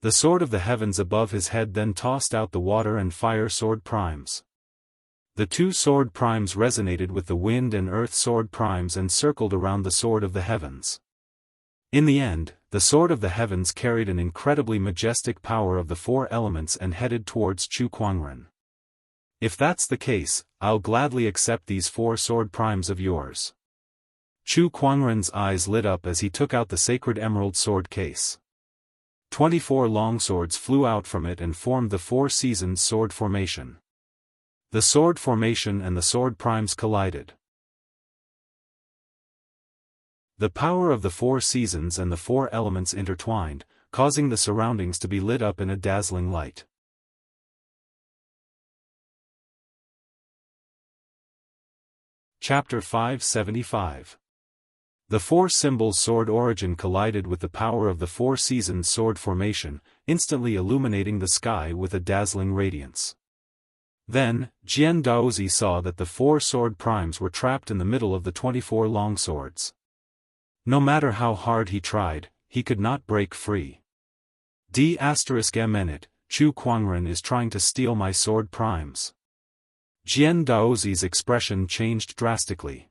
The sword of the heavens above his head then tossed out the water and fire sword primes. The 2 sword primes resonated with the wind and earth sword primes and circled around the sword of the heavens. In the end, the sword of the heavens carried an incredibly majestic power of the 4 elements and headed towards Chu Kuangren. If that's the case, I'll gladly accept these 4 sword primes of yours. Chu Kuangren's eyes lit up as he took out the sacred emerald sword case. 24 longswords flew out from it and formed the 4 seasons sword formation. The sword formation and the sword primes collided. The power of the 4 seasons and the 4 elements intertwined, causing the surroundings to be lit up in a dazzling light. Chapter 575. The 4 symbols sword origin collided with the power of the 4 seasons sword formation, instantly illuminating the sky with a dazzling radiance. Then, Jian Daozi saw that the 4 sword primes were trapped in the middle of the 24 longswords. No matter how hard he tried, he could not break free. D****, Chu Kuangren is trying to steal my sword primes. Jian Daozi's expression changed drastically.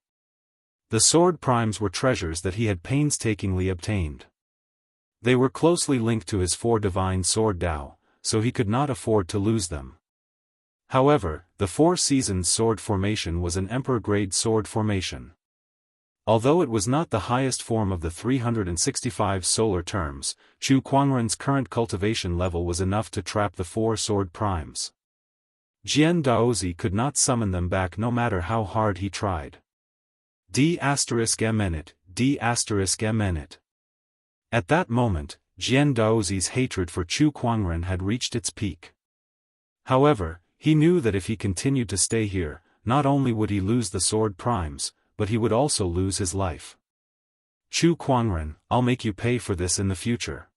The sword primes were treasures that he had painstakingly obtained. They were closely linked to his 4 divine sword Dao, so he could not afford to lose them. However, the 4 Seasons sword formation was an emperor-grade sword formation. Although it was not the highest form of the 365 solar terms, Chu Kuangren's current cultivation level was enough to trap the 4 sword primes. Jian Daozi could not summon them back no matter how hard he tried. D***mnet. At that moment, Jian Daozi's hatred for Chu Kuangren had reached its peak. However, he knew that if he continued to stay here, not only would he lose the sword primes, but he would also lose his life. Chu Kuangren, I'll make you pay for this in the future.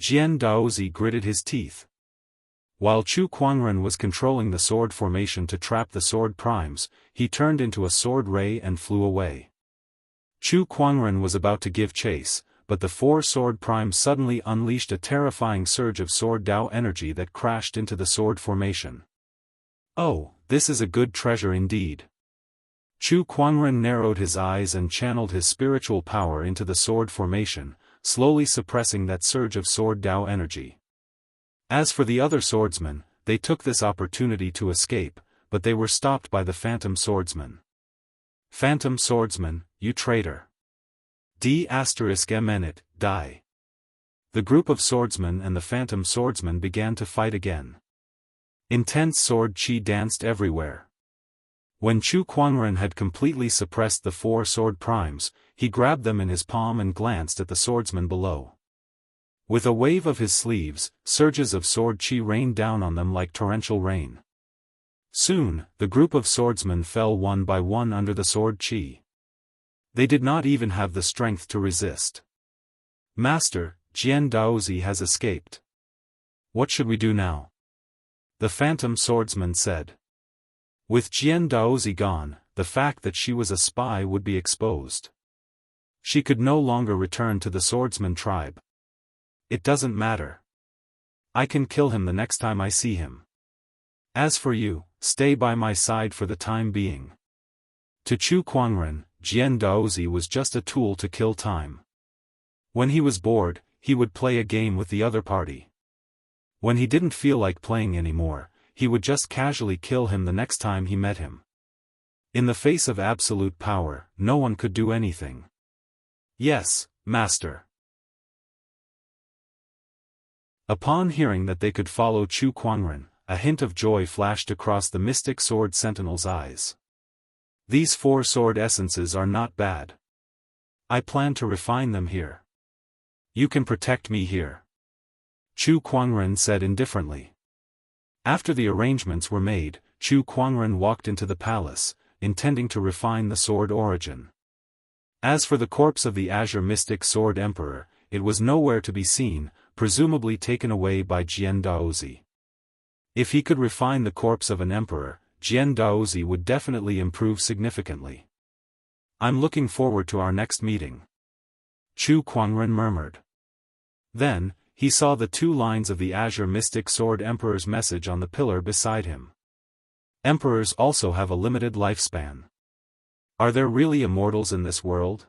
Jian Daozi gritted his teeth. While Chu Kuangren was controlling the sword formation to trap the sword primes, he turned into a sword ray and flew away. Chu Kuangren was about to give chase, but the 4 sword primes suddenly unleashed a terrifying surge of sword Dao energy that crashed into the sword formation. Oh, this is a good treasure indeed. Chu Kuangren narrowed his eyes and channeled his spiritual power into the sword formation, slowly suppressing that surge of sword Dao energy. As for the other swordsmen, they took this opportunity to escape, but they were stopped by the phantom swordsman. Phantom swordsman, you traitor! D***mnet, die! The group of swordsmen and the phantom swordsman began to fight again. Intense sword chi danced everywhere. When Chu Kuangren had completely suppressed the 4 sword primes, he grabbed them in his palm and glanced at the swordsman below. With a wave of his sleeves, surges of sword chi rained down on them like torrential rain. Soon, the group of swordsmen fell one by one under the sword chi. They did not even have the strength to resist. Master, Jian Daozi has escaped. What should we do now? The phantom swordsman said. With Jian Daozi gone, the fact that she was a spy would be exposed. She could no longer return to the swordsman tribe. It doesn't matter. I can kill him the next time I see him. As for you, stay by my side for the time being. To Chu Kuangren, Jian Daozi was just a tool to kill time. When he was bored, he would play a game with the other party. When he didn't feel like playing anymore, he would just casually kill him the next time he met him. In the face of absolute power, no one could do anything. Yes, master. Upon hearing that they could follow Chu Kuangren, a hint of joy flashed across the mystic sword sentinel's eyes. These 4 sword essences are not bad. I plan to refine them here. You can protect me here. Chu Kuangren said indifferently. After the arrangements were made, Chu Kuangren walked into the palace, intending to refine the sword origin. As for the corpse of the Azure Mystic Sword Emperor, it was nowhere to be seen, presumably taken away by Jian Daozi. If he could refine the corpse of an emperor, Jian Daozi would definitely improve significantly. I'm looking forward to our next meeting. Chu Kuangren murmured. Then, he saw the 2 lines of the Azure Mystic Sword Emperor's message on the pillar beside him. Emperors also have a limited lifespan. Are there really immortals in this world?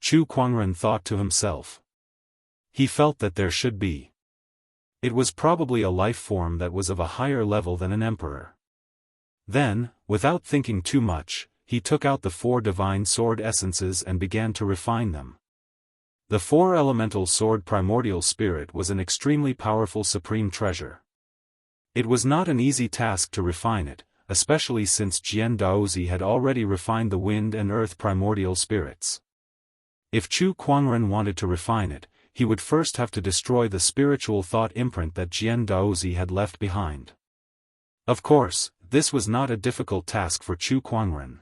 Chu Kuangren thought to himself. He felt that there should be. It was probably a life form that was of a higher level than an emperor. Then, without thinking too much, he took out the 4 divine sword essences and began to refine them. The 4 elemental sword primordial spirit was an extremely powerful supreme treasure. It was not an easy task to refine it, especially since Jian Daozi had already refined the wind and earth primordial spirits. If Chu Kuangren wanted to refine it, he would first have to destroy the spiritual thought imprint that Jian Daozi had left behind. Of course, this was not a difficult task for Chu Kuangren.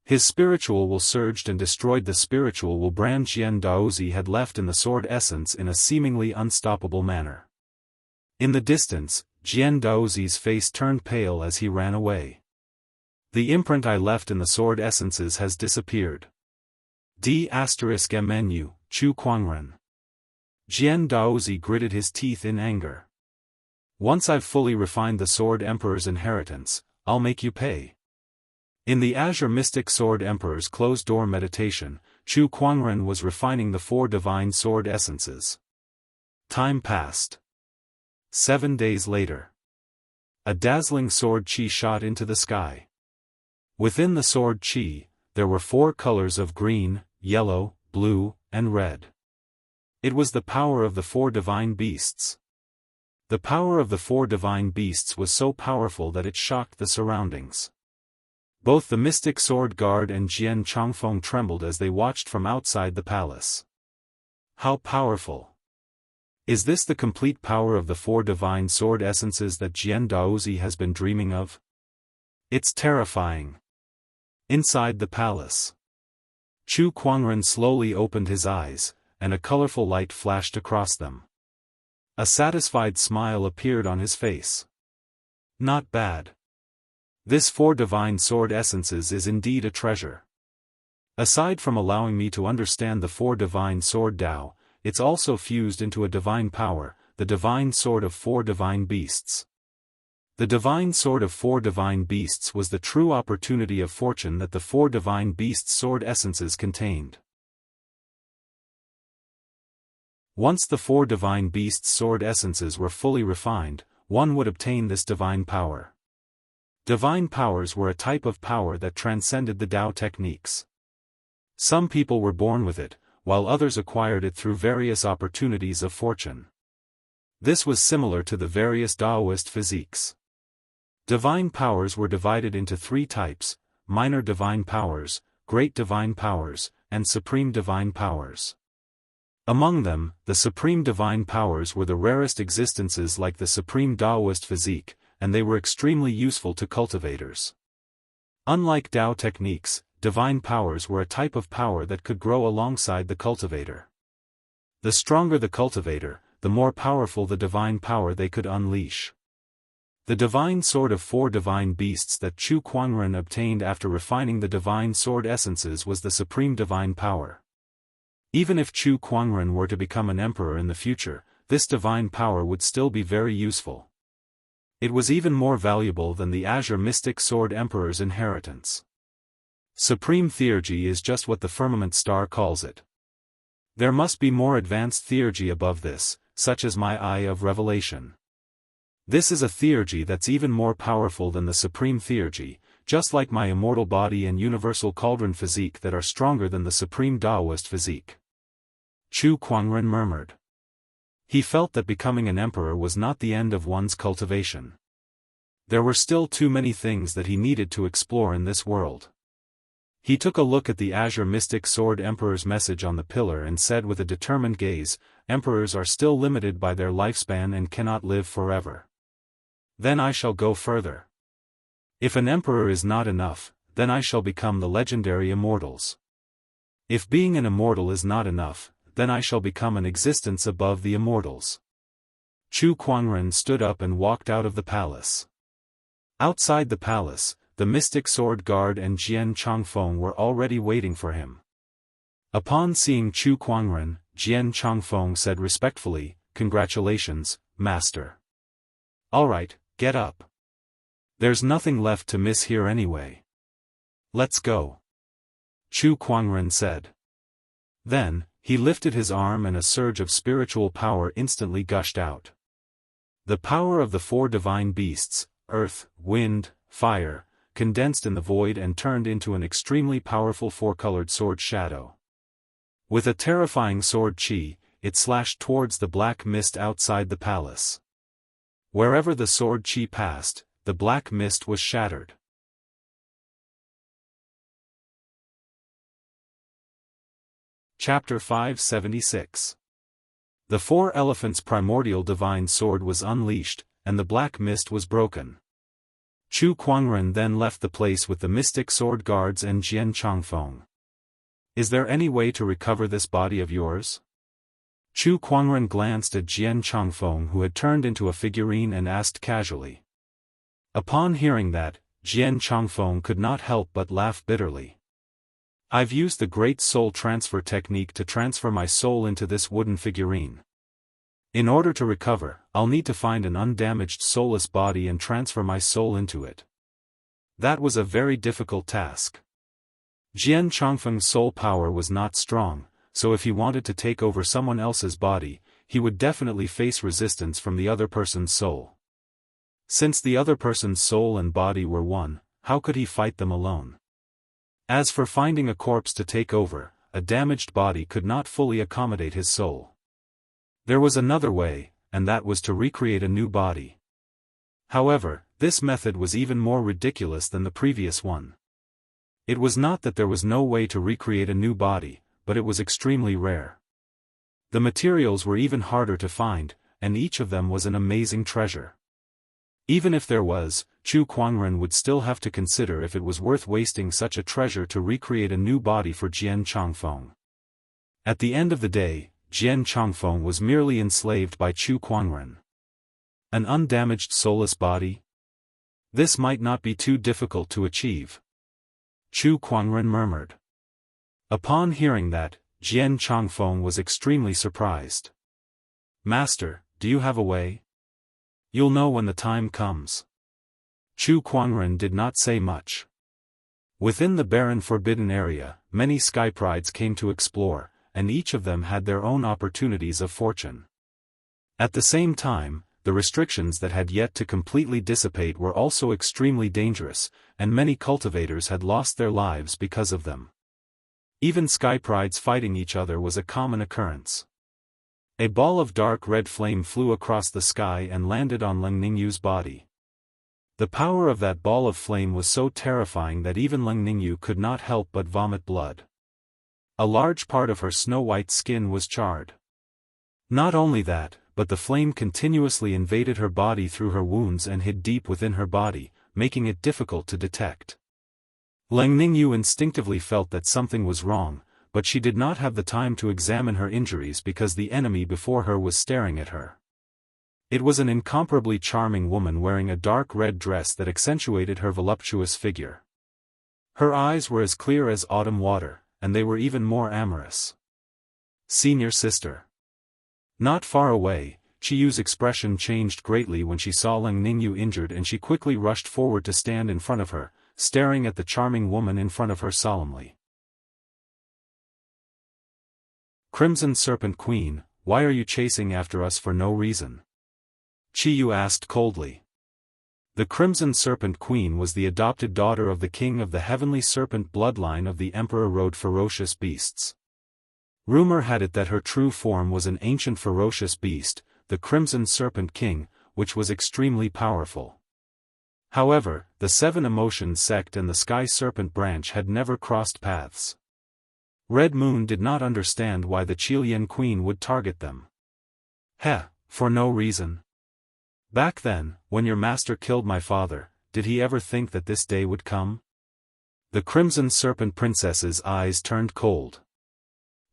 His spiritual will surged and destroyed the spiritual will brand Jian Daozi had left in the sword essence in a seemingly unstoppable manner. In the distance, Jian Daozi's face turned pale as he ran away. The imprint I left in the sword essences has disappeared. D***mnu, Chu Kuangren. Jian Daozi gritted his teeth in anger. Once I've fully refined the Sword Emperor's inheritance, I'll make you pay. In the Azure Mystic Sword Emperor's closed-door meditation, Chu Kuangren was refining the 4 divine sword essences. Time passed. 7 days later. A dazzling sword chi shot into the sky. Within the sword chi, there were 4 colors of green, yellow, blue, and red. It was the power of the 4 divine beasts. The power of the 4 divine beasts was so powerful that it shocked the surroundings. Both the mystic sword guard and Jian Changfeng trembled as they watched from outside the palace. How powerful! Is this the complete power of the 4 divine sword essences that Jian Daozi has been dreaming of? It's terrifying. Inside the palace. Chu Kuangren slowly opened his eyes, and a colorful light flashed across them. A satisfied smile appeared on his face. Not bad. This 4 divine sword essences is indeed a treasure. Aside from allowing me to understand the 4 divine sword Dao, it's also fused into a divine power, the divine sword of 4 divine beasts. The divine sword of 4 divine beasts was the true opportunity of fortune that the 4 divine beasts' sword essences contained. Once the 4 divine beasts' sword essences were fully refined, one would obtain this divine power. Divine powers were a type of power that transcended the Dao techniques. Some people were born with it, while others acquired it through various opportunities of fortune. This was similar to the various Daoist physiques. Divine powers were divided into 3 types: minor divine powers, great divine powers, and supreme divine powers. Among them, the supreme divine powers were the rarest existences like the supreme Daoist physique, and they were extremely useful to cultivators. Unlike Dao techniques, divine powers were a type of power that could grow alongside the cultivator. The stronger the cultivator, the more powerful the divine power they could unleash. The divine sword of 4 divine beasts that Chu Kuangren obtained after refining the divine sword essences was the supreme divine power. Even if Chu Kuangren were to become an emperor in the future, this divine power would still be very useful. It was even more valuable than the Azure Mystic Sword Emperor's inheritance. Supreme theurgy is just what the firmament star calls it. There must be more advanced theurgy above this, such as my Eye of Revelation. This is a theurgy that's even more powerful than the supreme theurgy, just like my immortal body and universal cauldron physique that are stronger than the supreme Daoist physique. Chu Kuangren murmured. He felt that becoming an emperor was not the end of one's cultivation. There were still too many things that he needed to explore in this world. He took a look at the Azure Mystic Sword Emperor's message on the pillar and said with a determined gaze, "Emperors are still limited by their lifespan and cannot live forever. Then I shall go further. If an emperor is not enough, then I shall become the legendary immortals. If being an immortal is not enough, then I shall become an existence above the immortals." Chu Kuangren stood up and walked out of the palace. Outside the palace, the mystic sword guard and Jian Changfeng were already waiting for him. Upon seeing Chu Kuangren, Jian Changfeng said respectfully, "Congratulations, master. All right, get up. There's nothing left to miss here anyway. Let's go." Chu Kuangren said. Then, he lifted his arm and a surge of spiritual power instantly gushed out. The power of the 4 divine beasts, earth, wind, fire, condensed in the void and turned into an extremely powerful 4-colored sword shadow. With a terrifying sword chi, it slashed towards the black mist outside the palace. Wherever the sword chi passed, the black mist was shattered. Chapter 576. The 4 elephants' primordial divine sword was unleashed, and the black mist was broken. Chu Kuangren then left the place with the mystic sword guards and Jian Changfeng. "Is there any way to recover this body of yours?" Chu Kuangren glanced at Jian Changfeng, who had turned into a figurine, and asked casually. Upon hearing that, Jian Changfeng could not help but laugh bitterly. "I've used the great soul transfer technique to transfer my soul into this wooden figurine. In order to recover, I'll need to find an undamaged soulless body and transfer my soul into it. That was a very difficult task. Jian Chongfeng's soul power was not strong, so if he wanted to take over someone else's body, he would definitely face resistance from the other person's soul. Since the other person's soul and body were one, how could he fight them alone? As for finding a corpse to take over, a damaged body could not fully accommodate his soul. There was another way, and that was to recreate a new body. However, this method was even more ridiculous than the previous one. It was not that there was no way to recreate a new body, but it was extremely rare. The materials were even harder to find, and each of them was an amazing treasure. Even if there was, Chu Kuangren would still have to consider if it was worth wasting such a treasure to recreate a new body for Jian Chongfeng. At the end of the day, Jian Chongfeng was merely enslaved by Chu Kuangren. An undamaged soulless body? This might not be too difficult to achieve. Chu Kuangren murmured. Upon hearing that, Jian Chongfeng was extremely surprised. Master, do you have a way? You'll know when the time comes. Chu Kuangren did not say much. Within the barren forbidden area, many sky prides came to explore, and each of them had their own opportunities of fortune. At the same time, the restrictions that had yet to completely dissipate were also extremely dangerous, and many cultivators had lost their lives because of them. Even sky prides fighting each other was a common occurrence. A ball of dark red flame flew across the sky and landed on Leng Ningyu's body. The power of that ball of flame was so terrifying that even Leng Ningyu could not help but vomit blood. A large part of her snow-white skin was charred. Not only that, but the flame continuously invaded her body through her wounds and hid deep within her body, making it difficult to detect. Leng Ningyu instinctively felt that something was wrong, but she did not have the time to examine her injuries because the enemy before her was staring at her. It was an incomparably charming woman wearing a dark red dress that accentuated her voluptuous figure. Her eyes were as clear as autumn water, and they were even more amorous. Senior sister. Not far away, Chiyu's expression changed greatly when she saw Leng Ningyu injured, and she quickly rushed forward to stand in front of her, staring at the charming woman in front of her solemnly. Crimson Serpent Queen, why are you chasing after us for no reason? Chiyu asked coldly. The Crimson Serpent Queen was the adopted daughter of the king of the heavenly serpent bloodline of the Emperor rode ferocious beasts. Rumor had it that her true form was an ancient ferocious beast, the Crimson Serpent King, which was extremely powerful. However, the Seven Emotions sect and the Sky Serpent branch had never crossed paths. Red Moon did not understand why the Qilian Queen would target them. For no reason. Back then, when your master killed my father, did he ever think that this day would come? The Crimson Serpent Princess's eyes turned cold.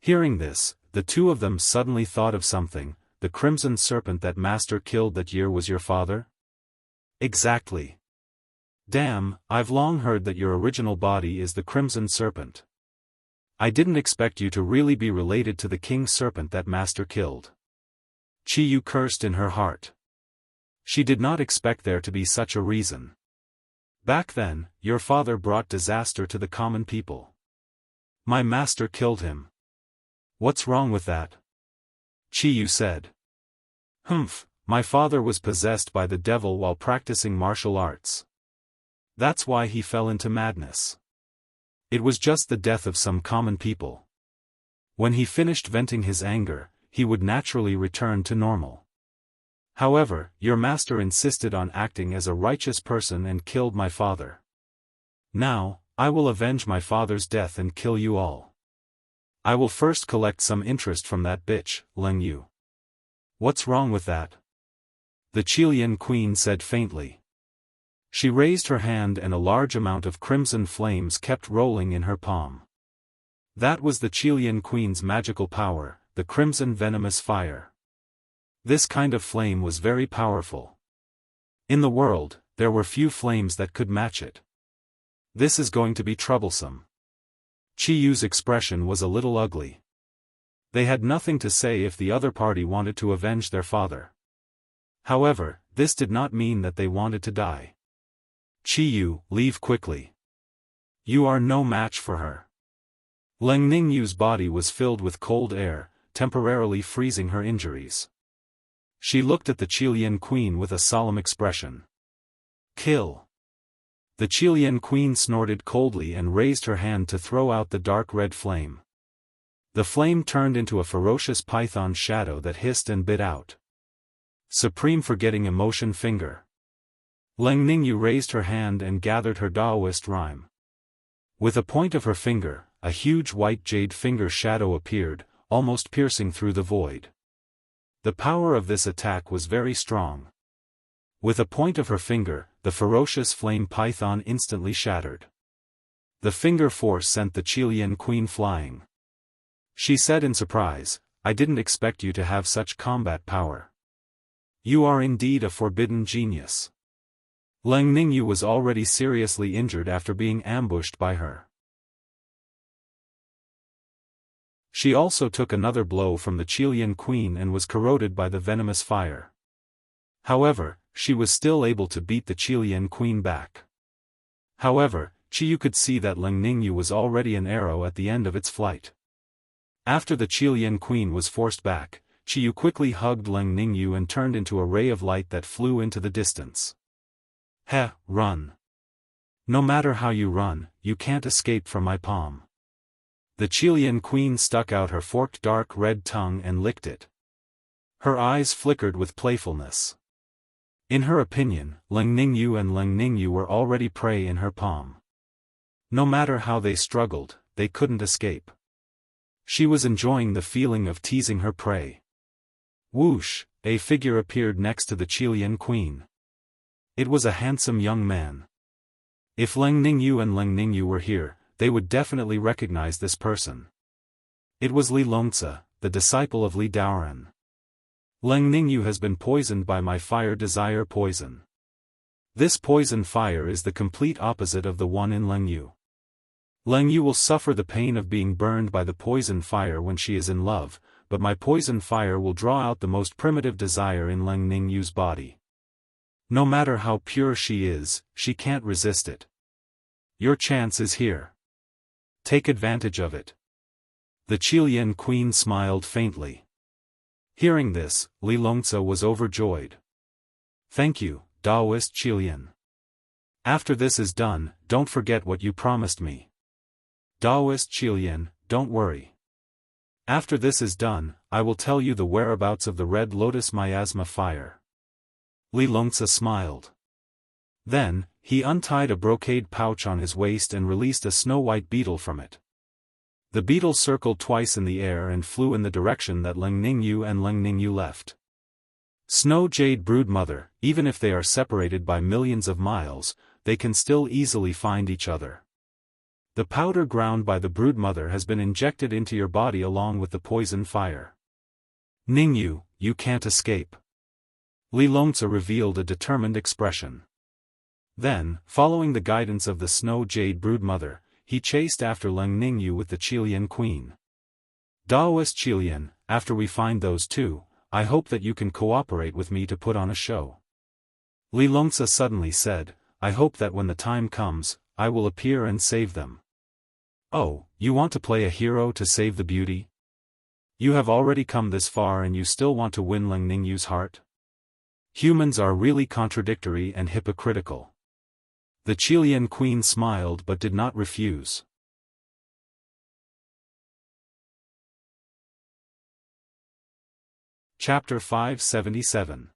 Hearing this, the two of them suddenly thought of something. The Crimson Serpent that master killed that year was your father? Exactly. Damn, I've long heard that your original body is the Crimson Serpent. I didn't expect you to really be related to the King Serpent that master killed. Chiyu cursed in her heart. She did not expect there to be such a reason. Back then, your father brought disaster to the common people. My master killed him. What's wrong with that? Chiyu said. My father was possessed by the devil while practicing martial arts. That's why he fell into madness. It was just the death of some common people. When he finished venting his anger, he would naturally return to normal. However, your master insisted on acting as a righteous person and killed my father. Now, I will avenge my father's death and kill you all. I will first collect some interest from that bitch, Leng Yu. What's wrong with that? The Qilian Queen said faintly. She raised her hand and a large amount of crimson flames kept rolling in her palm. That was the Qilian Queen's magical power, the crimson venomous fire. This kind of flame was very powerful. In the world, there were few flames that could match it. This is going to be troublesome. Chiyu's expression was a little ugly. They had nothing to say if the other party wanted to avenge their father. However, this did not mean that they wanted to die. Qiyu, leave quickly. You are no match for her. Leng Ningyu's body was filled with cold air, temporarily freezing her injuries. She looked at the Qilian queen with a solemn expression. Kill. The Qilian queen snorted coldly and raised her hand to throw out the dark red flame. The flame turned into a ferocious python shadow that hissed and bit out. Supreme forgetting emotion finger. Leng Ningyu raised her hand and gathered her Daoist rhyme. With a point of her finger, a huge white jade finger shadow appeared, almost piercing through the void. The power of this attack was very strong. With a point of her finger, the ferocious flame python instantly shattered. The finger force sent the Qilian queen flying. She said in surprise, I didn't expect you to have such combat power. You are indeed a forbidden genius. Leng Ningyu was already seriously injured after being ambushed by her. She also took another blow from the Qilian queen and was corroded by the venomous fire. However, she was still able to beat the Qilian queen back. However, Qiyu could see that Leng Ningyu was already an arrow at the end of its flight. After the Qilian queen was forced back, Qiyu quickly hugged Leng Ningyu and turned into a ray of light that flew into the distance. Run. No matter how you run, you can't escape from my palm. The Qilian queen stuck out her forked dark red tongue and licked it. Her eyes flickered with playfulness. In her opinion, Leng Ningyu were already prey in her palm. No matter how they struggled, they couldn't escape. She was enjoying the feeling of teasing her prey. Whoosh, a figure appeared next to the Qilian queen. It was a handsome young man. If Leng Ningyu were here, they would definitely recognize this person. It was Li Longzi, the disciple of Li Daoran. Leng Ningyu has been poisoned by my fire desire poison. This poison fire is the complete opposite of the one in Leng Yu. Leng Yu will suffer the pain of being burned by the poison fire when she is in love, but my poison fire will draw out the most primitive desire in Leng Ningyu's body. No matter how pure she is, she can't resist it. Your chance is here. Take advantage of it. The Qilian queen smiled faintly. Hearing this, Li Longzi was overjoyed. Thank you, Daoist Qilian. After this is done, don't forget what you promised me. Daoist Qilian, don't worry. After this is done, I will tell you the whereabouts of the red lotus miasma fire. Li Longzi smiled. Then, he untied a brocade pouch on his waist and released a snow-white beetle from it. The beetle circled twice in the air and flew in the direction that Leng Ningyu left. Snow Jade Broodmother, even if they are separated by millions of miles, they can still easily find each other. The powder ground by the Broodmother has been injected into your body along with the poison fire. Ningyu, you can't escape. Li Longzi revealed a determined expression. Then, following the guidance of the Snow Jade Broodmother, he chased after Leng Ningyu with the Qilian queen. Daoist Qilian, after we find those two, I hope that you can cooperate with me to put on a show. Li Longzi suddenly said, I hope that when the time comes, I will appear and save them. Oh, you want to play a hero to save the beauty? You have already come this far and you still want to win Leng Ningyu's heart? Humans are really contradictory and hypocritical. The Qilian queen smiled but did not refuse. Chapter 577.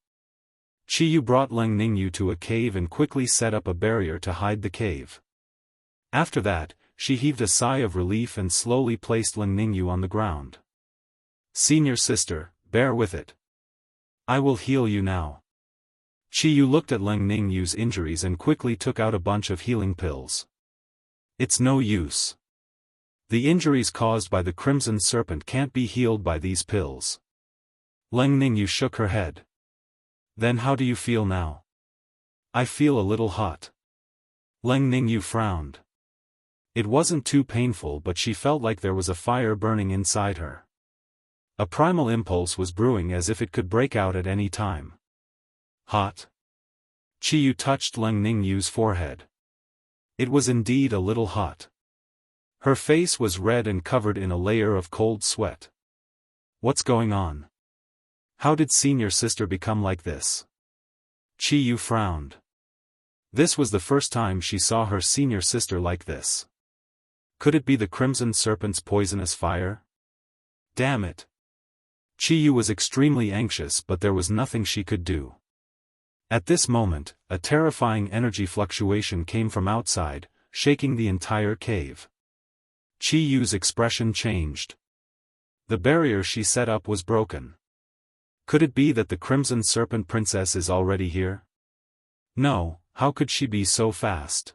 Qiyu brought Leng Ningyu to a cave and quickly set up a barrier to hide the cave. After that, she heaved a sigh of relief and slowly placed Leng Ningyu on the ground. Senior sister, bear with it. I will heal you now. Qiyu looked at Leng Ningyu's injuries and quickly took out a bunch of healing pills. It's no use. The injuries caused by the Crimson Serpent can't be healed by these pills. Leng Ningyu shook her head. Then how do you feel now? I feel a little hot. Leng Ningyu frowned. It wasn't too painful but she felt like there was a fire burning inside her. A primal impulse was brewing as if it could break out at any time. Hot? Qiyu touched Leng Ningyu's forehead. It was indeed a little hot. Her face was red and covered in a layer of cold sweat. What's going on? How did senior sister become like this? Qiyu frowned. This was the first time she saw her senior sister like this. Could it be the Crimson Serpent's poisonous fire? Damn it! Qiyu was extremely anxious, but there was nothing she could do. At this moment, a terrifying energy fluctuation came from outside, shaking the entire cave. Qiyu's expression changed. The barrier she set up was broken. Could it be that the Crimson Serpent Princess is already here? No, how could she be so fast?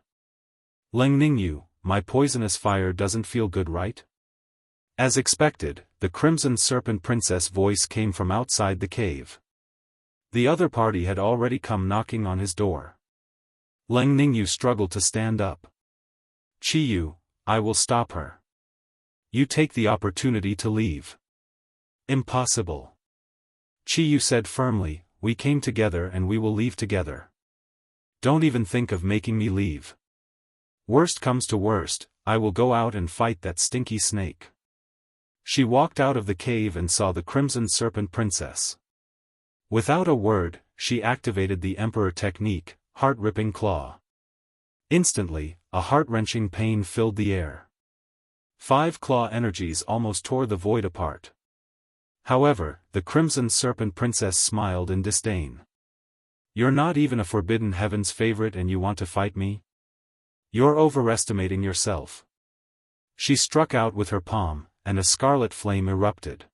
Leng Ningyu, my poisonous fire doesn't feel good, right? As expected, the Crimson Serpent Princess voice came from outside the cave. The other party had already come knocking on his door. Leng Ningyu struggled to stand up. Qiyu, I will stop her. You take the opportunity to leave. Impossible. Qiyu said firmly, we came together and we will leave together. Don't even think of making me leave. Worst comes to worst, I will go out and fight that stinky snake. She walked out of the cave and saw the Crimson Serpent Princess. Without a word, she activated the Emperor technique, Heart-Ripping Claw. Instantly, a heart-wrenching pain filled the air. 5 claw energies almost tore the void apart. However, the Crimson Serpent Princess smiled in disdain. You're not even a Forbidden Heaven's favorite and you want to fight me? You're overestimating yourself. She struck out with her palm, and a scarlet flame erupted.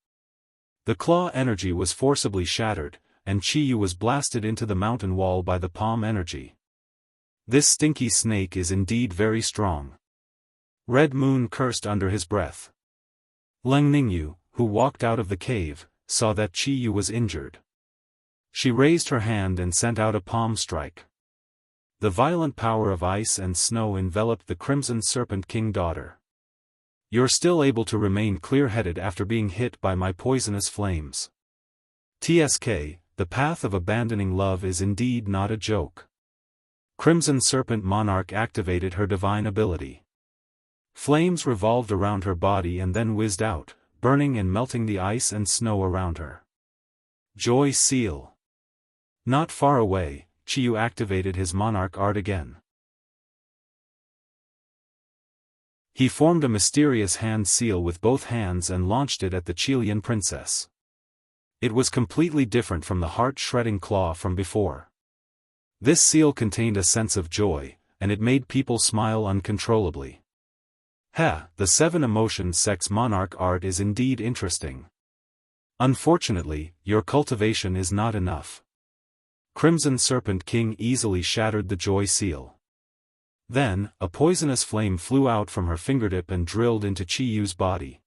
The claw energy was forcibly shattered, and Qiyu was blasted into the mountain wall by the palm energy. This stinky snake is indeed very strong. Red Moon cursed under his breath. Leng Ningyu, who walked out of the cave, saw that Qiyu was injured. She raised her hand and sent out a palm strike. The violent power of ice and snow enveloped the Crimson Serpent King daughter. You're still able to remain clear-headed after being hit by my poisonous flames. TSK, the path of abandoning love is indeed not a joke. Crimson Serpent Monarch activated her divine ability. Flames revolved around her body and then whizzed out, burning and melting the ice and snow around her. Joy Seal. Not far away, Qiyu activated his Monarch art again. He formed a mysterious hand seal with both hands and launched it at the Qilian princess. It was completely different from the heart-shredding claw from before. This seal contained a sense of joy, and it made people smile uncontrollably. The 7 emotion sects Monarch art is indeed interesting. Unfortunately, your cultivation is not enough. Crimson Serpent King easily shattered the joy seal. Then, a poisonous flame flew out from her fingertip and drilled into Qiyu's body.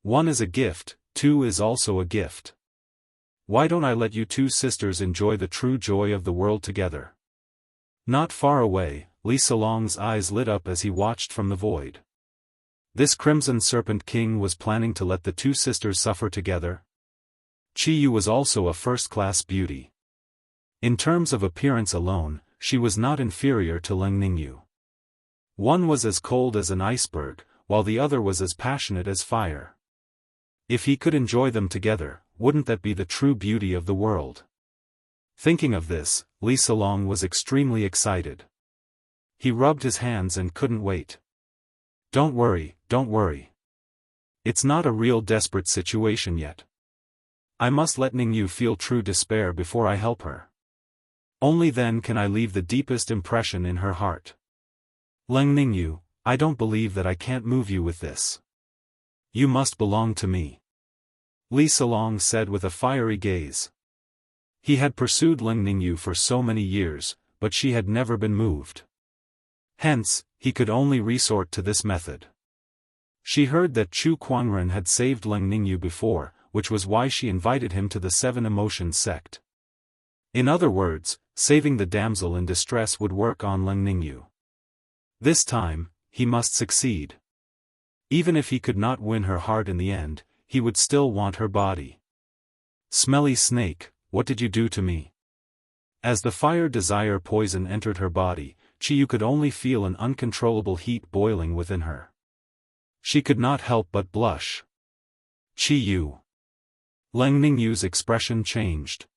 1 is a gift, 2 is also a gift. Why don't I let you 2 sisters enjoy the true joy of the world together? Not far away, Li Salong's eyes lit up as he watched from the void. This Crimson Serpent King was planning to let the 2 sisters suffer together. Qiyu was also a first-class beauty. In terms of appearance alone, she was not inferior to Leng Ningyu. One was as cold as an iceberg, while the other was as passionate as fire. If he could enjoy them together, wouldn't that be the true beauty of the world? Thinking of this, Li Salong was extremely excited. He rubbed his hands and couldn't wait. Don't worry, don't worry. It's not a real desperate situation yet. I must let Ningyu feel true despair before I help her. Only then can I leave the deepest impression in her heart. Leng Ningyu, I don't believe that I can't move you with this. You must belong to me. Li Salong said with a fiery gaze. He had pursued Leng Ningyu for so many years, but she had never been moved. Hence, he could only resort to this method. She heard that Chu Quangren had saved Leng Ningyu before, which was why she invited him to the 7 Emotions sect. In other words, saving the damsel in distress would work on Leng Ningyu. This time, he must succeed. Even if he could not win her heart in the end, he would still want her body. Smelly snake, what did you do to me? As the fire desire poison entered her body, Chiyu could only feel an uncontrollable heat boiling within her. She could not help but blush. Chiyu. Leng Ningyu's expression changed.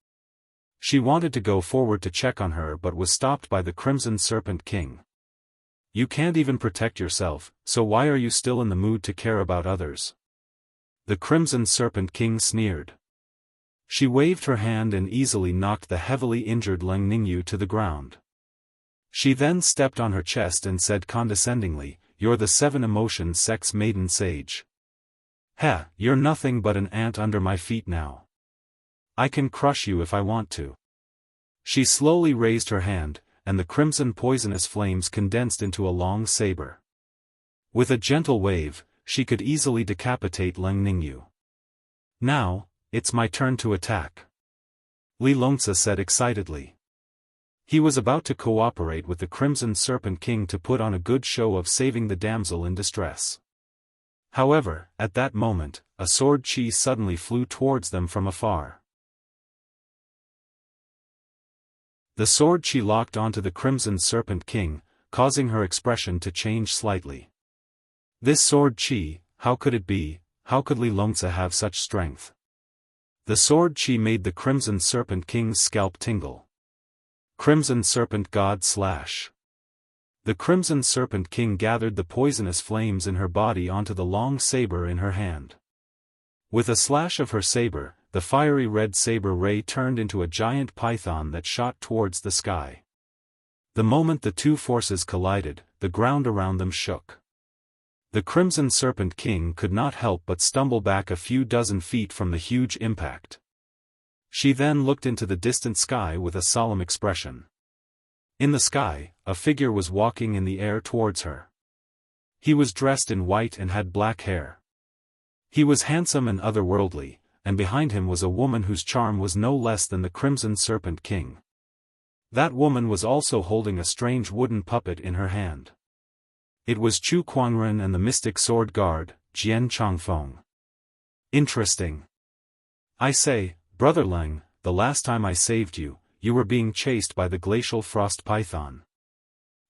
She wanted to go forward to check on her but was stopped by the Crimson Serpent King. You can't even protect yourself, so why are you still in the mood to care about others? The Crimson Serpent King sneered. She waved her hand and easily knocked the heavily injured Leng Ningyu to the ground. She then stepped on her chest and said condescendingly, "You're the 7 Emotions Sect's maiden sage. Heh, you're nothing but an ant under my feet now. I can crush you if I want to." She slowly raised her hand, and the crimson poisonous flames condensed into a long saber. With a gentle wave, she could easily decapitate Leng Ningyu. "Now, it's my turn to attack," Li Longzi said excitedly. He was about to cooperate with the Crimson Serpent King to put on a good show of saving the damsel in distress. However, at that moment, a sword chi suddenly flew towards them from afar. The sword chi locked onto the Crimson Serpent King, causing her expression to change slightly. This sword chi, how could it be? How could Li Longzi have such strength? The sword chi made the Crimson Serpent King's scalp tingle. Crimson Serpent God slash. The Crimson Serpent King gathered the poisonous flames in her body onto the long saber in her hand. With a slash of her saber, the fiery red saber ray turned into a giant python that shot towards the sky. The moment the two forces collided, the ground around them shook. The Crimson Serpent King could not help but stumble back a few dozen feet from the huge impact. She then looked into the distant sky with a solemn expression. In the sky, a figure was walking in the air towards her. He was dressed in white and had black hair. He was handsome and otherworldly, and behind him was a woman whose charm was no less than the Crimson Serpent King. That woman was also holding a strange wooden puppet in her hand. It was Chu Kuangren and the mystic sword guard, Jian Changfeng. Interesting. I say, Brother Leng, the last time I saved you, you were being chased by the glacial frost python.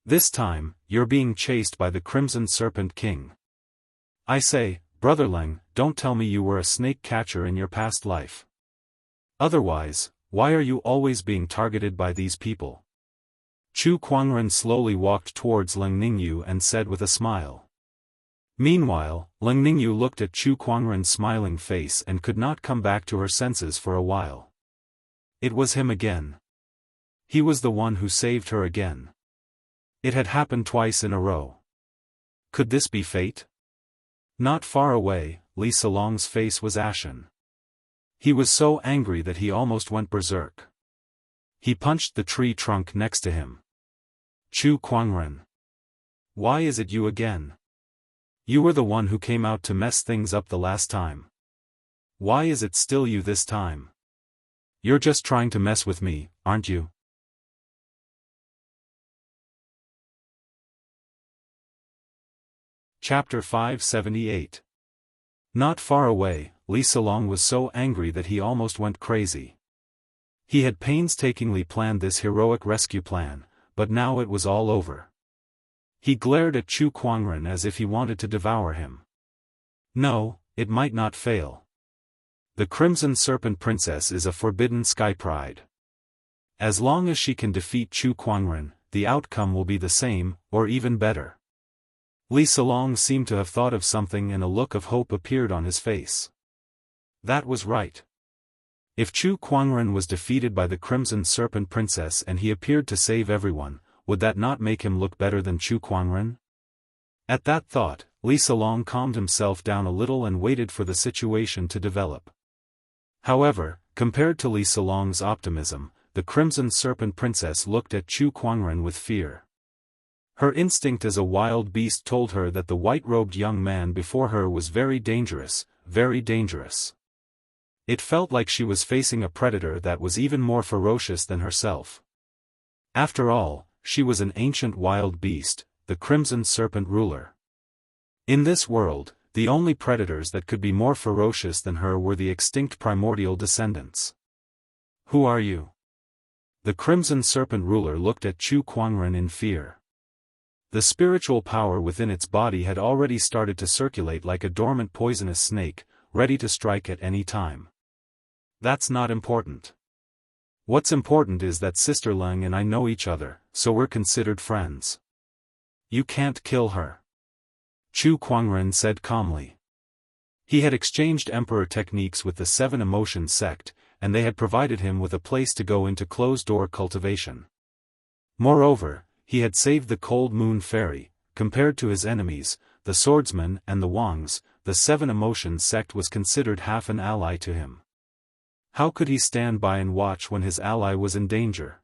This time, you're being chased by the Crimson Serpent King. I say, Brother Leng, don't tell me you were a snake catcher in your past life. Otherwise, why are you always being targeted by these people? Chu Kuangren slowly walked towards Leng Ningyu and said with a smile. Meanwhile, Leng Ningyu looked at Chu Kuangren's smiling face and could not come back to her senses for a while. It was him again. He was the one who saved her again. It had happened twice in a row. Could this be fate? Not far away, Li Salong's face was ashen. He was so angry that he almost went berserk. He punched the tree trunk next to him. Chu Kuangren. Why is it you again? You were the one who came out to mess things up the last time. Why is it still you this time? You're just trying to mess with me, aren't you? Chapter 578. Not far away, Li Salong was so angry that he almost went crazy. He had painstakingly planned this heroic rescue plan, but now it was all over. He glared at Chu Kuangren as if he wanted to devour him. No, it might not fail. The Crimson Serpent Princess is a forbidden sky pride. As long as she can defeat Chu Kuangren, the outcome will be the same, or even better. Li Salong seemed to have thought of something and a look of hope appeared on his face. That was right. If Chu Kuangren was defeated by the Crimson Serpent Princess and he appeared to save everyone, would that not make him look better than Chu Kuangren? At that thought, Li Salong calmed himself down a little and waited for the situation to develop. However, compared to Li Salong's optimism, the Crimson Serpent Princess looked at Chu Kuangren with fear. Her instinct as a wild beast told her that the white-robed young man before her was very dangerous, very dangerous. It felt like she was facing a predator that was even more ferocious than herself. After all, she was an ancient wild beast, the Crimson Serpent ruler. In this world, the only predators that could be more ferocious than her were the extinct primordial descendants. Who are you? The Crimson Serpent ruler looked at Chu Kuangren in fear. The spiritual power within its body had already started to circulate like a dormant poisonous snake, ready to strike at any time. That's not important. What's important is that Sister Leng and I know each other, so we're considered friends. You can't kill her. Chu Kuangren said calmly. He had exchanged emperor techniques with the Seven Emotions sect, and they had provided him with a place to go into closed-door cultivation. Moreover, he had saved the Cold Moon Fairy. Compared to his enemies, the swordsmen and the Wangs, the Seven Emotions sect was considered half an ally to him. How could he stand by and watch when his ally was in danger?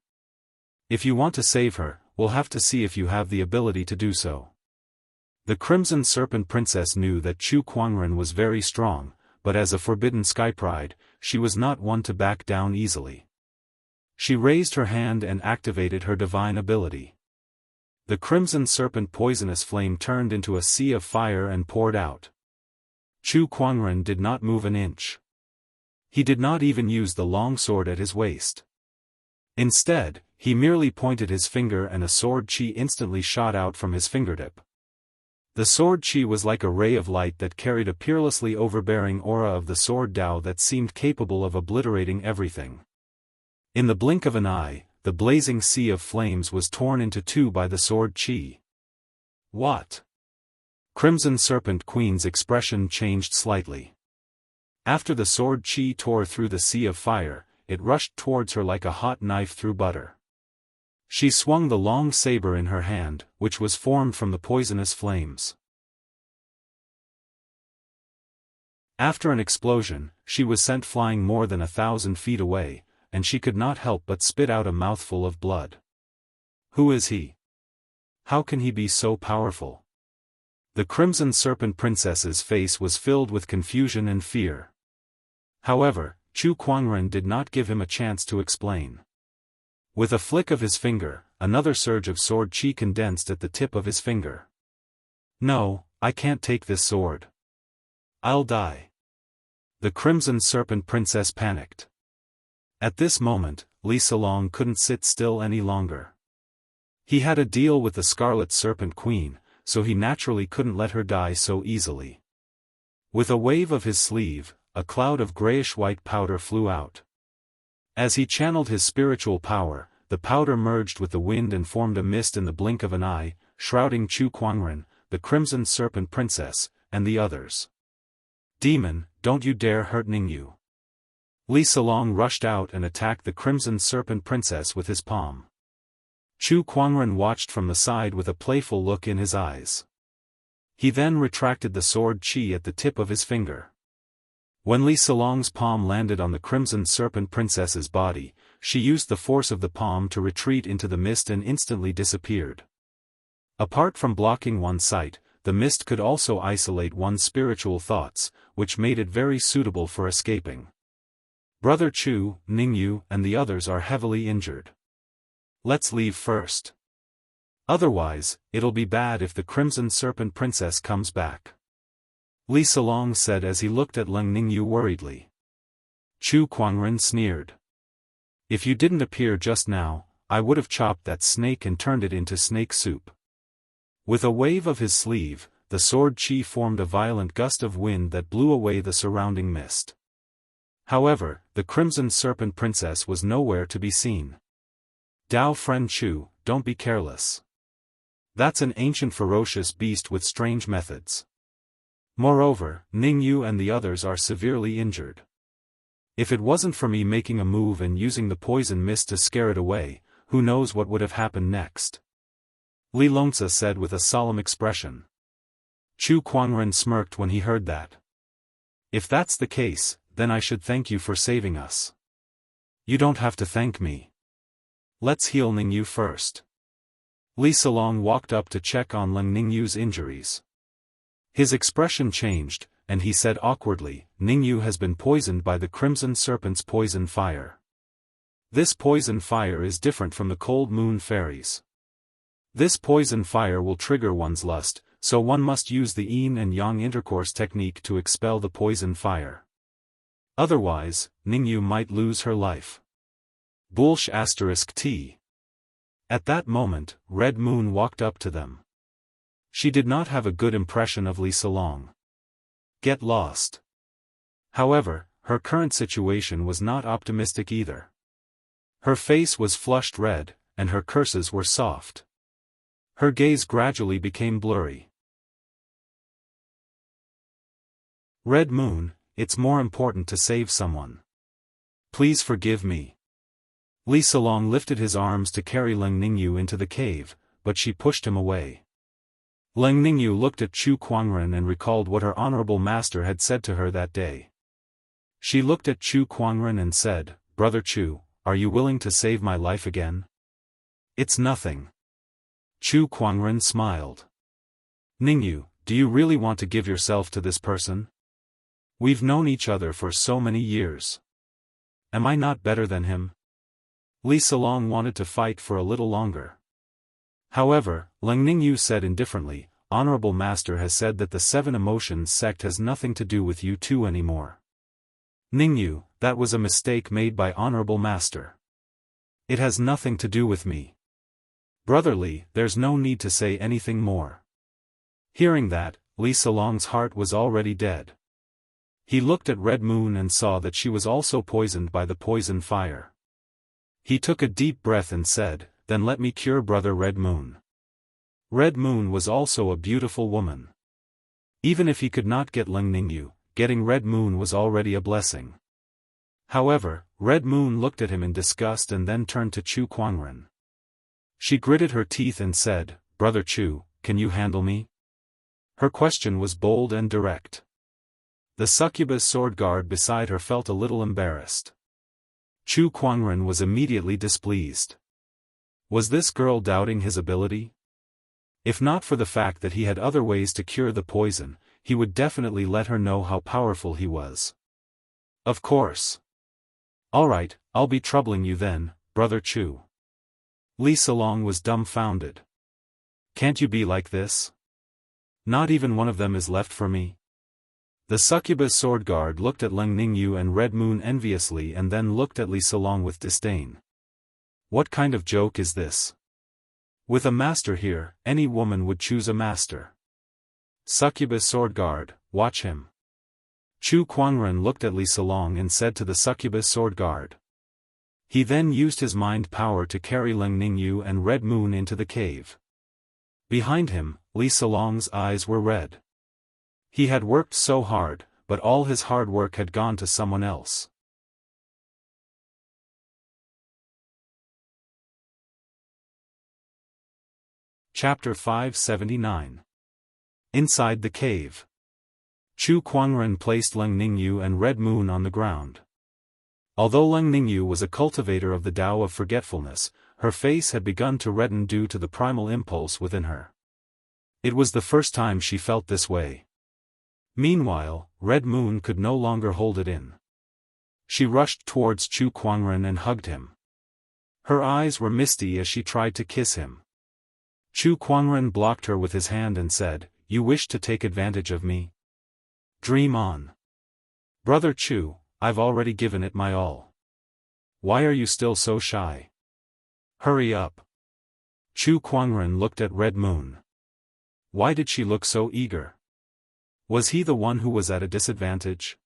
If you want to save her, we'll have to see if you have the ability to do so. The Crimson Serpent Princess knew that Chu Kuangren was very strong, but as a forbidden sky pride, she was not one to back down easily. She raised her hand and activated her divine ability. The Crimson Serpent poisonous flame turned into a sea of fire and poured out. Chu Kuangren did not move an inch. He did not even use the long sword at his waist. Instead, he merely pointed his finger and a sword chi instantly shot out from his fingertip. The sword chi was like a ray of light that carried a peerlessly overbearing aura of the sword Dao that seemed capable of obliterating everything. In the blink of an eye, the blazing sea of flames was torn into two by the sword chi. What? Crimson Serpent Queen's expression changed slightly. After the sword chi tore through the sea of fire, it rushed towards her like a hot knife through butter. She swung the long saber in her hand, which was formed from the poisonous flames. After an explosion, she was sent flying more than 1,000 feet away, and she could not help but spit out a mouthful of blood. Who is he? How can he be so powerful? The Crimson Serpent Princess's face was filled with confusion and fear. However, Chu Kuangren did not give him a chance to explain. With a flick of his finger, another surge of sword chi condensed at the tip of his finger. No, I can't take this sword. I'll die. The Crimson Serpent Princess panicked. At this moment, Li Salong couldn't sit still any longer. He had a deal with the Scarlet Serpent Queen, so he naturally couldn't let her die so easily. With a wave of his sleeve, a cloud of grayish-white powder flew out. As he channeled his spiritual power, the powder merged with the wind and formed a mist in the blink of an eye, shrouding Chu Kuangren, the Crimson Serpent Princess, and the others. Demon, don't you dare hurt Ningyu. Li Salong rushed out and attacked the Crimson Serpent Princess with his palm. Chu Kuangren watched from the side with a playful look in his eyes. He then retracted the sword chi at the tip of his finger. When Li Salong's palm landed on the Crimson Serpent Princess's body, she used the force of the palm to retreat into the mist and instantly disappeared. Apart from blocking one's sight, the mist could also isolate one's spiritual thoughts, which made it very suitable for escaping. Brother Chu, Ningyu, and the others are heavily injured. Let's leave first. Otherwise, it'll be bad if the Crimson Serpent Princess comes back. Li Salong said as he looked at Leng Ningyu worriedly. Chu Kuangren sneered. If you didn't appear just now, I would have chopped that snake and turned it into snake soup. With a wave of his sleeve, the sword chi formed a violent gust of wind that blew away the surrounding mist. However, the Crimson Serpent Princess was nowhere to be seen. Dao friend Chu, don't be careless. That's an ancient ferocious beast with strange methods. Moreover, Ningyu and the others are severely injured. If it wasn't for me making a move and using the poison mist to scare it away, who knows what would have happened next? Li Longzi said with a solemn expression. Chu Kuangren smirked when he heard that. If that's the case, then I should thank you for saving us. You don't have to thank me. Let's heal Ningyu first. Li Salong walked up to check on Leng Ningyu's injuries. His expression changed, and he said awkwardly, Ningyu has been poisoned by the Crimson Serpent's poison fire. This poison fire is different from the Cold Moon Fairies. This poison fire will trigger one's lust, so one must use the yin and yang intercourse technique to expel the poison fire. Otherwise, Ningyu might lose her life. Bullsh *T. At that moment, Red Moon walked up to them. She did not have a good impression of Li Salong. Get lost. However, her current situation was not optimistic either. Her face was flushed red, and her curses were soft. Her gaze gradually became blurry. Red Moon, it's more important to save someone. Please forgive me. Li Salong lifted his arms to carry Leng Ningyu into the cave, but she pushed him away. Leng Ningyu looked at Chu Kuangren and recalled what her honorable master had said to her that day. She looked at Chu Kuangren and said, "Brother Chu, are you willing to save my life again?" "It's nothing." Chu Kuangren smiled. "Ningyu, do you really want to give yourself to this person? We've known each other for so many years. Am I not better than him?" Li Salong wanted to fight for a little longer. However, Leng Ningyu said indifferently, "Honorable Master has said that the Seven Emotions sect has nothing to do with you two anymore. Ningyu, that was a mistake made by Honorable Master. It has nothing to do with me. Brotherly, there's no need to say anything more." Hearing that, Li Salong's heart was already dead. He looked at Red Moon and saw that she was also poisoned by the poison fire. He took a deep breath and said, "Then let me cure Brother Red Moon." Red Moon was also a beautiful woman. Even if he could not get Leng Ningyu, getting Red Moon was already a blessing. However, Red Moon looked at him in disgust and then turned to Chu Kuangren. She gritted her teeth and said, "Brother Chu, can you handle me?" Her question was bold and direct. The succubus sword guard beside her felt a little embarrassed. Chu Kuangren was immediately displeased. Was this girl doubting his ability? If not for the fact that he had other ways to cure the poison, he would definitely let her know how powerful he was. Of course. "Alright, I'll be troubling you then, Brother Chu." Li Salong was dumbfounded. "Can't you be like this? Not even one of them is left for me?" The succubus sword guard looked at Leng Ningyu and Red Moon enviously and then looked at Li Salong with disdain. What kind of joke is this? With a master here, any woman would choose a master. Succubus sword guard, watch him. Chu Kuangren looked at Li Salong and said to the succubus sword guard. He then used his mind power to carry Leng Ningyu and Red Moon into the cave. Behind him, Li Salong's eyes were red. He had worked so hard, but all his hard work had gone to someone else. Chapter 579. Inside the cave. Chu Kuangren placed Leng Ningyu and Red Moon on the ground. Although Leng Ningyu was a cultivator of the Tao of forgetfulness, her face had begun to redden due to the primal impulse within her. It was the first time she felt this way. Meanwhile, Red Moon could no longer hold it in. She rushed towards Chu Kuangren and hugged him. Her eyes were misty as she tried to kiss him. Chu Kuangren blocked her with his hand and said, "You wish to take advantage of me? Dream on. Brother Chu, I've already given it my all. Why are you still so shy? Hurry up." Chu Kuangren looked at Red Moon. Why did she look so eager? Was he the one who was at a disadvantage?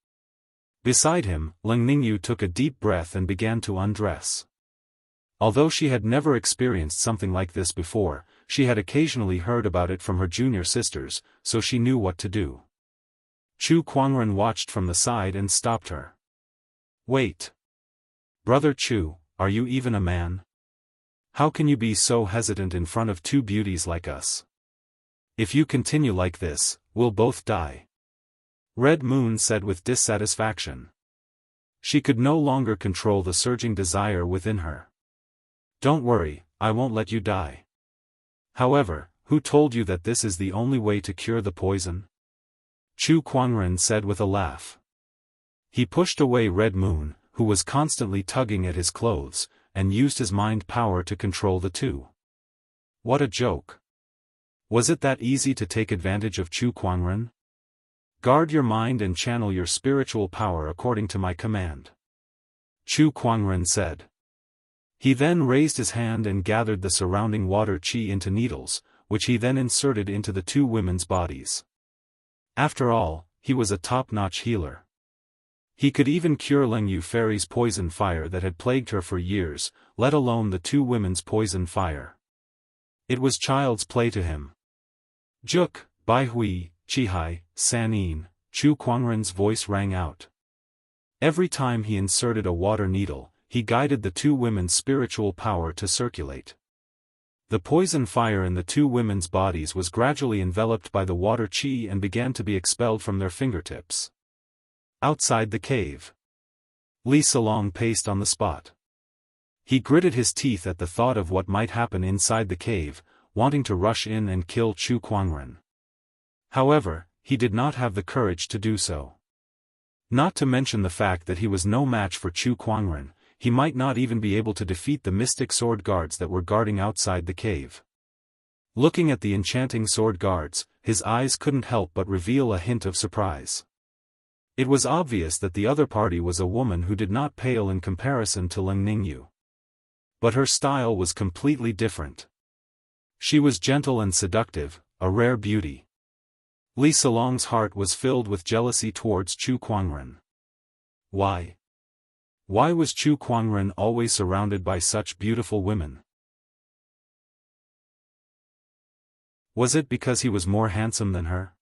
Beside him, Leng Ningyu took a deep breath and began to undress. Although she had never experienced something like this before, she had occasionally heard about it from her junior sisters, so she knew what to do. Chu Kuangren watched from the side and stopped her. Wait. Brother Chu, are you even a man? How can you be so hesitant in front of two beauties like us? If you continue like this, we'll both die. Red Moon said with dissatisfaction. She could no longer control the surging desire within her. Don't worry, I won't let you die. However, who told you that this is the only way to cure the poison? Chu Kuangren said with a laugh. He pushed away Red Moon, who was constantly tugging at his clothes, and used his mind power to control the two. What a joke. Was it that easy to take advantage of Chu Kuangren? Guard your mind and channel your spiritual power according to my command. Chu Kuangren said. He then raised his hand and gathered the surrounding water qi into needles, which he then inserted into the two women's bodies. After all, he was a top-notch healer. He could even cure Lingyu Fairy's poison fire that had plagued her for years, let alone the two women's poison fire. It was child's play to him. Juk, Bai Hui, Qihai, Sanin, Chu Kuangren's voice rang out. Every time he inserted a water needle, he guided the two women's spiritual power to circulate. The poison fire in the two women's bodies was gradually enveloped by the water qi and began to be expelled from their fingertips. Outside the cave, Li Salong paced on the spot. He gritted his teeth at the thought of what might happen inside the cave, wanting to rush in and kill Chu Kuangren. However, he did not have the courage to do so. Not to mention the fact that he was no match for Chu Kuangren, he might not even be able to defeat the mystic sword guards that were guarding outside the cave. Looking at the enchanting sword guards, his eyes couldn't help but reveal a hint of surprise. It was obvious that the other party was a woman who did not pale in comparison to Ling Ningyu. But her style was completely different. She was gentle and seductive, a rare beauty. Li Salong's heart was filled with jealousy towards Chu Kuangren. Why? Why was Chu Kuangren always surrounded by such beautiful women? Was it because he was more handsome than her?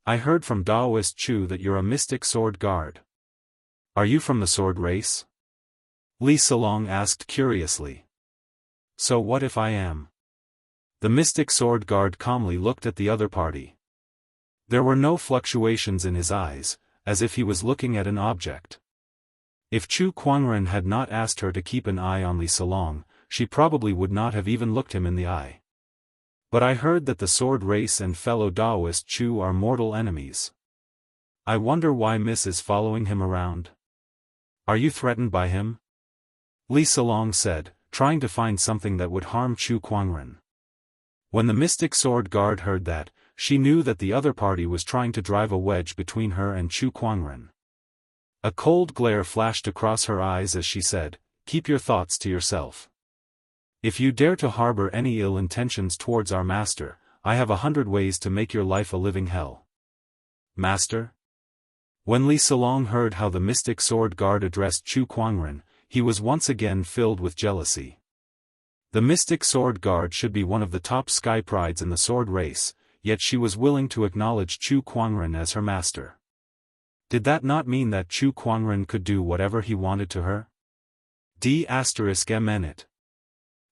I heard from Daoist Chu that you're a mystic sword guard. Are you from the sword race? Li Salong asked curiously. So what if I am? The mystic sword guard calmly looked at the other party. There were no fluctuations in his eyes, as if he was looking at an object. If Chu Kuangren had not asked her to keep an eye on Li Salong, she probably would not have even looked him in the eye. But I heard that the sword race and fellow Daoist Chu are mortal enemies. I wonder why Miss is following him around. Are you threatened by him? Li Salong said, trying to find something that would harm Chu Kuangren. When the mystic sword guard heard that, she knew that the other party was trying to drive a wedge between her and Chu Kuangren. A cold glare flashed across her eyes as she said, "Keep your thoughts to yourself. If you dare to harbor any ill intentions towards our master, I have 100 ways to make your life a living hell." Master? When Li Salong heard how the mystic sword guard addressed Chu Kuangren, he was once again filled with jealousy. The mystic sword guard should be one of the top sky prides in the sword race, yet she was willing to acknowledge Chu Kuangren as her master. Did that not mean that Chu Kuangren could do whatever he wanted to her? D****.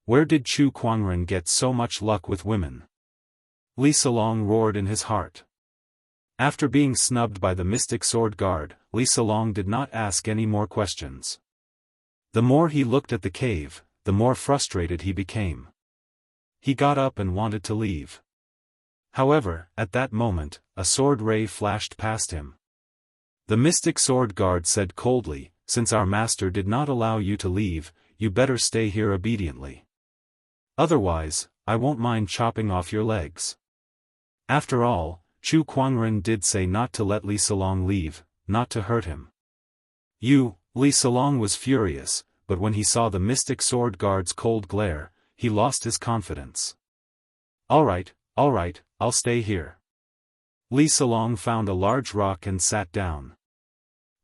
Where did Chu Kuangren get so much luck with women? Li Salong roared in his heart. After being snubbed by the mystic sword guard, Li Salong did not ask any more questions. The more he looked at the cave, the more frustrated he became. He got up and wanted to leave. However, at that moment, a sword ray flashed past him. The mystic sword guard said coldly, "Since our master did not allow you to leave, you better stay here obediently. Otherwise, I won't mind chopping off your legs." After all, Chu Kuangren did say not to let Li Salong leave, not to hurt him. Li Salong was furious, but when he saw the mystic sword guard's cold glare, he lost his confidence. All right, I'll stay here." Li Salong found a large rock and sat down.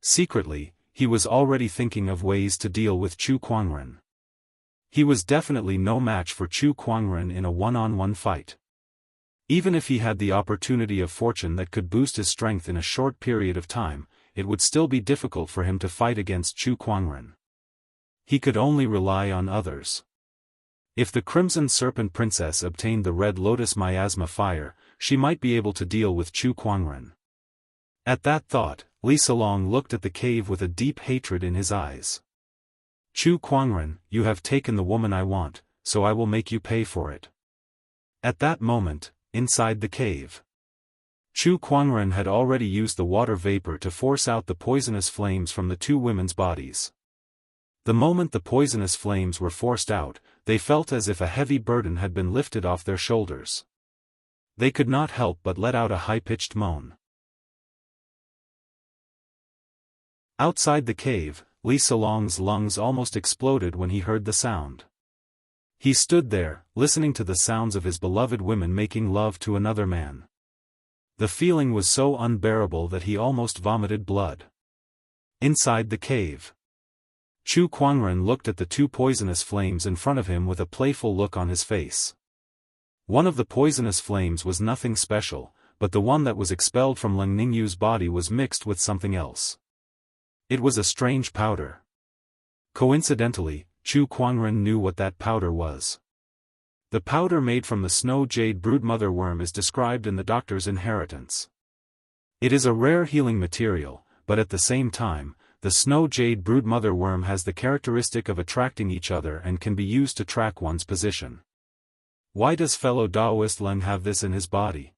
Secretly, he was already thinking of ways to deal with Chu Kuangren. He was definitely no match for Chu Kuangren in a one-on-one fight. Even if he had the opportunity of fortune that could boost his strength in a short period of time, it would still be difficult for him to fight against Chu Kuangren. He could only rely on others. If the Crimson Serpent Princess obtained the Red Lotus Miasma Fire, she might be able to deal with Chu Kuangren. At that thought, Li Salong looked at the cave with a deep hatred in his eyes. "Chu Kuangren, you have taken the woman I want, so I will make you pay for it." At that moment, inside the cave, Chu Kuangren had already used the water vapor to force out the poisonous flames from the two women's bodies. The moment the poisonous flames were forced out, they felt as if a heavy burden had been lifted off their shoulders. They could not help but let out a high-pitched moan. Outside the cave, Li Salong's lungs almost exploded when he heard the sound. He stood there, listening to the sounds of his beloved women making love to another man. The feeling was so unbearable that he almost vomited blood. Inside the cave, Chu Kuangren looked at the two poisonous flames in front of him with a playful look on his face. One of the poisonous flames was nothing special, but the one that was expelled from Leng Ningyu's body was mixed with something else. It was a strange powder. Coincidentally, Chu Kuangren knew what that powder was. The powder made from the snow jade broodmother worm is described in the Doctor's Inheritance. It is a rare healing material, but at the same time, the snow jade broodmother worm has the characteristic of attracting each other and can be used to track one's position. Why does fellow Daoist Leng have this in his body?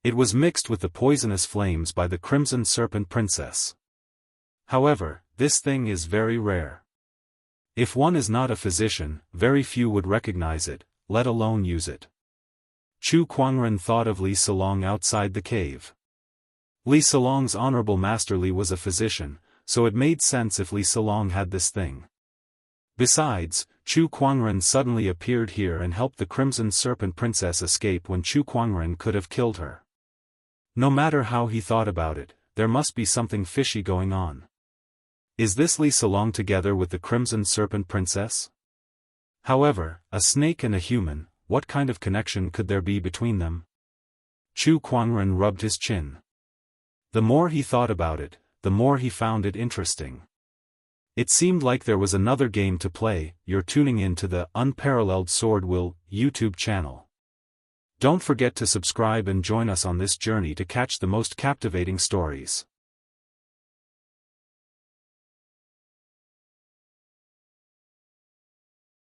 It was mixed with the poisonous flames by the Crimson Serpent Princess. However, this thing is very rare. If one is not a physician, very few would recognize it, let alone use it. Chu Kuangren thought of Li Salong outside the cave. Li Salong's honorable master Li was a physician, so it made sense if Li Salong had this thing. Besides, Chu Kuangren suddenly appeared here and helped the Crimson Serpent Princess escape when Chu Kuangren could have killed her. No matter how he thought about it, there must be something fishy going on. Is this Li Salong together with the Crimson Serpent Princess? However, a snake and a human, what kind of connection could there be between them? Chu Kuangren rubbed his chin. The more he thought about it, the more he found it interesting. It seemed like there was another game to play. You're tuning in to the Unparalleled SwordWill YouTube channel. Don't forget to subscribe and join us on this journey to catch the most captivating stories.